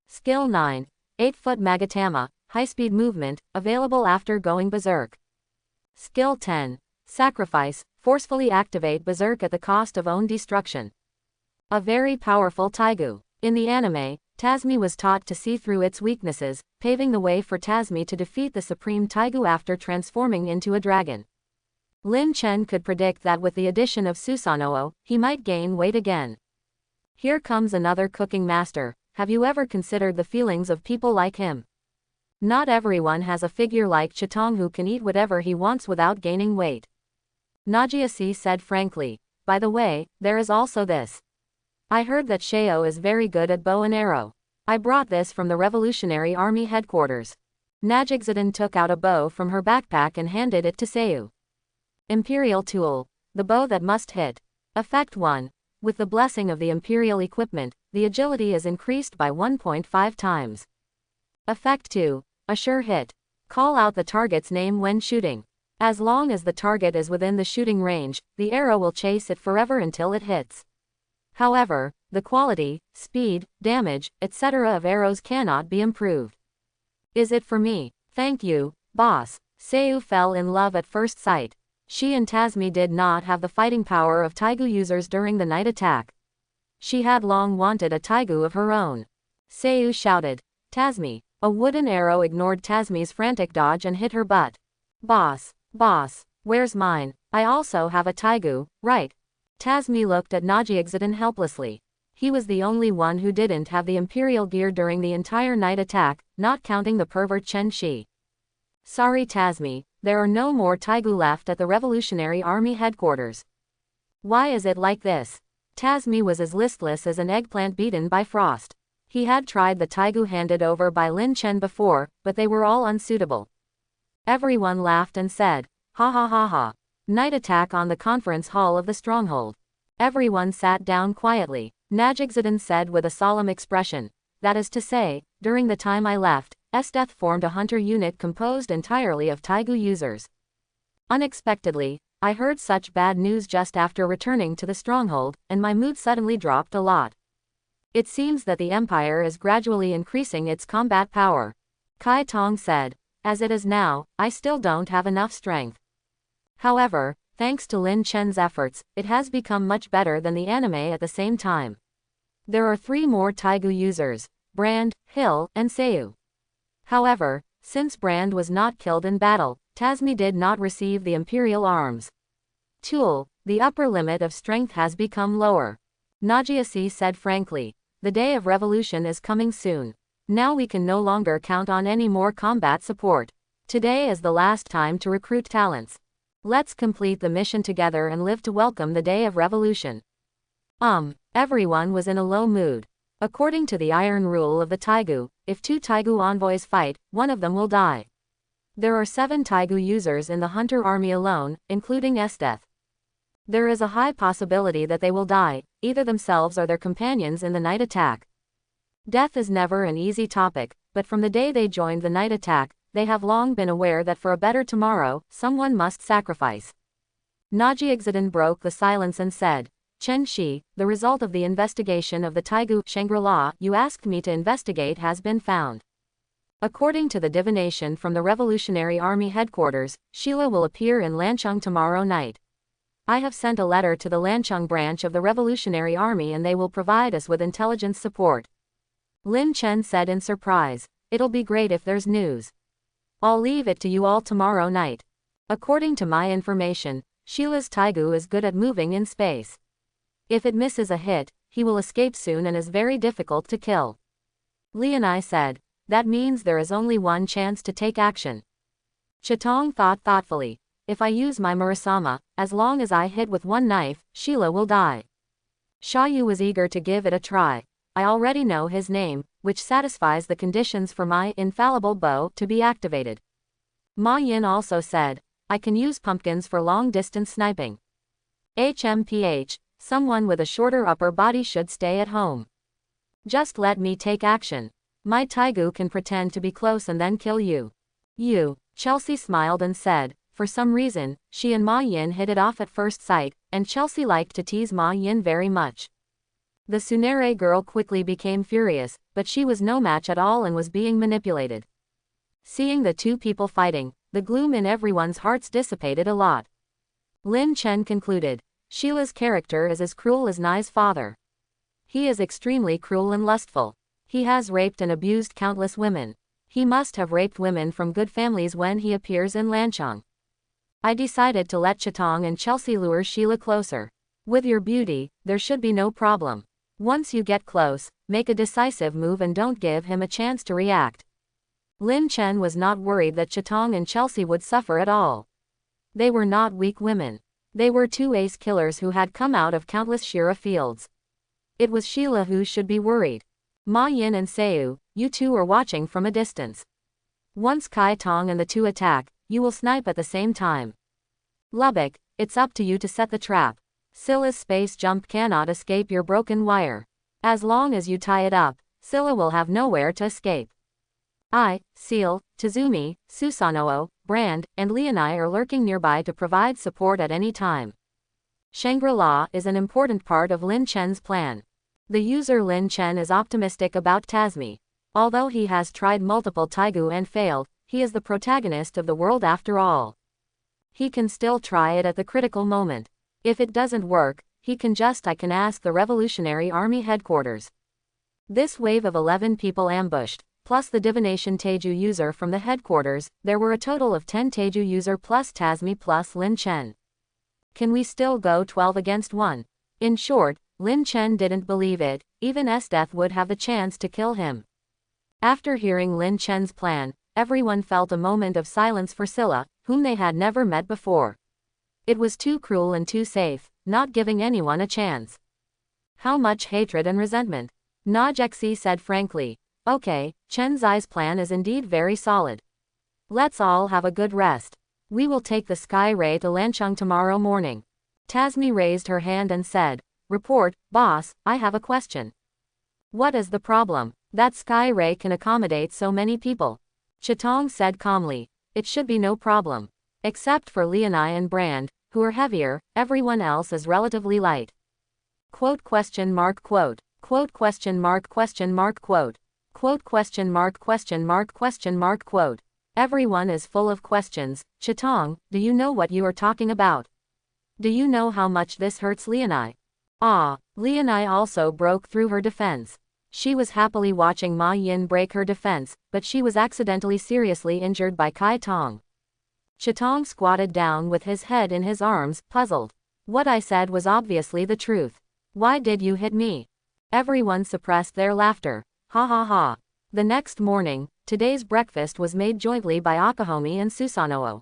Skill 9. 8-foot Magatama, high-speed movement, available after going berserk. Skill 10. Sacrifice, forcefully activate berserk at the cost of own destruction. A very powerful Taigu. In the anime, Tasmi was taught to see through its weaknesses, paving the way for Tasmi to defeat the supreme Taigu after transforming into a dragon. Lin Chen could predict that with the addition of Susanoo, he might gain weight again. Here comes another cooking master. Have you ever considered the feelings of people like him? Not everyone has a figure like Chitong who can eat whatever he wants without gaining weight. Nagiasi said frankly. By the way, there is also this. I heard that Sheo is very good at bow and arrow. I brought this from the Revolutionary Army headquarters. Najixadin took out a bow from her backpack and handed it to Seu. Imperial tool. The bow that must hit. Effect 1. With the blessing of the Imperial equipment, the agility is increased by 1.5 times. Effect 2. A sure hit. Call out the target's name when shooting. As long as the target is within the shooting range, the arrow will chase it forever until it hits. However, the quality, speed, damage, etc. of arrows cannot be improved. Is it for me? Thank you, boss. Seu fell in love at first sight. She and Tasmi did not have the fighting power of Taigu users during the night attack. She had long wanted a Taigu of her own. Seu shouted. Tasmi. A wooden arrow ignored Tasmi's frantic dodge and hit her butt. Boss, where's mine? I also have a Taigu, right? Tasmi looked at Nagiixadin helplessly. He was the only one who didn't have the Imperial gear during the entire night attack, not counting the pervert Chen Shi. Sorry Tasmi, there are no more Taigu left at the Revolutionary Army headquarters. Why is it like this? Tasmi was as listless as an eggplant beaten by frost. He had tried the Taigu handed over by Lin Chen before, but they were all unsuitable. Everyone laughed and said, ha ha ha ha. Night attack on the conference hall of the stronghold. Everyone sat down quietly. Najixadin said with a solemn expression. That is to say, during the time I left, Esteth formed a hunter unit composed entirely of Taigu users. Unexpectedly, I heard such bad news just after returning to the stronghold, and my mood suddenly dropped a lot. It seems that the Empire is gradually increasing its combat power. Kai Tong said. As it is now, I still don't have enough strength. However, thanks to Lin Chen's efforts, it has become much better than the anime at the same time. There are 3 more Taigu users, Brand, Hill, and Seu. However, since Brand was not killed in battle, Tasmi did not receive the Imperial arms. Tool, the upper limit of strength has become lower. Nagiasi said frankly. The day of revolution is coming soon. Now we can no longer count on any more combat support. Today is the last time to recruit talents. Let's complete the mission together and live to welcome the day of revolution. Everyone was in a low mood. According to the iron rule of the Taigu, if 2 Taigu envoys fight, one of them will die. There are 7 Taigu users in the hunter army alone, including Esteth. There is a high possibility that they will die, either themselves or their companions in the night attack. Death is never an easy topic, but from the day they joined the night attack, they have long been aware that for a better tomorrow, someone must sacrifice. Nagiixadin broke the silence and said, Chen Shi, the result of the investigation of the Taigu Shangri-La you asked me to investigate has been found. According to the divination from the Revolutionary Army headquarters, Sheila will appear in Lancheng tomorrow night. I have sent a letter to the Lancheng branch of the Revolutionary Army and they will provide us with intelligence support. Lin Chen said in surprise, it'll be great if there's news. I'll leave it to you all tomorrow night. According to my information, Sheila's Taigu is good at moving in space. If it misses a hit, he will escape soon and is very difficult to kill. Leonai said, that means there is only one chance to take action. Chitong thought thoughtfully, if I use my Murasama, as long as I hit with one knife, Sheila will die. Xiaoyu was eager to give it a try. I already know his name, which satisfies the conditions for my infallible bow to be activated. Ma Yin also said, I can use pumpkins for long-distance sniping. HMPH, someone with a shorter upper body should stay at home. Just let me take action. My Taigu can pretend to be close and then kill you. You. Chelsea smiled and said, for some reason, she and Ma Yin hit it off at first sight, and Chelsea liked to tease Ma Yin very much. The Tsunere girl quickly became furious, but she was no match at all and was being manipulated. Seeing the two people fighting, the gloom in everyone's hearts dissipated a lot. Lin Chen concluded, Sheila's character is as cruel as Nai's father. He is extremely cruel and lustful. He has raped and abused countless women. He must have raped women from good families when he appears in Lanchang. I decided to let Chitong and Chelsea lure Sheila closer. With your beauty, there should be no problem. Once you get close, make a decisive move and don't give him a chance to react. Lin Chen was not worried that Chitong and Chelsea would suffer at all. They were not weak women. They were two ace killers who had come out of countless Shira fields. It was Sheila who should be worried. Ma Yin and Seu, you two are watching from a distance. Once Kai Tong and the two attack, you will snipe at the same time. Lubbock, it's up to you to set the trap. Scylla's space jump cannot escape your broken wire. As long as you tie it up, Scylla will have nowhere to escape. I, Seal, Tazumi, Susanoo, Brand, and Leonai are lurking nearby to provide support at any time. Shangri-La is an important part of Lin Chen's plan. The user Lin Chen is optimistic about Tasmi. Although he has tried multiple Taigu and failed, he is the protagonist of the world after all. He can still try it at the critical moment. If it doesn't work, I can ask the Revolutionary Army headquarters. This wave of 11 people ambushed, plus the divination Teju user from the headquarters, there were a total of 10 Teju user plus Tasmi plus Lin Chen. Can we still go 12 against 1? In short, Lin Chen didn't believe it, even Esdeath would have the chance to kill him. After hearing Lin Chen's plan, everyone felt a moment of silence for Scylla, whom they had never met before. It was too cruel and too safe, not giving anyone a chance. How much hatred and resentment. Najexi said frankly. Okay, Chen Zai's plan is indeed very solid. Let's all have a good rest. We will take the Sky Ray to Lanchang tomorrow morning. Tasmi raised her hand and said, Report, boss, I have a question. What is the problem? That Sky Ray can accommodate so many people. Chitong said calmly, it should be no problem. Except for Leonai and Brand, who are heavier, everyone else is relatively light. Quote question mark quote. Quote question mark quote. Quote question mark quote. Everyone is full of questions. Chitong, do you know what you are talking about? Do you know how much this hurts Leonai? Leonai also broke through her defense. She was happily watching Ma Yin break her defense, but she was accidentally seriously injured by Kai Tong. Chitong squatted down with his head in his arms, puzzled. What I said was obviously the truth. Why did you hit me? Everyone suppressed their laughter. Ha ha ha. The next morning, today's breakfast was made jointly by Akahomi and Susanoo.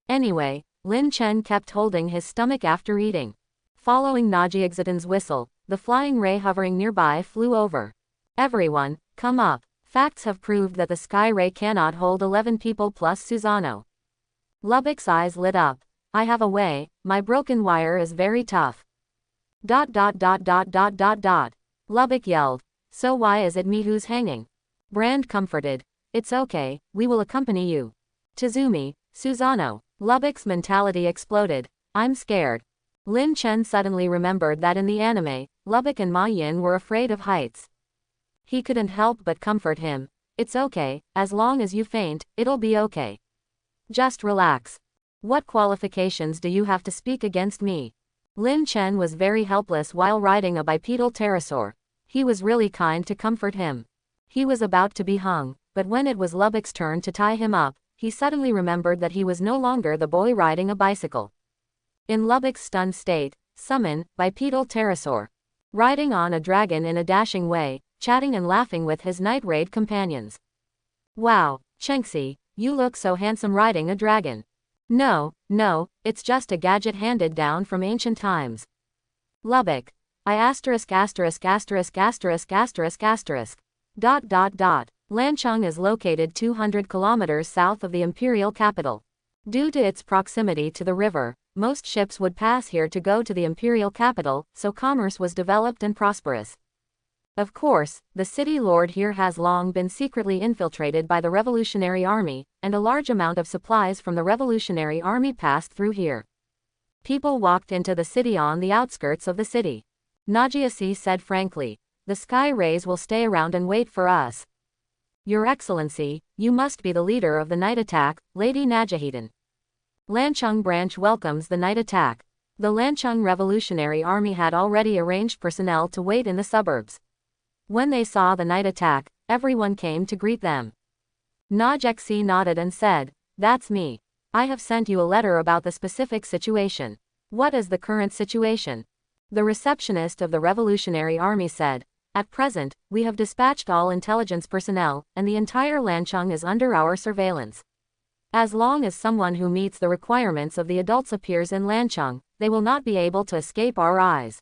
Anyway, Lin Chen kept holding his stomach after eating. Following Najiexatan's whistle, the flying ray hovering nearby flew over. Everyone, come up. Facts have proved that the Sky Ray cannot hold 11 people plus Susanoo. Lubbock's eyes lit up. I have a way, my broken wire is very tough. ... Lubbock yelled. So why is it me who's hanging? Brand comforted. It's okay, we will accompany you. Tazumi, Susanoo. Lubbock's mentality exploded. I'm scared. Lin Chen suddenly remembered that in the anime, Lubbock and Ma Yin were afraid of heights. He couldn't help but comfort him. It's okay, as long as you faint, it'll be okay. Just relax. What qualifications do you have to speak against me? Lin Chen was very helpless while riding a bipedal pterosaur. He was really kind to comfort him. He was about to be hung, but when it was Lubbock's turn to tie him up, he suddenly remembered that he was no longer the boy riding a bicycle. In Lubbock's stunned state, summon, bipedal pterosaur. Riding on a dragon in a dashing way, chatting and laughing with his night raid companions. Wow, Chengxi, you look so handsome riding a dragon. No, it's just a gadget handed down from ancient times. Lubbock. I ***********. .. Lanchang is located 200 kilometers south of the imperial capital. Due to its proximity to the river, most ships would pass here to go to the imperial capital, so commerce was developed and prosperous. Of course, the city lord here has long been secretly infiltrated by the Revolutionary Army, and a large amount of supplies from the Revolutionary Army passed through here. People walked into the city on the outskirts of the city. Nagiasi said frankly, "The sky rays will stay around and wait for us." "Your Excellency, you must be the leader of the night attack, Lady Najahidan." Lanchang branch welcomes the night attack. The Lanchang Revolutionary Army had already arranged personnel to wait in the suburbs. When they saw the night attack, everyone came to greet them. Najeksi nodded and said, "That's me. I have sent you a letter about the specific situation." "What is the current situation?" The receptionist of the Revolutionary Army said, "At present, we have dispatched all intelligence personnel, and the entire Lanchang is under our surveillance. As long as someone who meets the requirements of the adults appears in Lanchang, they will not be able to escape our eyes."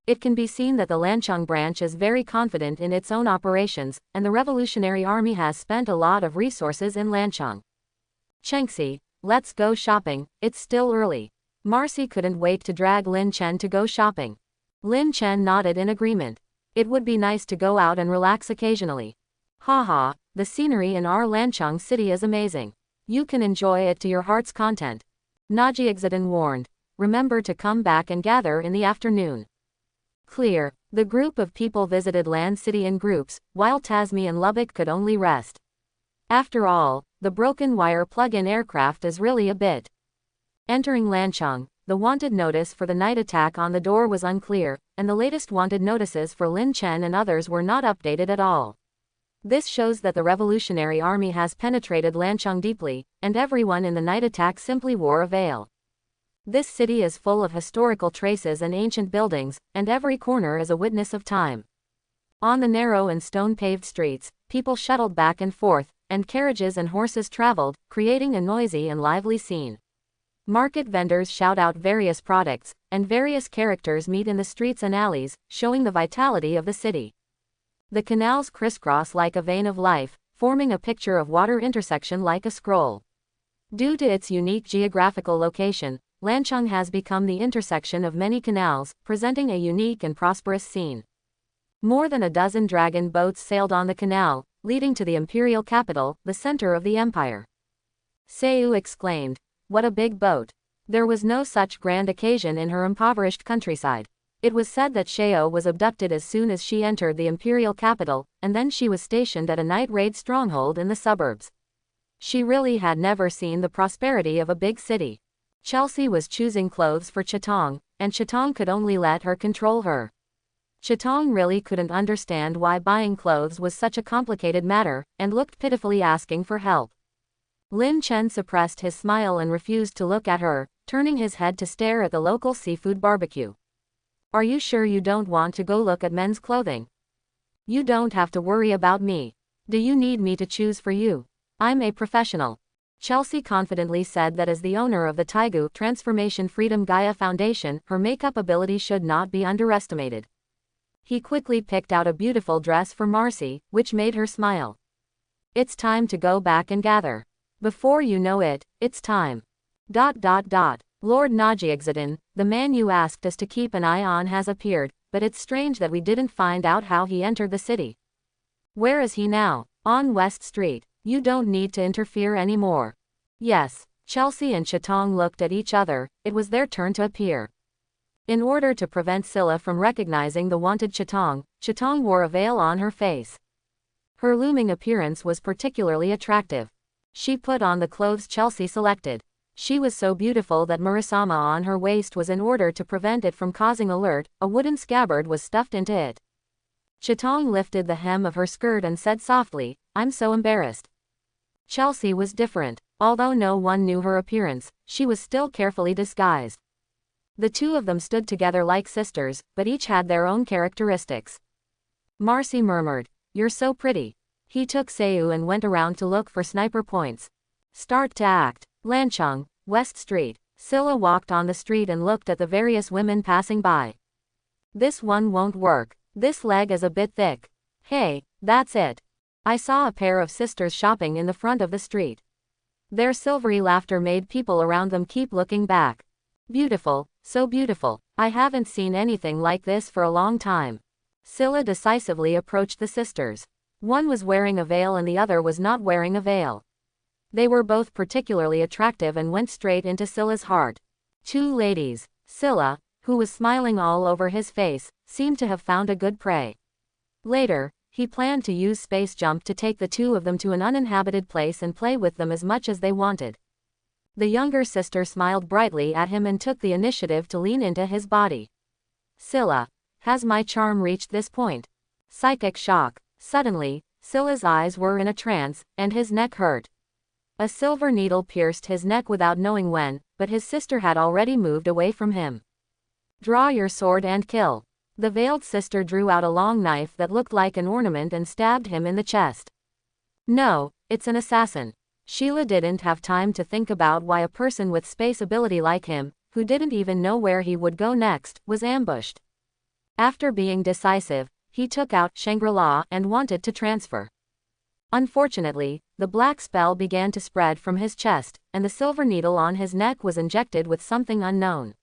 It can be seen that the Lanchang branch is very confident in its own operations, and the Revolutionary Army has spent a lot of resources in Lanchang. "Chengxi, let's go shopping, it's still early." Marcy couldn't wait to drag Lin Chen to go shopping. Lin Chen nodded in agreement. It would be nice to go out and relax occasionally. Haha, the scenery in our Lanchang city is amazing. You can enjoy it to your heart's content. Najiexaden warned. Remember to come back and gather in the afternoon. Clear. The group of people visited Land City in groups, while Tasmi and Lubbock could only rest. After all, the broken wire plug-in aircraft is really a bit. Entering Lanchang, the wanted notice for the night attack on the door was unclear, and the latest wanted notices for Lin Chen and others were not updated at all. This shows that the Revolutionary Army has penetrated Lanchang deeply, and everyone in the night attack simply wore a veil. This city is full of historical traces and ancient buildings, and every corner is a witness of time. On the narrow and stone-paved streets, people shuttled back and forth, and carriages and horses traveled, creating a noisy and lively scene. Market vendors shout out various products, and various characters meet in the streets and alleys, showing the vitality of the city. The canals crisscross like a vein of life, forming a picture of water intersection like a scroll. Due to its unique geographical location, Lanchang has become the intersection of many canals, presenting a unique and prosperous scene. More than a dozen dragon boats sailed on the canal, leading to the imperial capital, the center of the empire. Seu exclaimed, "What a big boat." There was no such grand occasion in her impoverished countryside. It was said that Sheo was abducted as soon as she entered the imperial capital, and then she was stationed at a night raid stronghold in the suburbs. She really had never seen the prosperity of a big city. Chelsea was choosing clothes for Chitong, and Chitong could only let her control her. Chitong really couldn't understand why buying clothes was such a complicated matter, and looked pitifully asking for help. Lin Chen suppressed his smile and refused to look at her, turning his head to stare at the local seafood barbecue. "Are you sure you don't want to go look at men's clothing? You don't have to worry about me. Do you need me to choose for you? I'm a professional." Chelsea confidently said that as the owner of the Taigu Transformation Freedom Gaia Foundation, her makeup ability should not be underestimated. He quickly picked out a beautiful dress for Marcy, which made her smile. "It's time to go back and gather. Before you know it, it's time. Lord Najiexaden, the man you asked us to keep an eye on has appeared, but it's strange that we didn't find out how he entered the city." "Where is he now?" "On West Street. You don't need to interfere anymore." "Yes." Chelsea and Chitong looked at each other. It was their turn to appear. In order to prevent Scylla from recognizing the wanted Chitong, Chitong wore a veil on her face. Her looming appearance was particularly attractive. She put on the clothes Chelsea selected. She was so beautiful that Murasama on her waist was in order to prevent it from causing alert, a wooden scabbard was stuffed into it. Chitong lifted the hem of her skirt and said softly, "I'm so embarrassed." Chelsea was different. Although no one knew her appearance, she was still carefully disguised. The two of them stood together like sisters, but each had their own characteristics. Marcy murmured, "You're so pretty." He took Seu and went around to look for sniper points. Start to act. Lanchang, West Street. Scylla walked on the street and looked at the various women passing by. "This one won't work. This leg is a bit thick. Hey, that's it." I saw a pair of sisters shopping in the front of the street. Their silvery laughter made people around them keep looking back. Beautiful, so beautiful. I haven't seen anything like this for a long time. Scylla decisively approached the sisters. One was wearing a veil and the other was not wearing a veil. They were both particularly attractive and went straight into Scylla's heart. Two ladies. Scylla, who was smiling all over his face, seemed to have found a good prey. Later, he planned to use space jump to take the two of them to an uninhabited place and play with them as much as they wanted. The younger sister smiled brightly at him and took the initiative to lean into his body. Scylla, has my charm reached this point? Psychic shock. Suddenly, Scylla's eyes were in a trance, and his neck hurt. A silver needle pierced his neck without knowing when, but his sister had already moved away from him. Draw your sword and kill. The veiled sister drew out a long knife that looked like an ornament and stabbed him in the chest. No, it's an assassin. Sheila didn't have time to think about why a person with space ability like him, who didn't even know where he would go next, was ambushed. After being decisive, he took out Shangri-La and wanted to transfer. Unfortunately, the black spell began to spread from his chest, and the silver needle on his neck was injected with something unknown.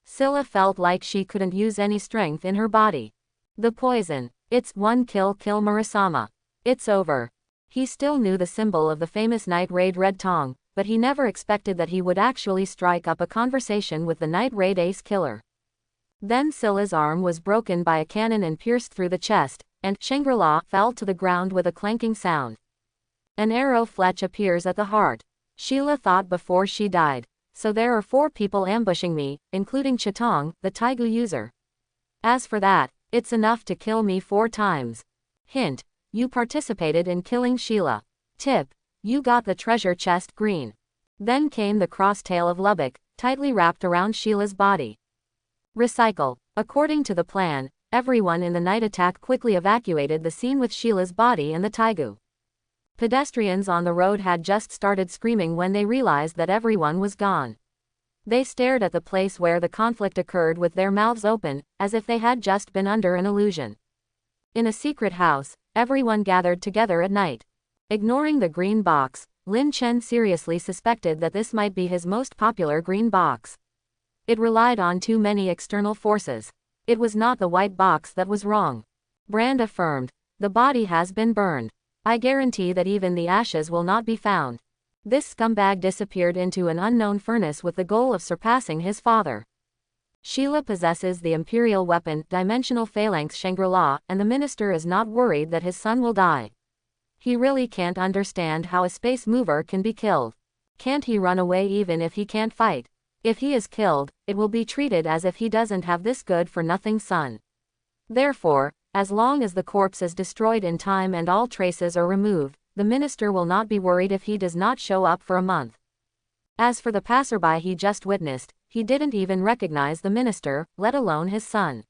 Scylla felt like she couldn't use any strength in her body. The poison. It's one kill Marisama. It's over. He still knew the symbol of the famous night raid Red Tong, but he never expected that he would actually strike up a conversation with the night raid ace killer. Then Scylla's arm was broken by a cannon and pierced through the chest, and Shangri-La fell to the ground with a clanking sound. An arrow fletch appears at the heart. Sheila thought before she died. So there are 4 people ambushing me, including Chitong, the Taigu user. As for that, it's enough to kill me 4 times. Hint, you participated in killing Sheila. Tip, you got the treasure chest green. Then came the crosstail of Lubbock, tightly wrapped around Sheila's body. Recycle. According to the plan, everyone in the night attack quickly evacuated the scene with Sheila's body and the Taigu. Pedestrians on the road had just started screaming when they realized that everyone was gone. They stared at the place where the conflict occurred with their mouths open, as if they had just been under an illusion. In a secret house, everyone gathered together at night. Ignoring the green box, Lin Chen seriously suspected that this might be his most popular green box. It relied on too many external forces. It was not the white box that was wrong. Brand affirmed, the body has been burned. I guarantee that even the ashes will not be found. This scumbag disappeared into an unknown furnace with the goal of surpassing his father. Sheila possesses the imperial weapon, dimensional phalanx Shangri-La, and the minister is not worried that his son will die. He really can't understand how a space mover can be killed. Can't he run away even if he can't fight? If he is killed, it will be treated as if he doesn't have this good-for-nothing son. Therefore, as long as the corpse is destroyed in time and all traces are removed, the minister will not be worried if he does not show up for a month. As for the passerby he just witnessed, he didn't even recognize the minister, let alone his son.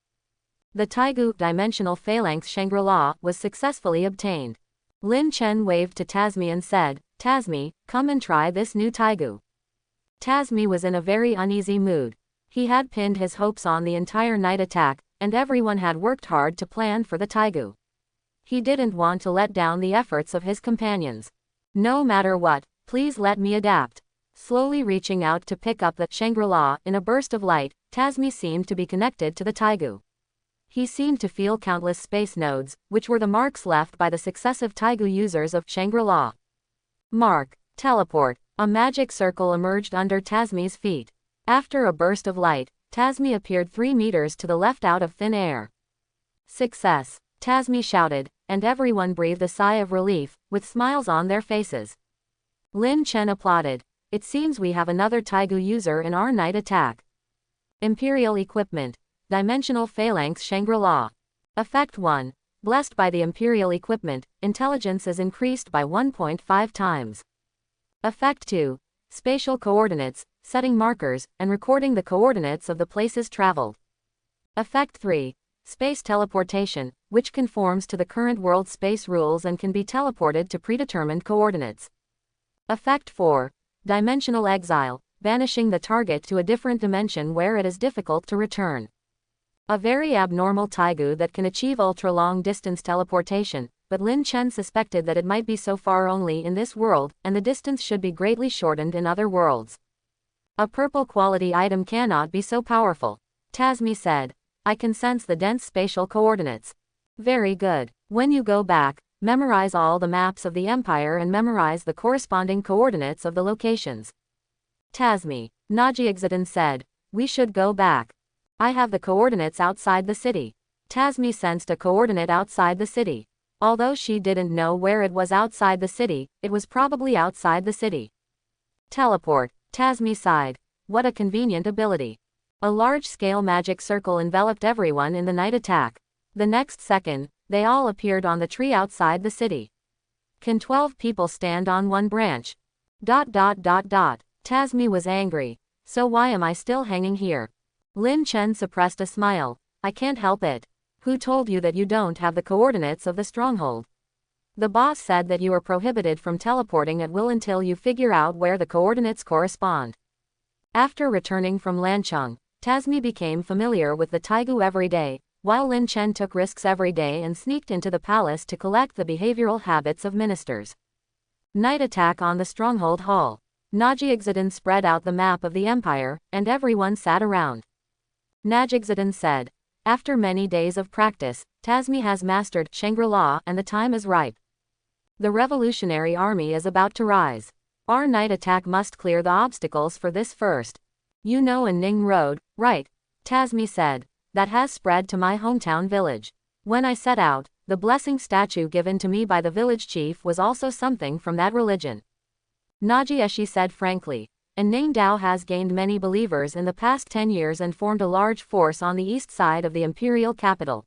The Taigu dimensional phalanx Shangri-La was successfully obtained. Lin Chen waved to Tasmi and said, Tasmi, come and try this new Taigu. Tasmi was in a very uneasy mood. He had pinned his hopes on the entire night attack, and everyone had worked hard to plan for the Taigu. He didn't want to let down the efforts of his companions. No matter what, please let me adapt. Slowly reaching out to pick up the Shangri-La in a burst of light, Tasmi seemed to be connected to the Taigu. He seemed to feel countless space nodes, which were the marks left by the successive Taigu users of Shangri-La. Mark. Teleport. A magic circle emerged under Tasmi's feet. After a burst of light, Tasmi appeared 3 meters to the left out of thin air. Success! Tasmi shouted, and everyone breathed a sigh of relief, with smiles on their faces. Lin Chen applauded. It seems we have another Taigu user in our night attack. Imperial Equipment. Dimensional Phalanx Shangri-La. Effect 1. Blessed by the Imperial Equipment, intelligence is increased by 1.5 times. Effect 2. Spatial Coordinates, setting markers, and recording the coordinates of the places traveled. Effect 3. Space Teleportation, which conforms to the current world space rules and can be teleported to predetermined coordinates. Effect 4. Dimensional Exile, banishing the target to a different dimension where it is difficult to return. A very abnormal Taigu that can achieve ultra-long distance teleportation, but Lin Chen suspected that it might be so far only in this world, and the distance should be greatly shortened in other worlds. A purple quality item cannot be so powerful, Tasmi said. I can sense the dense spatial coordinates. Very good. When you go back, memorize all the maps of the Empire and memorize the corresponding coordinates of the locations. Tasmi, Najiexidin said, we should go back. I have the coordinates outside the city. Tasmi sensed a coordinate outside the city. Although she didn't know where it was outside the city, it was probably outside the city. Teleport, Tasmi sighed. What a convenient ability. A large-scale magic circle enveloped everyone in the night attack. The next second, they all appeared on the tree outside the city. Can 12 people stand on one branch? Tasmi was angry. So why am I still hanging here? Lin Chen suppressed a smile. I can't help it. Who told you that you don't have the coordinates of the stronghold? The boss said that you are prohibited from teleporting at will until you figure out where the coordinates correspond. After returning from Lancheng, Tasmi became familiar with the Taigu every day, while Lin Chen took risks every day and sneaked into the palace to collect the behavioral habits of ministers. Night attack on the stronghold hall. Najiexidin spread out the map of the empire, and everyone sat around. Najiexidin said, after many days of practice, Tasmi has mastered Shangri-La and the time is ripe. The revolutionary army is about to rise. Our night attack must clear the obstacles for this first. You know a Ning Road, right? Tasmi said. That has spread to my hometown village. When I set out, the blessing statue given to me by the village chief was also something from that religion. Najieshi said frankly. And Ning Dao has gained many believers in the past 10 years and formed a large force on the east side of the imperial capital.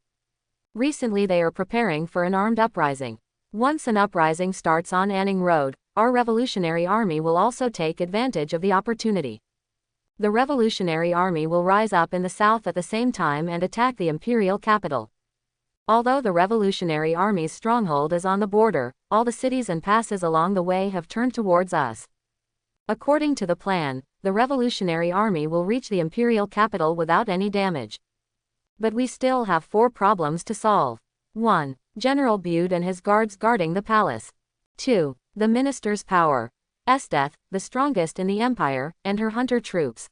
Recently they are preparing for an armed uprising. Once an uprising starts on Anning Road, our revolutionary army will also take advantage of the opportunity. The revolutionary army will rise up in the south at the same time and attack the imperial capital. Although the revolutionary army's stronghold is on the border, all the cities and passes along the way have turned towards us. According to the plan, the revolutionary army will reach the imperial capital without any damage. But we still have 4 problems to solve. 1. General Bude and his guards guarding the palace. 2. The minister's power. Esdeath, the strongest in the empire, and her hunter troops.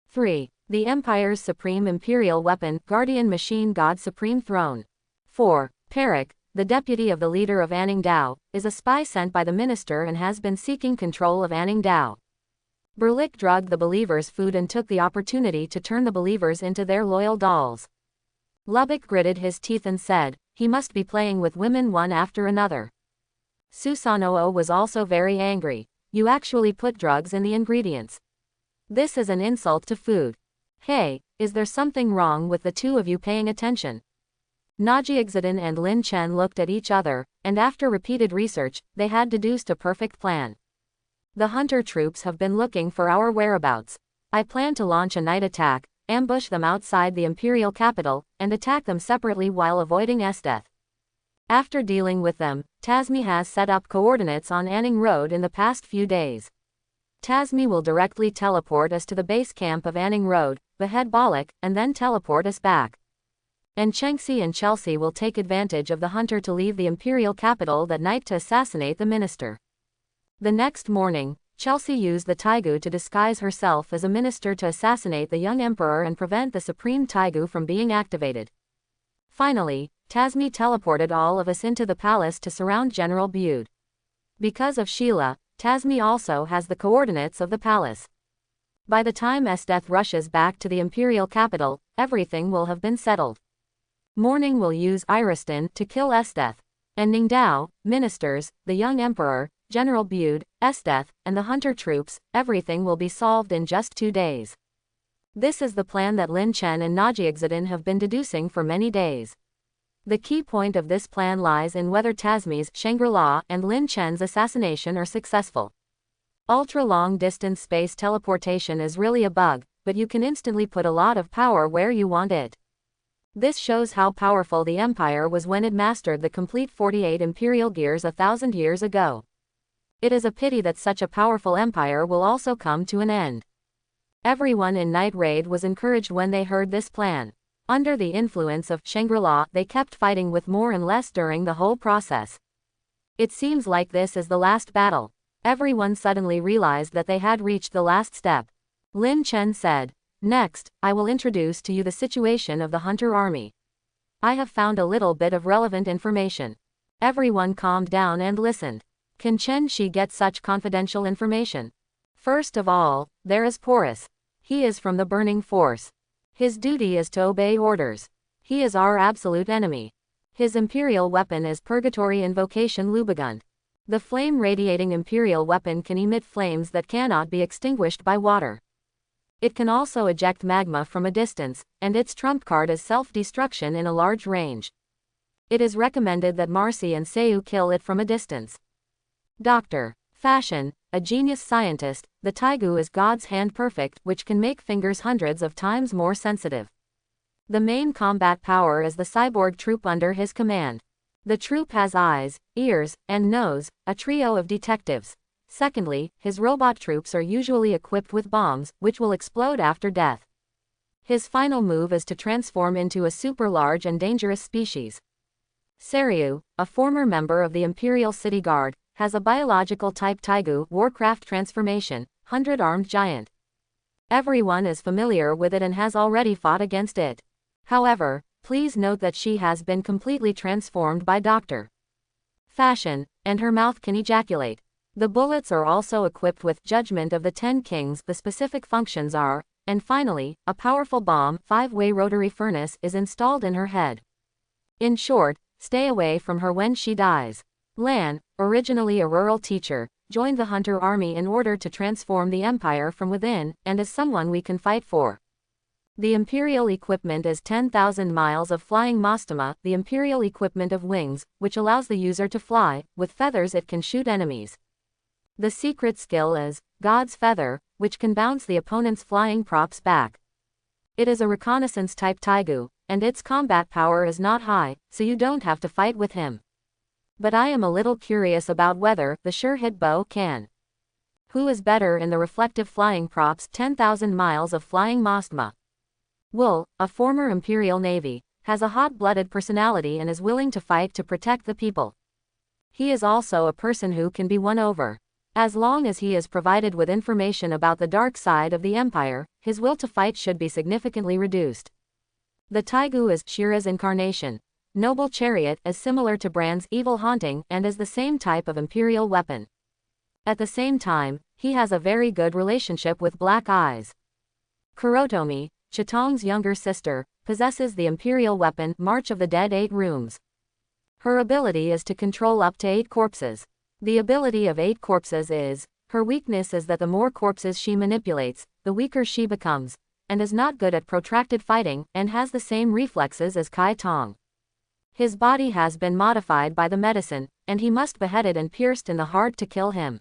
3. The empire's supreme imperial weapon, guardian machine god supreme throne. 4. Perik, the deputy of the leader of Anning Dao, is a spy sent by the minister and has been seeking control of Anning Dao. Berlik drugged the believers' food and took the opportunity to turn the believers into their loyal dolls. Lubbock gritted his teeth and said, he must be playing with women one after another. Susanoo was also very angry. You actually put drugs in the ingredients. This is an insult to food. Hey, is there something wrong with the two of you paying attention? Najiexidin and Lin Chen looked at each other, and after repeated research, they had deduced a perfect plan. The hunter troops have been looking for our whereabouts. I plan to launch a night attack, ambush them outside the imperial capital, and attack them separately while avoiding Esdeath. After dealing with them, Tasmi has set up coordinates on Anning Road in the past few days. Tasmi will directly teleport us to the base camp of Anning Road, behead Bollock, and then teleport us back. And Chengxi and Chelsea will take advantage of the hunter to leave the imperial capital that night to assassinate the minister. The next morning, Chelsea used the Taigu to disguise herself as a minister to assassinate the young emperor and prevent the supreme Taigu from being activated. Finally, Tasmi teleported all of us into the palace to surround General Bude. Because of Sheila, Tasmi also has the coordinates of the palace. By the time Esdeath rushes back to the imperial capital, everything will have been settled. Morning will use Iriston to kill Esdeath. And Ning Dao, ministers, the young emperor, General Bude, Esdeath, and the hunter troops, everything will be solved in just 2 days. This is the plan that Lin Chen and Najiexidin have been deducing for many days. The key point of this plan lies in whether Tasmi's Shangri-La and Lin Chen's assassination are successful. Ultra-long-distance space teleportation is really a bug, but you can instantly put a lot of power where you want it. This shows how powerful the Empire was when it mastered the complete 48 imperial gears 1,000 years ago. It is a pity that such a powerful empire will also come to an end. Everyone in Night Raid was encouraged when they heard this plan. Under the influence of Shangri-La, they kept fighting with more and less during the whole process. It seems like this is the last battle. Everyone suddenly realized that they had reached the last step. Lin Chen said, "Next, I will introduce to you the situation of the Hunter Army. I have found a little bit of relevant information." Everyone calmed down and listened. Can Chen Shi get such confidential information? First of all, there is Porus. He is from the Burning Force. His duty is to obey orders. He is our absolute enemy. His imperial weapon is Purgatory Invocation Lubigund. The flame-radiating imperial weapon can emit flames that cannot be extinguished by water. It can also eject magma from a distance, and its trump card is self-destruction in a large range. It is recommended that Marcy and Seu kill it from a distance. Dr. Fashion, a genius scientist, the Taigu is God's hand perfect, which can make fingers hundreds of times more sensitive. The main combat power is the cyborg troop under his command. The troop has eyes, ears, and nose, a trio of detectives. Secondly, his robot troops are usually equipped with bombs, which will explode after death. His final move is to transform into a super large and dangerous species. Seryu, a former member of the Imperial City Guard, has a biological type Taigu Warcraft transformation, 100-armed giant. Everyone is familiar with it and has already fought against it. However, please note that she has been completely transformed by Dr. Fashion, and her mouth can ejaculate. The bullets are also equipped with Judgment of the 10 Kings. The specific functions are, and finally, a powerful bomb, 5-way rotary furnace is installed in her head. In short, stay away from her when she dies. Lan, originally a rural teacher, joined the Hunter Army in order to transform the Empire from within, and is someone we can fight for. The Imperial equipment is 10,000 miles of flying mastoma, the Imperial equipment of wings, which allows the user to fly. With feathers it can shoot enemies. The secret skill is God's Feather, which can bounce the opponent's flying props back. It is a reconnaissance type Taigu, and its combat power is not high, so you don't have to fight with him. But I am a little curious about whether the sure-hit bow can. Who is better in the reflective flying props? 10,000 miles of flying mastma. Wool, a former Imperial Navy, has a hot-blooded personality and is willing to fight to protect the people. He is also a person who can be won over. As long as he is provided with information about the dark side of the Empire, his will to fight should be significantly reduced. The Taigu is Shira's incarnation. Noble Chariot is similar to Brand's Evil Haunting and is the same type of Imperial weapon. At the same time, he has a very good relationship with Black Eyes. Kurotomi, Chitong's younger sister, possesses the Imperial weapon March of the Dead 8 Rooms. Her ability is to control up to 8 corpses. The ability of 8 corpses is, her weakness is that the more corpses she manipulates, the weaker she becomes, and is not good at protracted fighting, and has the same reflexes as Kai Tong. His body has been modified by the medicine, and he must beheaded and pierced in the heart to kill him.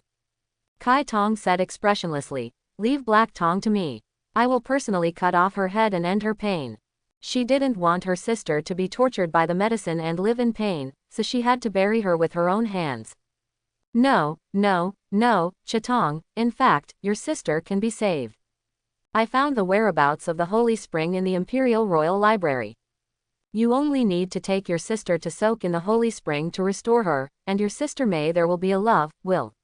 Kai Tong said expressionlessly, "Leave Black Tong to me. I will personally cut off her head and end her pain." She didn't want her sister to be tortured by the medicine and live in pain, so she had to bury her with her own hands. No, Chitong, in fact, your sister can be saved. I found the whereabouts of the Holy Spring in the Imperial Royal Library. You only need to take your sister to soak in the Holy Spring to restore her, and your sister there will be a love, will.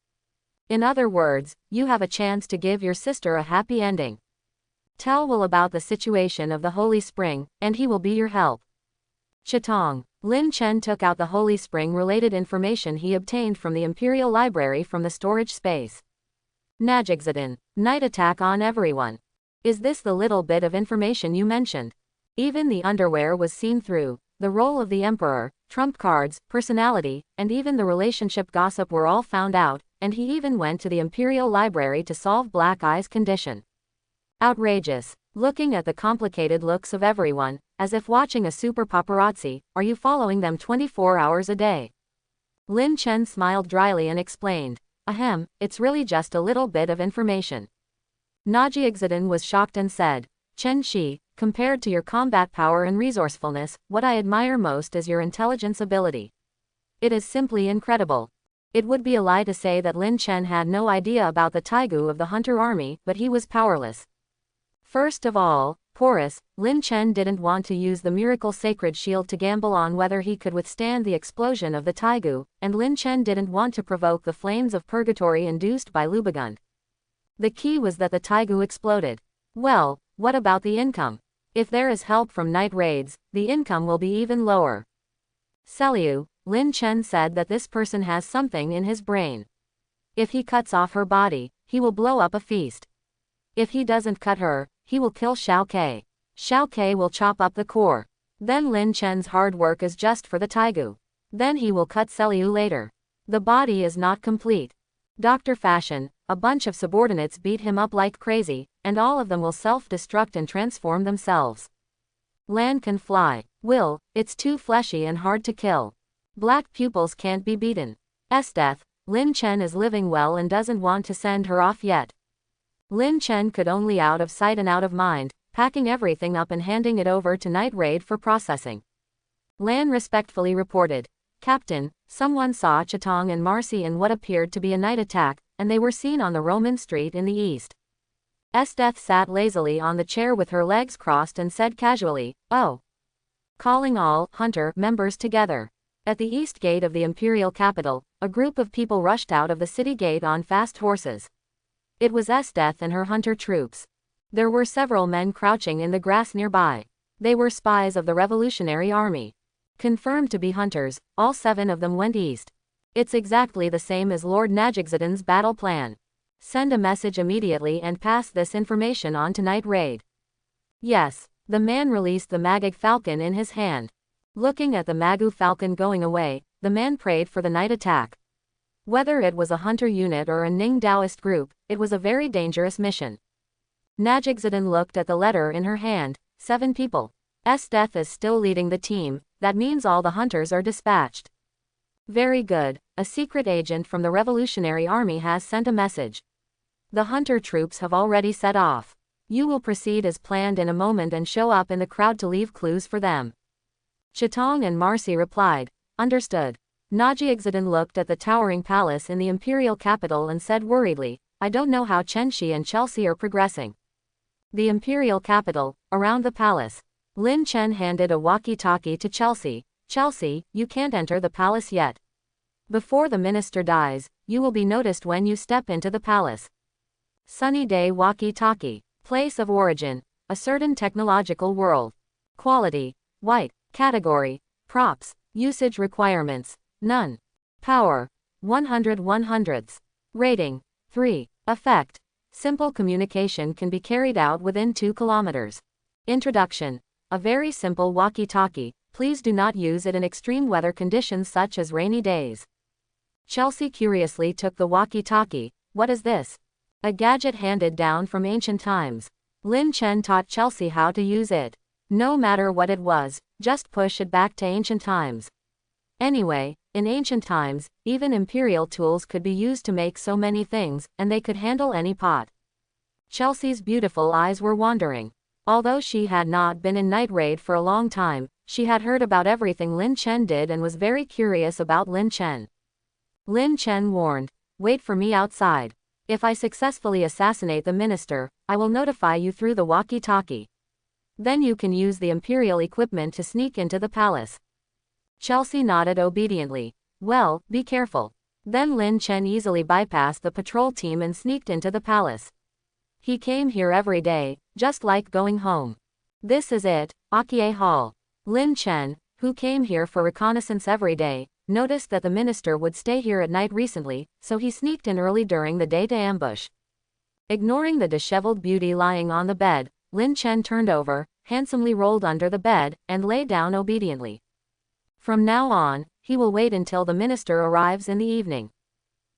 In other words, you have a chance to give your sister a happy ending. Tell Will about the situation of the Holy Spring, and he will be your help. Chitong. Lin Chen took out the Holy Spring related information he obtained from the Imperial Library from the storage space. Najixadin. Night attack on everyone. Is this the little bit of information you mentioned? Even the underwear was seen through. The role of the Emperor, trump cards, personality, and even the relationship gossip were all found out, and he even went to the Imperial Library to solve Black Eye's condition. Outrageous. Looking at the complicated looks of everyone, as if watching a super paparazzi, are you following them 24 hours a day? Lin Chen smiled dryly and explained, "Ahem, it's really just a little bit of information." Najixadin was shocked and said, "Chen Shi, compared to your combat power and resourcefulness, what I admire most is your intelligence ability. It is simply incredible." It would be a lie to say that Lin Chen had no idea about the Taigu of the Hunter Army, but he was powerless. First of all, chorus, Lin Chen didn't want to use the miracle sacred shield to gamble on whether he could withstand the explosion of the Taigu, and Lin Chen didn't want to provoke the flames of purgatory induced by Lubagund. The key was that the Taigu exploded. Well, what about the income? If there is help from night raids, the income will be even lower. Seliu, Lin Chen said that this person has something in his brain. If he cuts off her body, he will blow up a feast. If he doesn't cut her, he will kill Xiao Ke. Xiao Ke will chop up the core. Then Lin Chen's hard work is just for the Taigu. Then he will cut Seliu later. The body is not complete. Dr. Fashion, a bunch of subordinates beat him up like crazy, and all of them will self-destruct and transform themselves. Lan can fly. Will, it's too fleshy and hard to kill. Black pupils can't be beaten. Death, Lin Chen is living well and doesn't want to send her off yet. Lin Chen could only out of sight and out of mind, packing everything up and handing it over to Night Raid for processing. Lan respectfully reported, Captain, someone saw Chitong and Marcy in what appeared to be a night attack, and they were seen on the Roman street in the east. Death sat lazily on the chair with her legs crossed and said casually, oh. Calling all Hunter members together. At the east gate of the imperial capital, a group of people rushed out of the city gate on fast horses. It was Death and her Hunter troops. There were several men crouching in the grass nearby. They were spies of the Revolutionary Army. Confirmed to be hunters, all 7 of them went east. It's exactly the same as Lord Najixadan's battle plan. Send a message immediately and pass this information on to Night Raid. Yes, the man released the Magog Falcon in his hand. Looking at the Magu Falcon going away, the man prayed for the night attack. Whether it was a hunter unit or a Ning Daoist group, it was a very dangerous mission. Najixadan looked at the letter in her hand, 7 people. Death is still leading the team, that means all the hunters are dispatched. Very good, a secret agent from the Revolutionary Army has sent a message. The hunter troops have already set off. You will proceed as planned in a moment and show up in the crowd to leave clues for them. Chitong and Marcy replied, understood. Najixadan looked at the towering palace in the imperial capital and said worriedly, I don't know how Chenxi and Chelsea are progressing. The imperial capital, around the palace. Lin Chen handed a walkie-talkie to Chelsea. Chelsea, you can't enter the palace yet. Before the minister dies, you will be noticed when you step into the palace. Sunny Day walkie-talkie. Place of origin, a certain technological world. Quality, white. Category, props. Usage requirements, none. Power, 100 100ths. Rating, 3. Effect, simple communication can be carried out within 2 kilometers. Introduction, a very simple walkie-talkie, please do not use it in extreme weather conditions such as rainy days. Chelsea curiously took the walkie-talkie. What is this? A gadget handed down from ancient times. Lin Chen taught Chelsea how to use it. No matter what it was, just push it back to ancient times. Anyway, in ancient times, even imperial tools could be used to make so many things, and they could handle any pot. Chelsea's beautiful eyes were wandering. Although she had not been in Night Raid for a long time, she had heard about everything Lin Chen did and was very curious about Lin Chen. Lin Chen warned, wait for me outside. If I successfully assassinate the minister, I will notify you through the walkie-talkie. Then you can use the imperial equipment to sneak into the palace. Chelsea nodded obediently. Well, be careful. Then Lin Chen easily bypassed the patrol team and sneaked into the palace. He came here every day, just like going home. This is it, Akie Hall. Lin Chen, who came here for reconnaissance every day, noticed that the minister would stay here at night recently, so he sneaked in early during the day to ambush. Ignoring the disheveled beauty lying on the bed, Lin Chen turned over, handsomely rolled under the bed, and lay down obediently. From now on, he will wait until the minister arrives in the evening.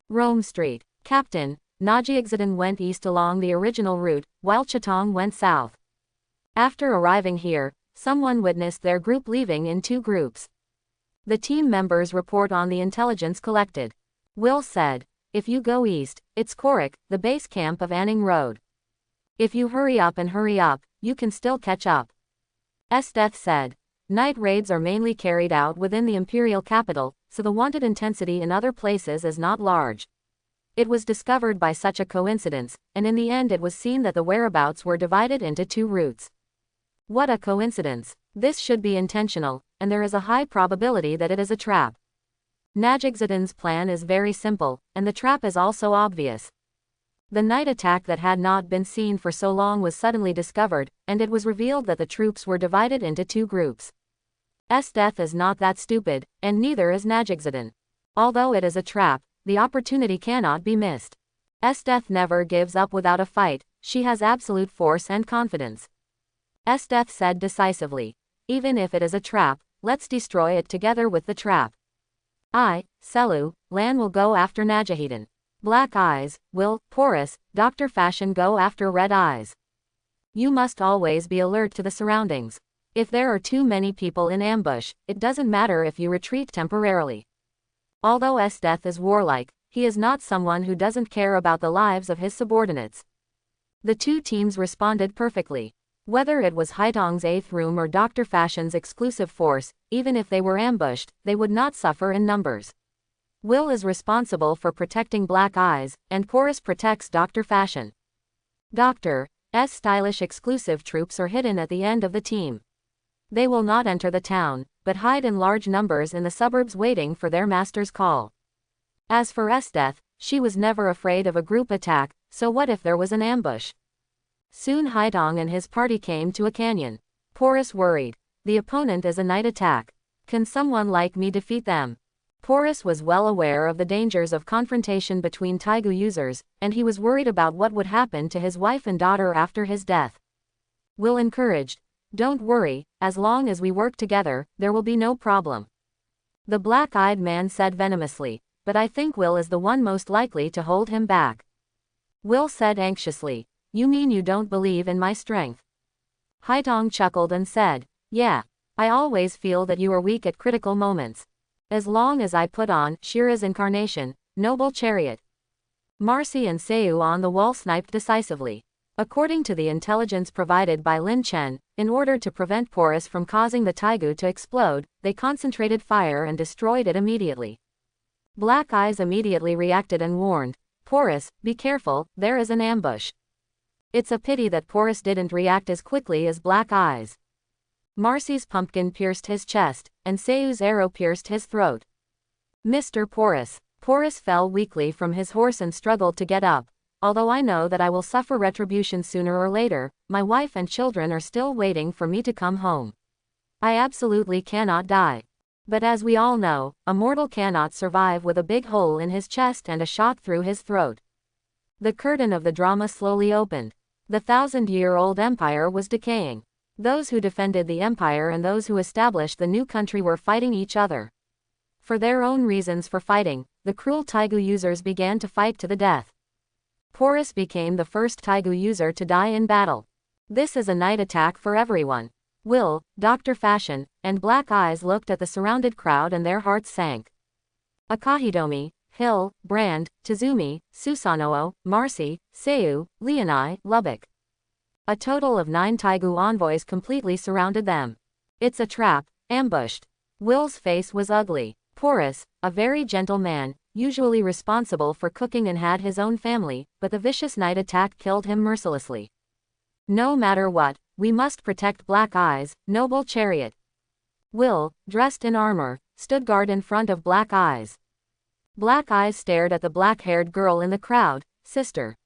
Rome Street. Captain, Najixadan went east along the original route, while Chitong went south. After arriving here, someone witnessed their group leaving in 2 groups. The team members report on the intelligence collected. Will said, if you go east, it's Korik, the base camp of Anning Road. If you hurry up, you can still catch up. Death said, night raids are mainly carried out within the imperial capital, so the wanted intensity in other places is not large. It was discovered by such a coincidence, and in the end it was seen that the whereabouts were divided into 2 routes. What a coincidence. This should be intentional, and there is a high probability that it is a trap. Najixuddin's plan is very simple, and the trap is also obvious. The night attack that had not been seen for so long was suddenly discovered, and it was revealed that the troops were divided into two groups. Death is not that stupid, and neither is Najixuddin. Although it is a trap, the opportunity cannot be missed. Death never gives up without a fight, she has absolute force and confidence. Death said decisively. Even if it is a trap, let's destroy it together with the trap. Selu, Lan will go after Najixuddin. Black Eyes, Will, Porus, Dr. Fashion go after Red Eyes. You must always be alert to the surroundings. If there are too many people in ambush, it doesn't matter if you retreat temporarily. Although Death is warlike, he is not someone who doesn't care about the lives of his subordinates. The two teams responded perfectly. Whether it was Haitong's 8th Room or Dr. Fashion's exclusive force, even if they were ambushed, they would not suffer in numbers. Will is responsible for protecting Black Eyes, and Porus protects Dr. Fashion. Dr. S. stylish exclusive troops are hidden at the end of the team. They will not enter the town, but hide in large numbers in the suburbs waiting for their master's call. As for Death, she was never afraid of a group attack, so what if there was an ambush? Soon Haitong and his party came to a canyon. Porus worried. The opponent is a night attack. Can someone like me defeat them? Porus was well aware of the dangers of confrontation between Taigu users, and he was worried about what would happen to his wife and daughter after his death. Will encouraged. Don't worry, as long as we work together, there will be no problem. The black-eyed man said venomously, but I think Will is the one most likely to hold him back. Will said anxiously, you mean you don't believe in my strength? Haitong chuckled and said, yeah, I always feel that you are weak at critical moments. As long as I put on Shira's incarnation, noble chariot. Marcy and Seu on the wall sniped decisively. According to the intelligence provided by Lin Chen, in order to prevent Porus from causing the Taigu to explode, they concentrated fire and destroyed it immediately. Black Eyes immediately reacted and warned, Porus, be careful, there is an ambush. It's a pity that Porus didn't react as quickly as Black Eyes. Marcy's pumpkin pierced his chest, and Seu's arrow pierced his throat. Mr. Porus. Porus fell weakly from his horse and struggled to get up. Although I know that I will suffer retribution sooner or later, my wife and children are still waiting for me to come home. I absolutely cannot die. But as we all know, a mortal cannot survive with a big hole in his chest and a shot through his throat. The curtain of the drama slowly opened. The 1,000-year-old empire was decaying. Those who defended the empire and those who established the new country were fighting each other. For their own reasons for fighting, the cruel Taigu users began to fight to the death. Porus became the first Taigu user to die in battle. This is a night attack for everyone. Will, Dr. Fashion, and Black Eyes looked at the surrounded crowd and their hearts sank. Akahidomi, Hill, Brand, Tizumi, Susanoo, Marcy, Seu, Leonai, Lubbock. A total of 9 Taigu envoys completely surrounded them. It's a trap, ambushed. Will's face was ugly. Porus, a very gentle man, usually responsible for cooking and had his own family, but the vicious night attack killed him mercilessly. No matter what, we must protect Black Eyes, noble chariot. Will, dressed in armor, stood guard in front of Black Eyes. Black Eyes stared at the black-haired girl in the crowd, sister.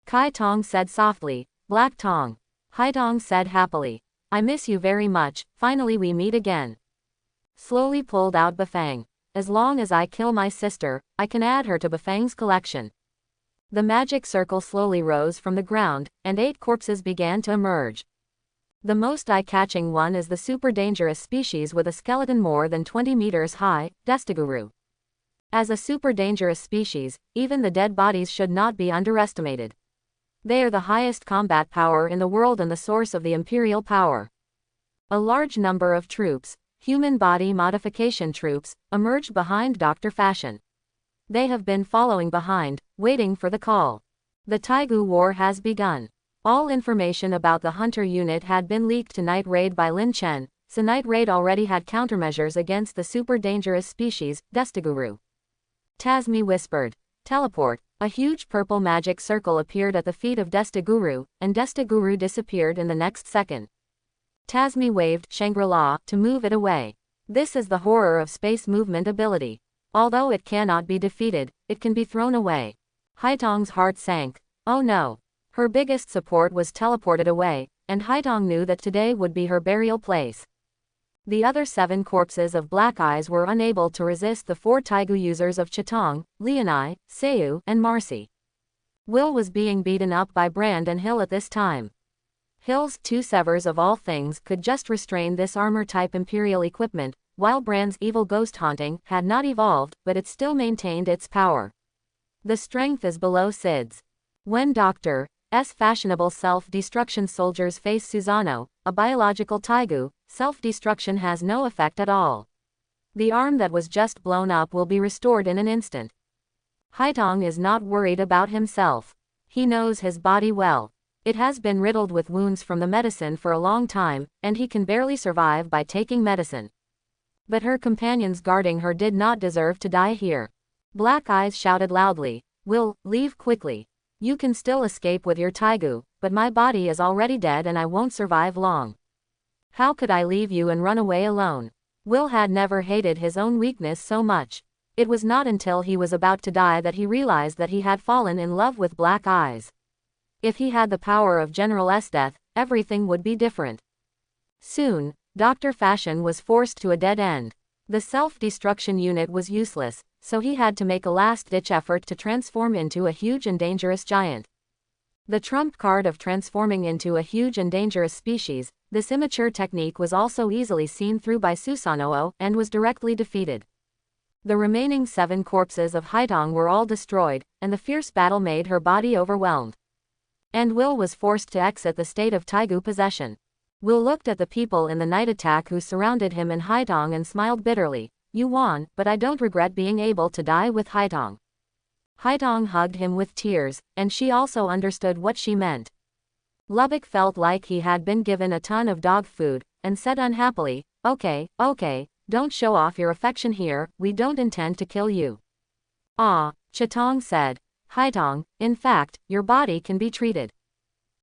Kai Tong said softly, Black Tong. Haitong said happily, I miss you very much, finally we meet again. Slowly pulled out Bafang. As long as I kill my sister, I can add her to Bafang's collection. The magic circle slowly rose from the ground, and 8 corpses began to emerge. The most eye-catching one is the super dangerous species with a skeleton more than 20 meters high, Destiguru. As a super dangerous species, even the dead bodies should not be underestimated. They are the highest combat power in the world and the source of the imperial power. A large number of troops, human body modification troops, emerged behind Dr. Fashion. They have been following behind, waiting for the call. The Taigu War has begun. All information about the Hunter unit had been leaked to Night Raid by Lin Chen, so Night Raid already had countermeasures against the super dangerous species, Destiguru. Tasmi whispered, teleport. A huge purple magic circle appeared at the feet of Destiguru, and Destiguru disappeared in the next second. Tasmi waved Shangri-La to move it away. This is the horror of space movement ability. Although it cannot be defeated, it can be thrown away. Haitong's heart sank. Oh no. Her biggest support was teleported away, and Haitong knew that today would be her burial place. The other 7 corpses of Black Eyes were unable to resist the 4 Taigu users of Chitong, Leonai, Seiyu, and Marcy. Will was being beaten up by Brand and Hill at this time. Hill's 2 severs of all things could just restrain this armor-type Imperial equipment, while Brand's evil ghost haunting had not evolved, but it still maintained its power. The strength is below Sid's. When Dr. S. fashionable self-destruction soldiers face Susano, a biological Taigu, self-destruction has no effect at all. The arm that was just blown up will be restored in an instant. Haitong is not worried about himself. He knows his body well. It has been riddled with wounds from the medicine for a long time, and he can barely survive by taking medicine. But her companions guarding her did not deserve to die here. Black Eyes shouted loudly, "Will, leave quickly. You can still escape with your Taigu, but my body is already dead and I won't survive long. How could I leave you and run away alone?" Will had never hated his own weakness so much. It was not until he was about to die that he realized that he had fallen in love with Black Eyes. If he had the power of General S. Death, everything would be different. Soon, Dr. Fashion was forced to a dead end. The self-destruction unit was useless, so he had to make a last-ditch effort to transform into a huge and dangerous giant. The trump card of transforming into a huge and dangerous species, this immature technique was also easily seen through by Susanoo and was directly defeated. The remaining 7 corpses of Haitong were all destroyed, and the fierce battle made her body overwhelmed. And Will was forced to exit the state of Taigu possession. Will looked at the people in the night attack who surrounded him and Haitong and smiled bitterly. "You won, but I don't regret being able to die with Haitong." Haitong hugged him with tears, and she also understood what she meant. Lubbock felt like he had been given a ton of dog food, and said unhappily, okay, don't show off your affection here, we don't intend to kill you." "Ah," Chitong said. "Haitong, in fact, your body can be treated."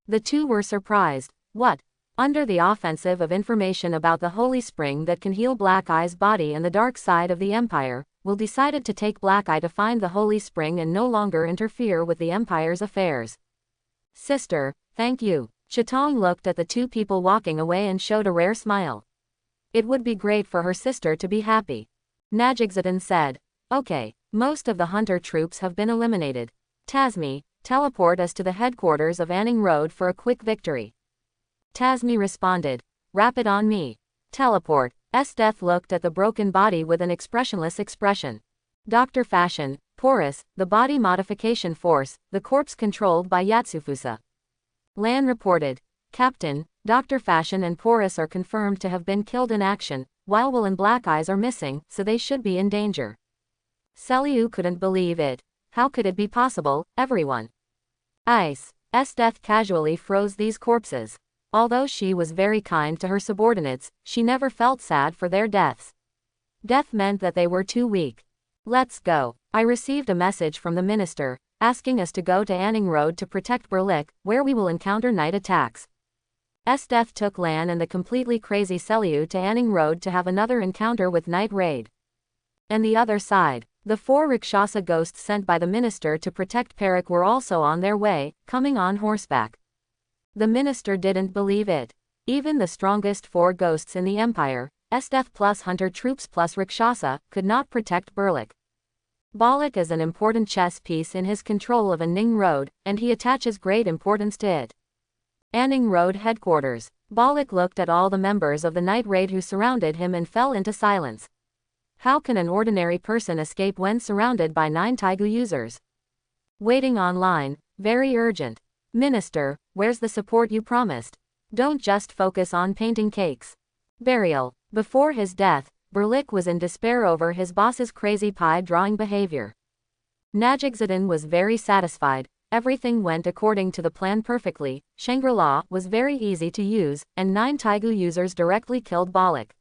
The two were surprised. What? Under the offensive of information about the holy spring that can heal Black Eye's body and the dark side of the Empire, Will decided to take Black Eye to find the holy spring and no longer interfere with the Empire's affairs. "Sister, thank you." Chitong looked at the 2 people walking away and showed a rare smile. It would be great for her sister to be happy. Najigzadan said, "Okay, most of the hunter troops have been eliminated. Tasmi, teleport us to the headquarters of Anning Road for a quick victory." Tasmi responded, "Rapid on me. Teleport." Death looked at the broken body with an expressionless expression. Dr. Fashion, Porus, the body modification force, the corpse controlled by Yatsufusa. Lan reported, "Captain, Dr. Fashion and Porus are confirmed to have been killed in action, while Will and Black Eyes are missing, so they should be in danger." Seliu couldn't believe it. How could it be possible, everyone? Ice. Death casually froze these corpses. Although she was very kind to her subordinates, she never felt sad for their deaths. Death meant that they were too weak. "Let's go. I received a message from the minister, asking us to go to Anning Road to protect Berlik, where we will encounter night attacks." Death took Lan and the completely crazy Seliu to Anning Road to have another encounter with Night Raid. And the other side, the 4 Rakshasa ghosts sent by the minister to protect Perak were also on their way, coming on horseback. The minister didn't believe it. Even the strongest 4 ghosts in the Empire, Death plus hunter troops plus Rakshasa, could not protect Berlik. Balak is an important chess piece in his control of Anning Road, and he attaches great importance to it. Anning Road headquarters. Balak looked at all the members of the night raid who surrounded him and fell into silence. How can an ordinary person escape when surrounded by 9 Taigu users? Waiting online, very urgent. "Minister, where's the support you promised? Don't just focus on painting cakes." Burial. Before his death, Berlik was in despair over his boss's crazy pie drawing behavior. Najigzadan was very satisfied. Everything went according to the plan perfectly. Shangri-La was very easy to use, and 9 Taigu users directly killed Balak.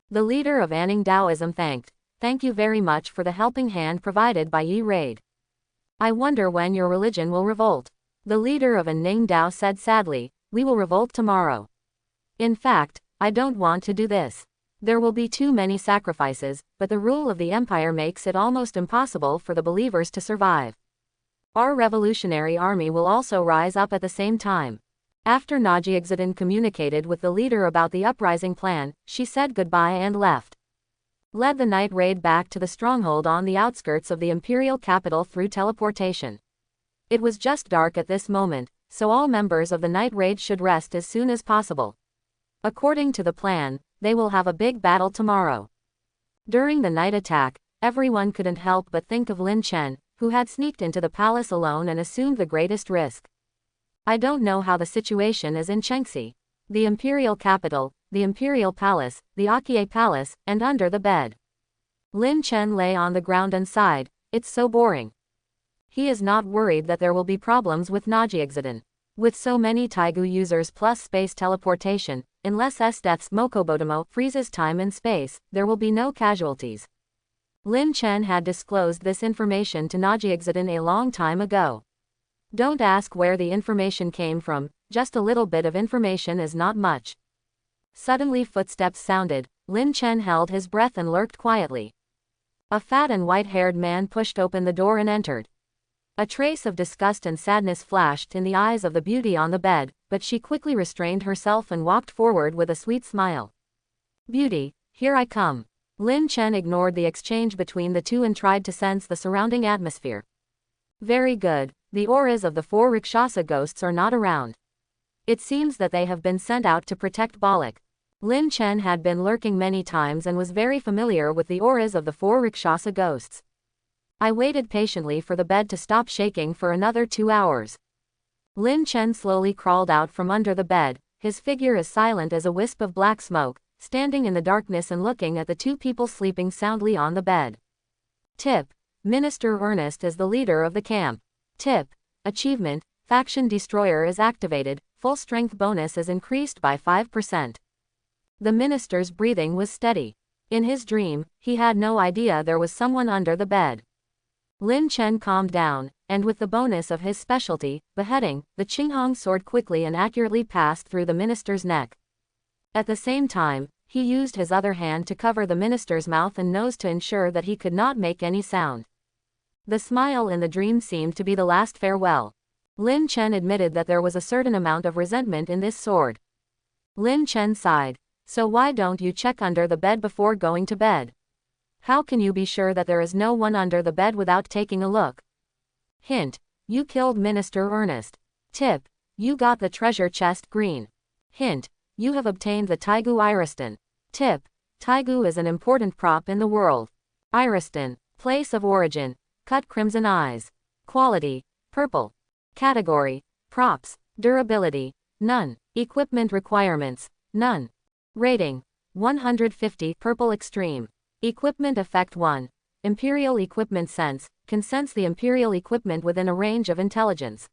The leader of Anning Taoism thanked. "Thank you very much for the helping hand provided by Yi Raid. I wonder when your religion will revolt." The leader of Anning Dao said sadly, "We will revolt tomorrow." In fact, I don't want to do this. There will be too many sacrifices, but the rule of the empire makes it almost impossible for the believers to survive. Our revolutionary army will also rise up at the same time. After Najixuddin communicated with the leader about the uprising plan, she said goodbye and left. Led the night raid back to the stronghold on the outskirts of the imperial capital through teleportation. It was just dark at this moment, so all members of the night raid should rest as soon as possible. According to the plan, they will have a big battle tomorrow. During the night attack, everyone couldn't help but think of Lin Chen, who had sneaked into the palace alone and assumed the greatest risk. I don't know how the situation is in Chengxi, the imperial capital, the imperial palace, the Akie palace, and under the bed. Lin Chen lay on the ground and sighed, it's so boring. He is not worried that there will be problems with Najixuddin. With so many Taigu users plus space teleportation, unless S-Death's Mokobotomo freezes time and space, there will be no casualties. Lin Chen had disclosed this information to Najixuddin a long time ago. Don't ask where the information came from, just a little bit of information is not much. Suddenly footsteps sounded, Lin Chen held his breath and lurked quietly. A fat and white-haired man pushed open the door and entered. A trace of disgust and sadness flashed in the eyes of the beauty on the bed, but she quickly restrained herself and walked forward with a sweet smile. Beauty, here I come. Lin Chen ignored the exchange between the two and tried to sense the surrounding atmosphere. Very good, the auras of the 4 Rakshasa ghosts are not around. It seems that they have been sent out to protect Balak. Lin Chen had been lurking many times and was very familiar with the auras of the 4 Rakshasa ghosts. I waited patiently for the bed to stop shaking for another 2 hours. Lin Chen slowly crawled out from under the bed, his figure as silent as a wisp of black smoke, standing in the darkness and looking at the 2 people sleeping soundly on the bed. Tip. Minister Ernest is the leader of the camp. Tip. Achievement. Faction Destroyer is activated, full strength bonus is increased by 5%. The minister's breathing was steady. In his dream, he had no idea there was someone under the bed. Lin Chen calmed down, and with the bonus of his specialty, beheading, the Qinghong sword quickly and accurately passed through the minister's neck. At the same time, he used his other hand to cover the minister's mouth and nose to ensure that he could not make any sound. The smile in the dream seemed to be the last farewell. Lin Chen admitted that there was a certain amount of resentment in this sword. Lin Chen sighed. So why don't you check under the bed before going to bed? How can you be sure that there is no one under the bed without taking a look? Hint. You killed Minister Ernest. Tip. You got the treasure chest green. Hint. You have obtained the Taigu Iriston. Tip. Taigu is an important prop in the world. Iriston. Place of origin. Cut crimson eyes. Quality. Purple. Category. Props. Durability. None. Equipment requirements. None. Rating. 150. Purple Extreme. Equipment Effect 1. Imperial Equipment Sense, can sense the Imperial equipment within a range of intelligence.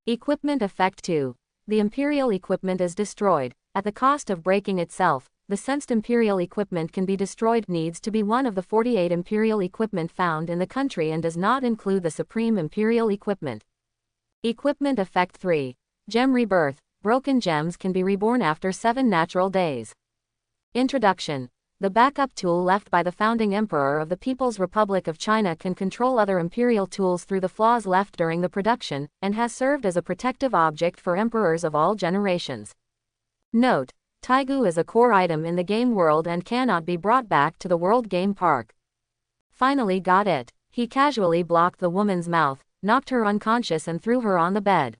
Equipment Effect 2. The Imperial equipment is destroyed. At the cost of breaking itself, the sensed Imperial equipment can be destroyed. Needs to be one of the 48 Imperial equipment found in the country and does not include the Supreme Imperial equipment. Equipment Effect 3. Gem Rebirth. Broken gems can be reborn after 7 natural days. Introduction. The backup tool left by the founding emperor of the People's Republic of China can control other imperial tools through the flaws left during the production, and has served as a protective object for emperors of all generations. Note: Taigu is a core item in the game world and cannot be brought back to the World Game Park. Finally got it. He casually blocked the woman's mouth, knocked her unconscious and threw her on the bed.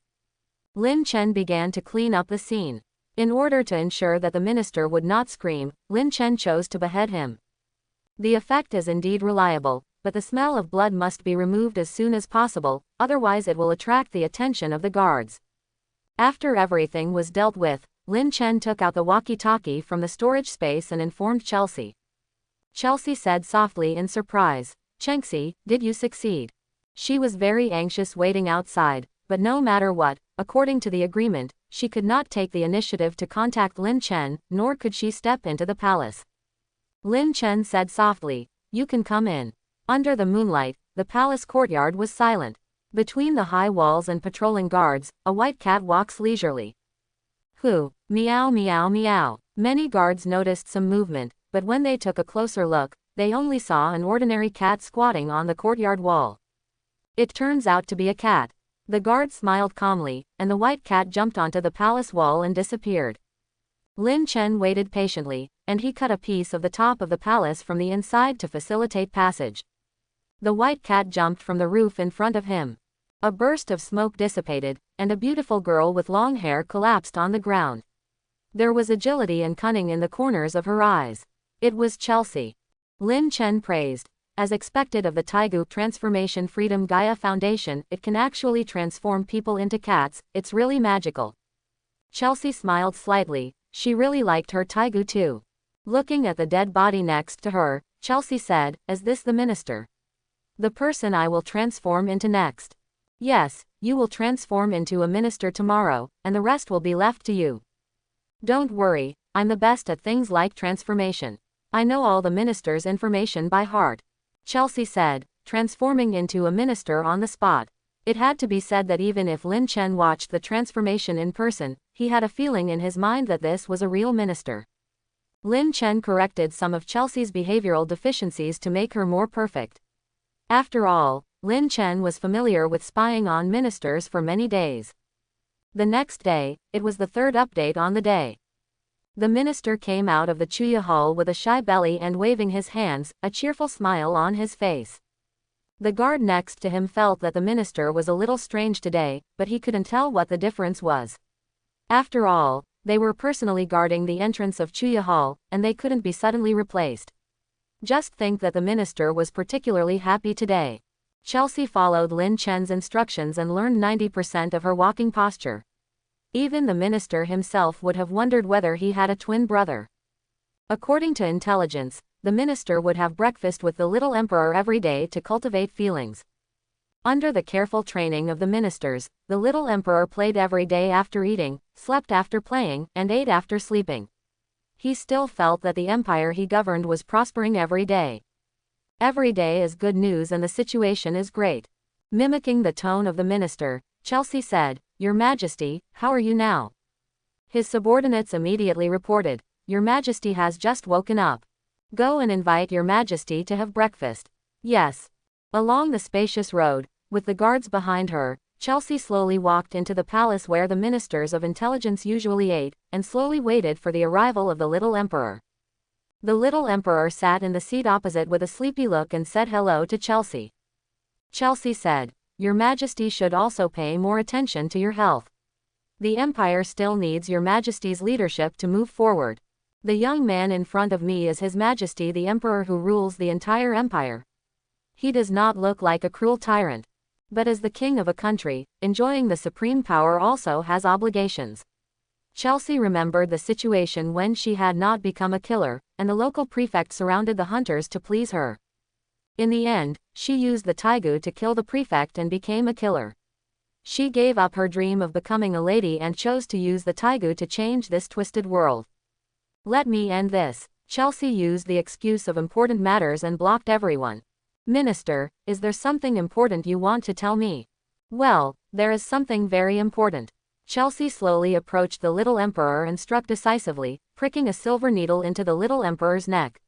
Lin Chen began to clean up the scene. In order to ensure that the minister would not scream, Lin Chen chose to behead him. The effect is indeed reliable, but the smell of blood must be removed as soon as possible, otherwise it will attract the attention of the guards. After everything was dealt with, Lin Chen took out the walkie-talkie from the storage space and informed Chelsea. Chelsea said softly in surprise, "Chengxi, did you succeed?" She was very anxious waiting outside, but no matter what, according to the agreement, she could not take the initiative to contact Lin Chen, nor could she step into the palace. Lin Chen said softly, "You can come in." Under the moonlight, the palace courtyard was silent. Between the high walls and patrolling guards, a white cat walks leisurely. Who? Meow meow meow. Many guards noticed some movement, but when they took a closer look, they only saw an ordinary cat squatting on the courtyard wall. It turns out to be a cat. The guard smiled calmly, and the white cat jumped onto the palace wall and disappeared. Lin Chen waited patiently, and he cut a piece of the top of the palace from the inside to facilitate passage. The white cat jumped from the roof in front of him. A burst of smoke dissipated, and a beautiful girl with long hair collapsed on the ground. There was agility and cunning in the corners of her eyes. It was Chelsea. Lin Chen praised. As expected of the Taigu Transformation Freedom Gaia Foundation, it can actually transform people into cats, it's really magical. Chelsea smiled slightly, she really liked her Taigu too. Looking at the dead body next to her, Chelsea said, "Is this the minister? The person I will transform into next?" "Yes, you will transform into a minister tomorrow, and the rest will be left to you." "Don't worry, I'm the best at things like transformation. I know all the minister's information by heart," Chelsea said, transforming into a minister on the spot. It had to be said that even if Lin Chen watched the transformation in person, he had a feeling in his mind that this was a real minister. Lin Chen corrected some of Chelsea's behavioral deficiencies to make her more perfect. After all, Lin Chen was familiar with spying on ministers for many days. The next day, it was the third update on the day. The minister came out of the Chuya hall with a shy belly and waving his hands, a cheerful smile on his face. The guard next to him felt that the minister was a little strange today, but he couldn't tell what the difference was. After all, they were personally guarding the entrance of Chuya hall, and they couldn't be suddenly replaced. Just think that the minister was particularly happy today. Chelsea followed Lin Chen's instructions and learned 90% of her walking posture. Even the minister himself would have wondered whether he had a twin brother. According to intelligence, the minister would have breakfast with the little emperor every day to cultivate feelings. Under the careful training of the ministers, the little emperor played every day after eating, slept after playing, and ate after sleeping. He still felt that the empire he governed was prospering every day. Every day is good news and the situation is great. Mimicking the tone of the minister, Chelsea said, "Your Majesty, how are you now?" His subordinates immediately reported, "Your Majesty has just woken up. Go and invite Your Majesty to have breakfast." "Yes." Along the spacious road, with the guards behind her, Chelsea slowly walked into the palace where the ministers of intelligence usually ate, and slowly waited for the arrival of the little emperor. The little emperor sat in the seat opposite with a sleepy look and said hello to Chelsea. Chelsea said, "Your Majesty should also pay more attention to your health. The empire still needs Your Majesty's leadership to move forward. The young man in front of me is His Majesty the Emperor who rules the entire empire. He does not look like a cruel tyrant. But as the king of a country, enjoying the supreme power also has obligations." Chelsea remembered the situation when she had not become a killer, and the local prefect surrounded the hunters to please her. In the end, she used the Taigu to kill the prefect and became a killer. She gave up her dream of becoming a lady and chose to use the Taigu to change this twisted world. "Let me end this." Chelsea used the excuse of important matters and blocked everyone. "Minister, is there something important you want to tell me?" "Well, there is something very important." Chelsea slowly approached the little emperor and struck decisively, pricking a silver needle into the little emperor's neck.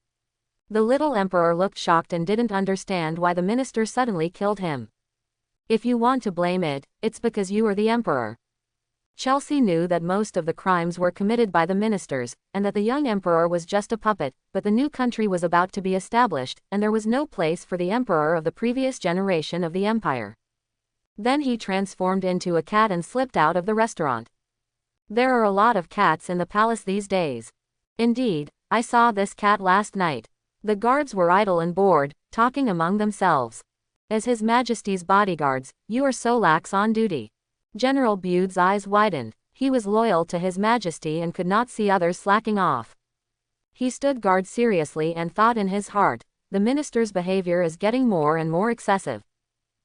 The little emperor looked shocked and didn't understand why the minister suddenly killed him. "If you want to blame it, it's because you are the emperor." Chelsea knew that most of the crimes were committed by the ministers, and that the young emperor was just a puppet, but the new country was about to be established, and there was no place for the emperor of the previous generation of the empire. Then he transformed into a cat and slipped out of the restaurant. There are a lot of cats in the palace these days. Indeed, I saw this cat last night. The guards were idle and bored, talking among themselves. As His Majesty's bodyguards, you are so lax on duty. General Bude's eyes widened. He was loyal to His Majesty and could not see others slacking off. He stood guard seriously and thought in his heart, the minister's behavior is getting more and more excessive.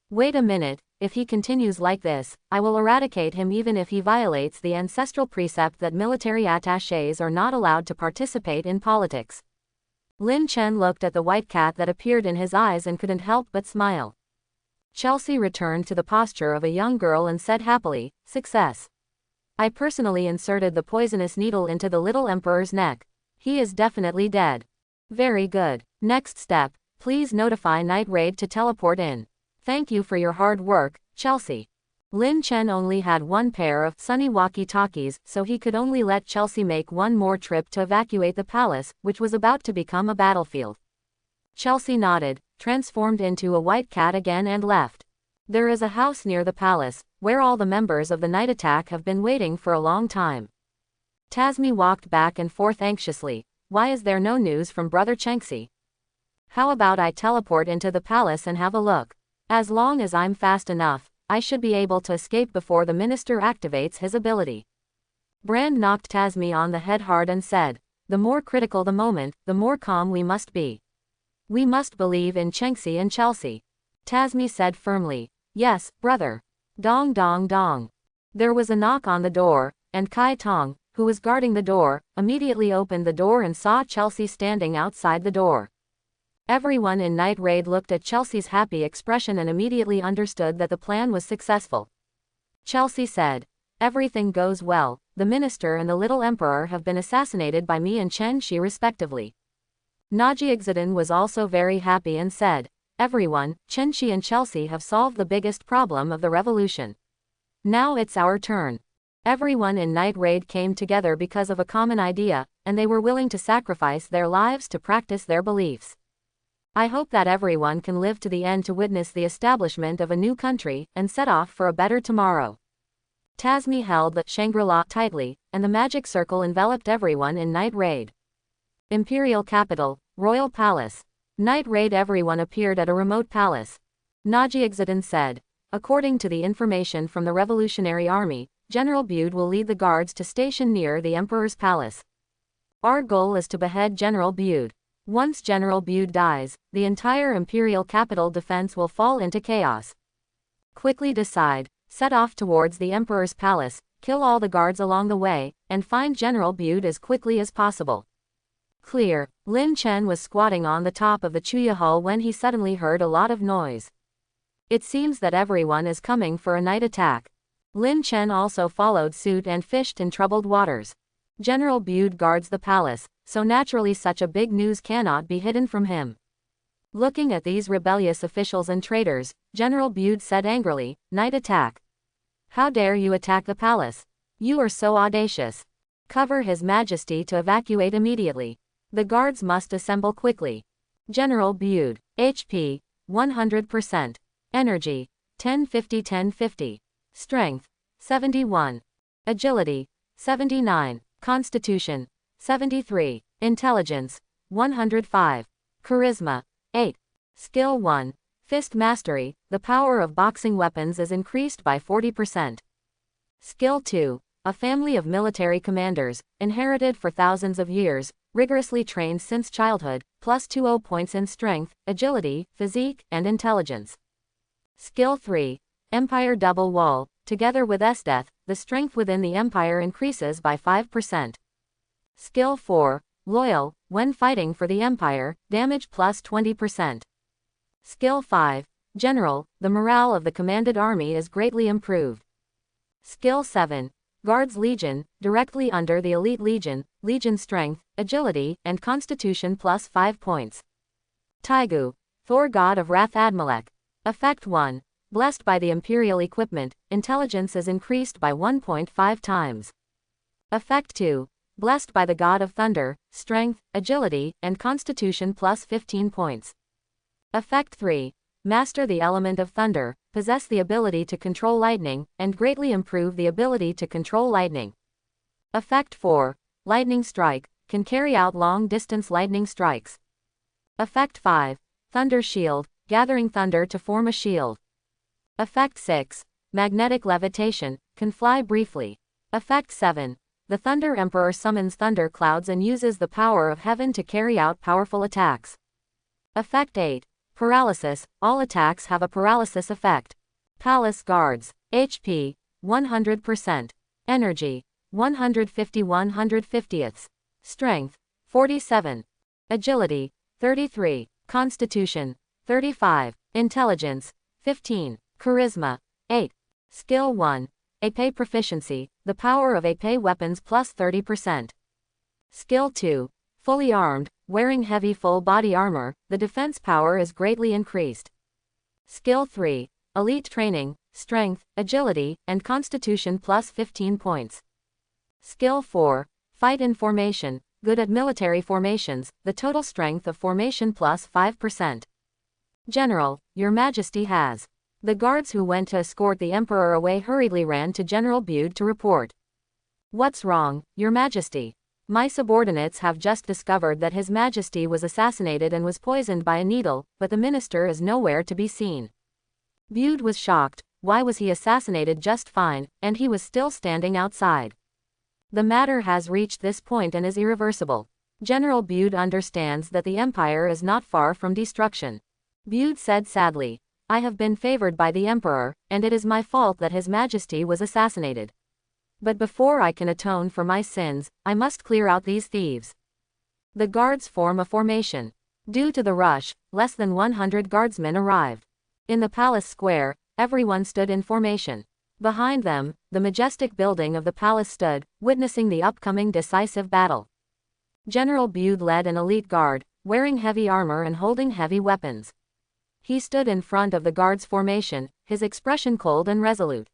Wait a minute, if he continues like this, I will eradicate him even if he violates the ancestral precept that military attachés are not allowed to participate in politics. Lin Chen looked at the white cat that appeared in his eyes and couldn't help but smile. Chelsea returned to the posture of a young girl and said happily, "Success." I personally inserted the poisonous needle into the little emperor's neck. He is definitely dead. Very good. Next step, please notify Night Raid to teleport in. Thank you for your hard work, Chelsea. Lin Chen only had one pair of sunny walkie-talkies, so he could only let Chelsea make one more trip to evacuate the palace, which was about to become a battlefield. Chelsea nodded, transformed into a white cat again and left. There is a house near the palace, where all the members of the night attack have been waiting for a long time. Tasmi walked back and forth anxiously. Why is there no news from Brother Chengxi? How about I teleport into the palace and have a look? As long as I'm fast enough, I should be able to escape before the minister activates his ability. Brand knocked Tasmi on the head hard and said, the more critical the moment, the more calm we must be. We must believe in Chengxi and Chelsea. Tasmi said firmly, yes, brother. Dong dong dong. There was a knock on the door, and Kai Tong, who was guarding the door, immediately opened the door and saw Chelsea standing outside the door. Everyone in Night Raid looked at Chelsea's happy expression and immediately understood that the plan was successful. Chelsea said, everything goes well, the minister and the little emperor have been assassinated by me and Chen Shi respectively. Najixidin was also very happy and said, everyone, Chen Shi and Chelsea have solved the biggest problem of the revolution. Now it's our turn. Everyone in Night Raid came together because of a common idea, and they were willing to sacrifice their lives to practice their beliefs. I hope that everyone can live to the end to witness the establishment of a new country and set off for a better tomorrow. Tasmi held the Shangri-La tightly, and the magic circle enveloped everyone in Night Raid. Imperial capital, Royal Palace. Night Raid. Everyone appeared at a remote palace. Najixidin said, according to the information from the Revolutionary Army, General Bude will lead the guards to station near the Emperor's palace. Our goal is to behead General Bude. Once General Bude dies, the entire imperial capital defense will fall into chaos. Quickly decide, set off towards the Emperor's palace, kill all the guards along the way, and find General Bude as quickly as possible. Clear. Lin Chen was squatting on the top of the Chuya Hall when he suddenly heard a lot of noise. It seems that everyone is coming for a night attack. Lin Chen also followed suit and fished in troubled waters. General Bude guards the palace, so naturally such a big news cannot be hidden from him. Looking at these rebellious officials and traitors, General Bude said angrily, night attack. How dare you attack the palace? You are so audacious. Cover His Majesty to evacuate immediately. The guards must assemble quickly. General Bude. HP. 100%. Energy. 1050-1050. Strength. 71. Agility. 79. Constitution. 73. Intelligence. 105. Charisma. 8. Skill 1. Fist Mastery. The power of boxing weapons is increased by 40%. Skill 2. A family of military commanders, inherited for thousands of years, rigorously trained since childhood, plus 20 points in strength, agility, physique, and intelligence. Skill 3. Empire Double Wall. Together with S-Death, the strength within the Empire increases by 5%. Skill 4. Loyal. When fighting for the Empire, damage plus 20%. Skill 5. General. The morale of the commanded army is greatly improved. Skill 7. Guards Legion. Directly under the Elite Legion, Legion strength, agility, and constitution plus 5 points. Taigu. Thor God of Wrath Admalek. Effect 1. Blessed by the Imperial equipment, intelligence is increased by 1.5 times. Effect 2. Blessed by the God of Thunder, strength, agility, and constitution plus 15 points. Effect 3. Master the element of thunder, possess the ability to control lightning, and greatly improve the ability to control lightning. Effect 4. Lightning strike, can carry out long-distance lightning strikes. Effect 5. Thunder shield, gathering thunder to form a shield. Effect 6. Magnetic levitation, can fly briefly. Effect 7. The Thunder Emperor summons thunder clouds and uses the power of heaven to carry out powerful attacks. Effect 8. Paralysis, all attacks have a paralysis effect. Palace Guards. HP. 100%. Energy. 150-150ths. Strength. 47. Agility. 33. Constitution. 35. Intelligence. 15. Charisma. 8. Skill 1. AP proficiency, the power of AP weapons plus 30%. Skill 2. Fully armed, wearing heavy full body armor, the defense power is greatly increased. Skill 3. Elite training, strength, agility, and constitution plus 15 points. Skill 4. Fight in formation, good at military formations, the total strength of formation plus 5%. General, Your Majesty has. The guards who went to escort the Emperor away hurriedly ran to General Bude to report. What's wrong, Your Majesty? My subordinates have just discovered that His Majesty was assassinated and was poisoned by a needle, but the minister is nowhere to be seen. Bude was shocked. Why was he assassinated just fine, and he was still standing outside? The matter has reached this point and is irreversible. General Bude understands that the Empire is not far from destruction. Bude said sadly, I have been favored by the Emperor, and it is my fault that His Majesty was assassinated. But before I can atone for my sins, I must clear out these thieves. The guards form a formation. Due to the rush, less than 100 guardsmen arrived. In the palace square, everyone stood in formation. Behind them, the majestic building of the palace stood, witnessing the upcoming decisive battle. General Bude led an elite guard, wearing heavy armor and holding heavy weapons. He stood in front of the guards' formation, his expression cold and resolute.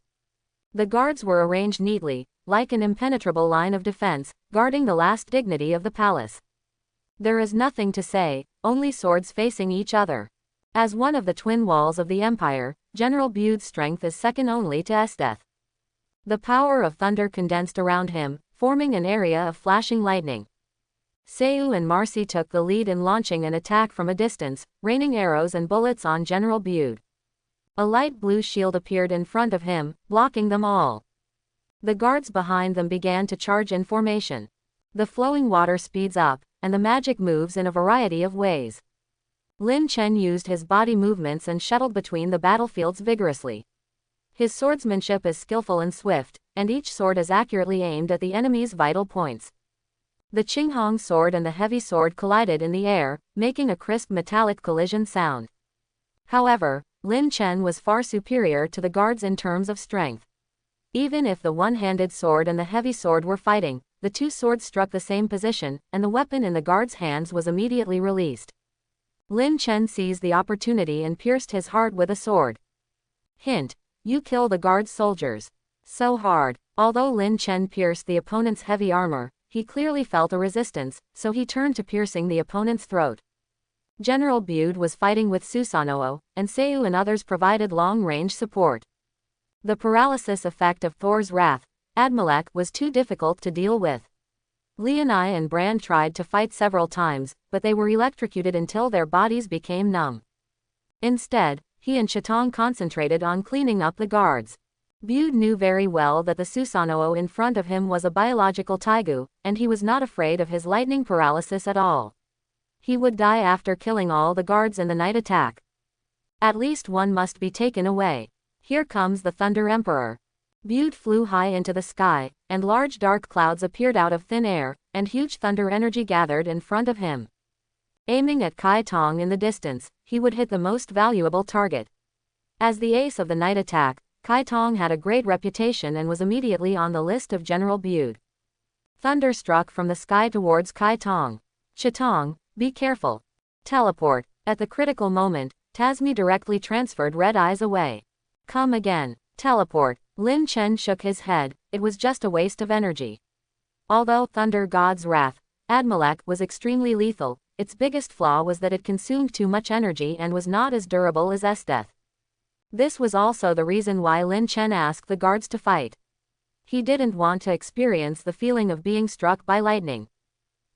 The guards were arranged neatly, like an impenetrable line of defense, guarding the last dignity of the palace. There is nothing to say, only swords facing each other. As one of the twin walls of the Empire, General Bude's strength is second only to Esdeath. The power of thunder condensed around him, forming an area of flashing lightning. Seu and Marcy took the lead in launching an attack from a distance, raining arrows and bullets on General Bude. A light blue shield appeared in front of him, blocking them all. The guards behind them began to charge in formation. The flowing water speeds up, and the magic moves in a variety of ways. Lin Chen used his body movements and shuttled between the battlefields vigorously. His swordsmanship is skillful and swift, and each sword is accurately aimed at the enemy's vital points. The Qinghong sword and the heavy sword collided in the air, making a crisp metallic collision sound. However, Lin Chen was far superior to the guards in terms of strength. Even if the one-handed sword and the heavy sword were fighting, the two swords struck the same position, and the weapon in the guard's hands was immediately released. Lin Chen seized the opportunity and pierced his heart with a sword. Hint: you kill the guard's soldiers. So hard. Although Lin Chen pierced the opponent's heavy armor, he clearly felt a resistance, so he turned to piercing the opponent's throat. General Bude was fighting with Susanoo, and Seu and others provided long-range support. The paralysis effect of Thor's wrath, Admalek, was too difficult to deal with. Leonai and Brand tried to fight several times, but they were electrocuted until their bodies became numb. Instead, he and Chitong concentrated on cleaning up the guards. Bude knew very well that the Susanoo in front of him was a biological taigu, and he was not afraid of his lightning paralysis at all. He would die after killing all the guards in the night attack. At least one must be taken away. Here comes the Thunder Emperor. Bude flew high into the sky, and large dark clouds appeared out of thin air, and huge thunder energy gathered in front of him. Aiming at Kai Tong in the distance, he would hit the most valuable target. As the ace of the night attack, Kai Tong had a great reputation and was immediately on the list of General Bude. Thunder struck from the sky towards Kai Tong. Chitong, be careful. Teleport. At the critical moment, Tasmi directly transferred Red Eyes away. Come again. Teleport. Lin Chen shook his head, it was just a waste of energy. Although Thunder God's Wrath, Admalek, was extremely lethal, its biggest flaw was that it consumed too much energy and was not as durable as Esdeath. This was also the reason why Lin Chen asked the guards to fight. He didn't want to experience the feeling of being struck by lightning.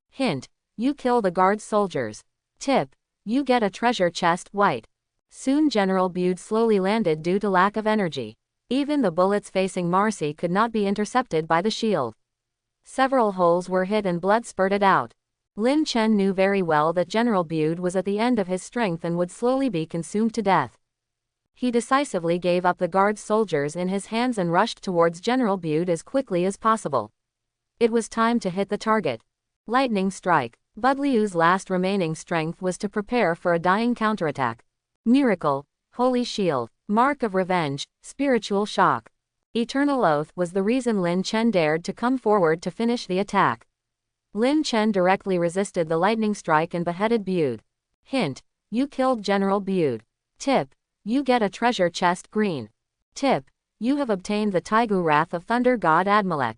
Hint: you kill the guards' soldiers. Tip: you get a treasure chest, white. Soon General Bude slowly landed due to lack of energy. Even the bullets facing Marcy could not be intercepted by the shield. Several holes were hit and blood spurted out. Lin Chen knew very well that General Bude was at the end of his strength and would slowly be consumed to death. He decisively gave up the guard soldiers in his hands and rushed towards General Bude as quickly as possible. It was time to hit the target. Lightning strike. Budliu's last remaining strength was to prepare for a dying counterattack. Miracle. Holy shield. Mark of revenge. Spiritual shock. Eternal Oath was the reason Lin Chen dared to come forward to finish the attack. Lin Chen directly resisted the lightning strike and beheaded Bude. Hint: you killed General Bude. Tip: you get a treasure chest green. Tip: you have obtained the Taigu Wrath of Thunder God Admalek.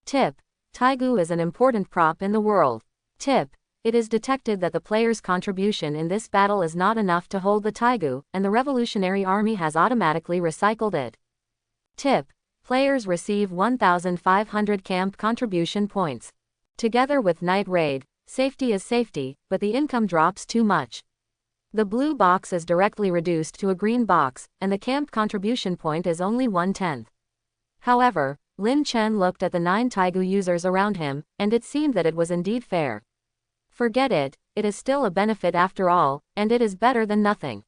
Tip: Taigu is an important prop in the world. Tip: it is detected that the player's contribution in this battle is not enough to hold the Taigu, and the Revolutionary Army has automatically recycled it. Tip: players receive 1,500 camp contribution points. Together with Night Raid, safety is safety, but the income drops too much. The blue box is directly reduced to a green box, and the camp contribution point is only 1/10. However, Lin Chen looked at the 9 Taigu users around him, and it seemed that it was indeed fair. Forget it, it is still a benefit after all, and it is better than nothing.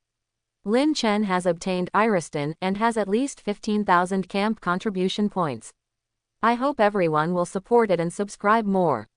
Lin Chen has obtained Iriston and has at least 15,000 camp contribution points. I hope everyone will support it and subscribe more.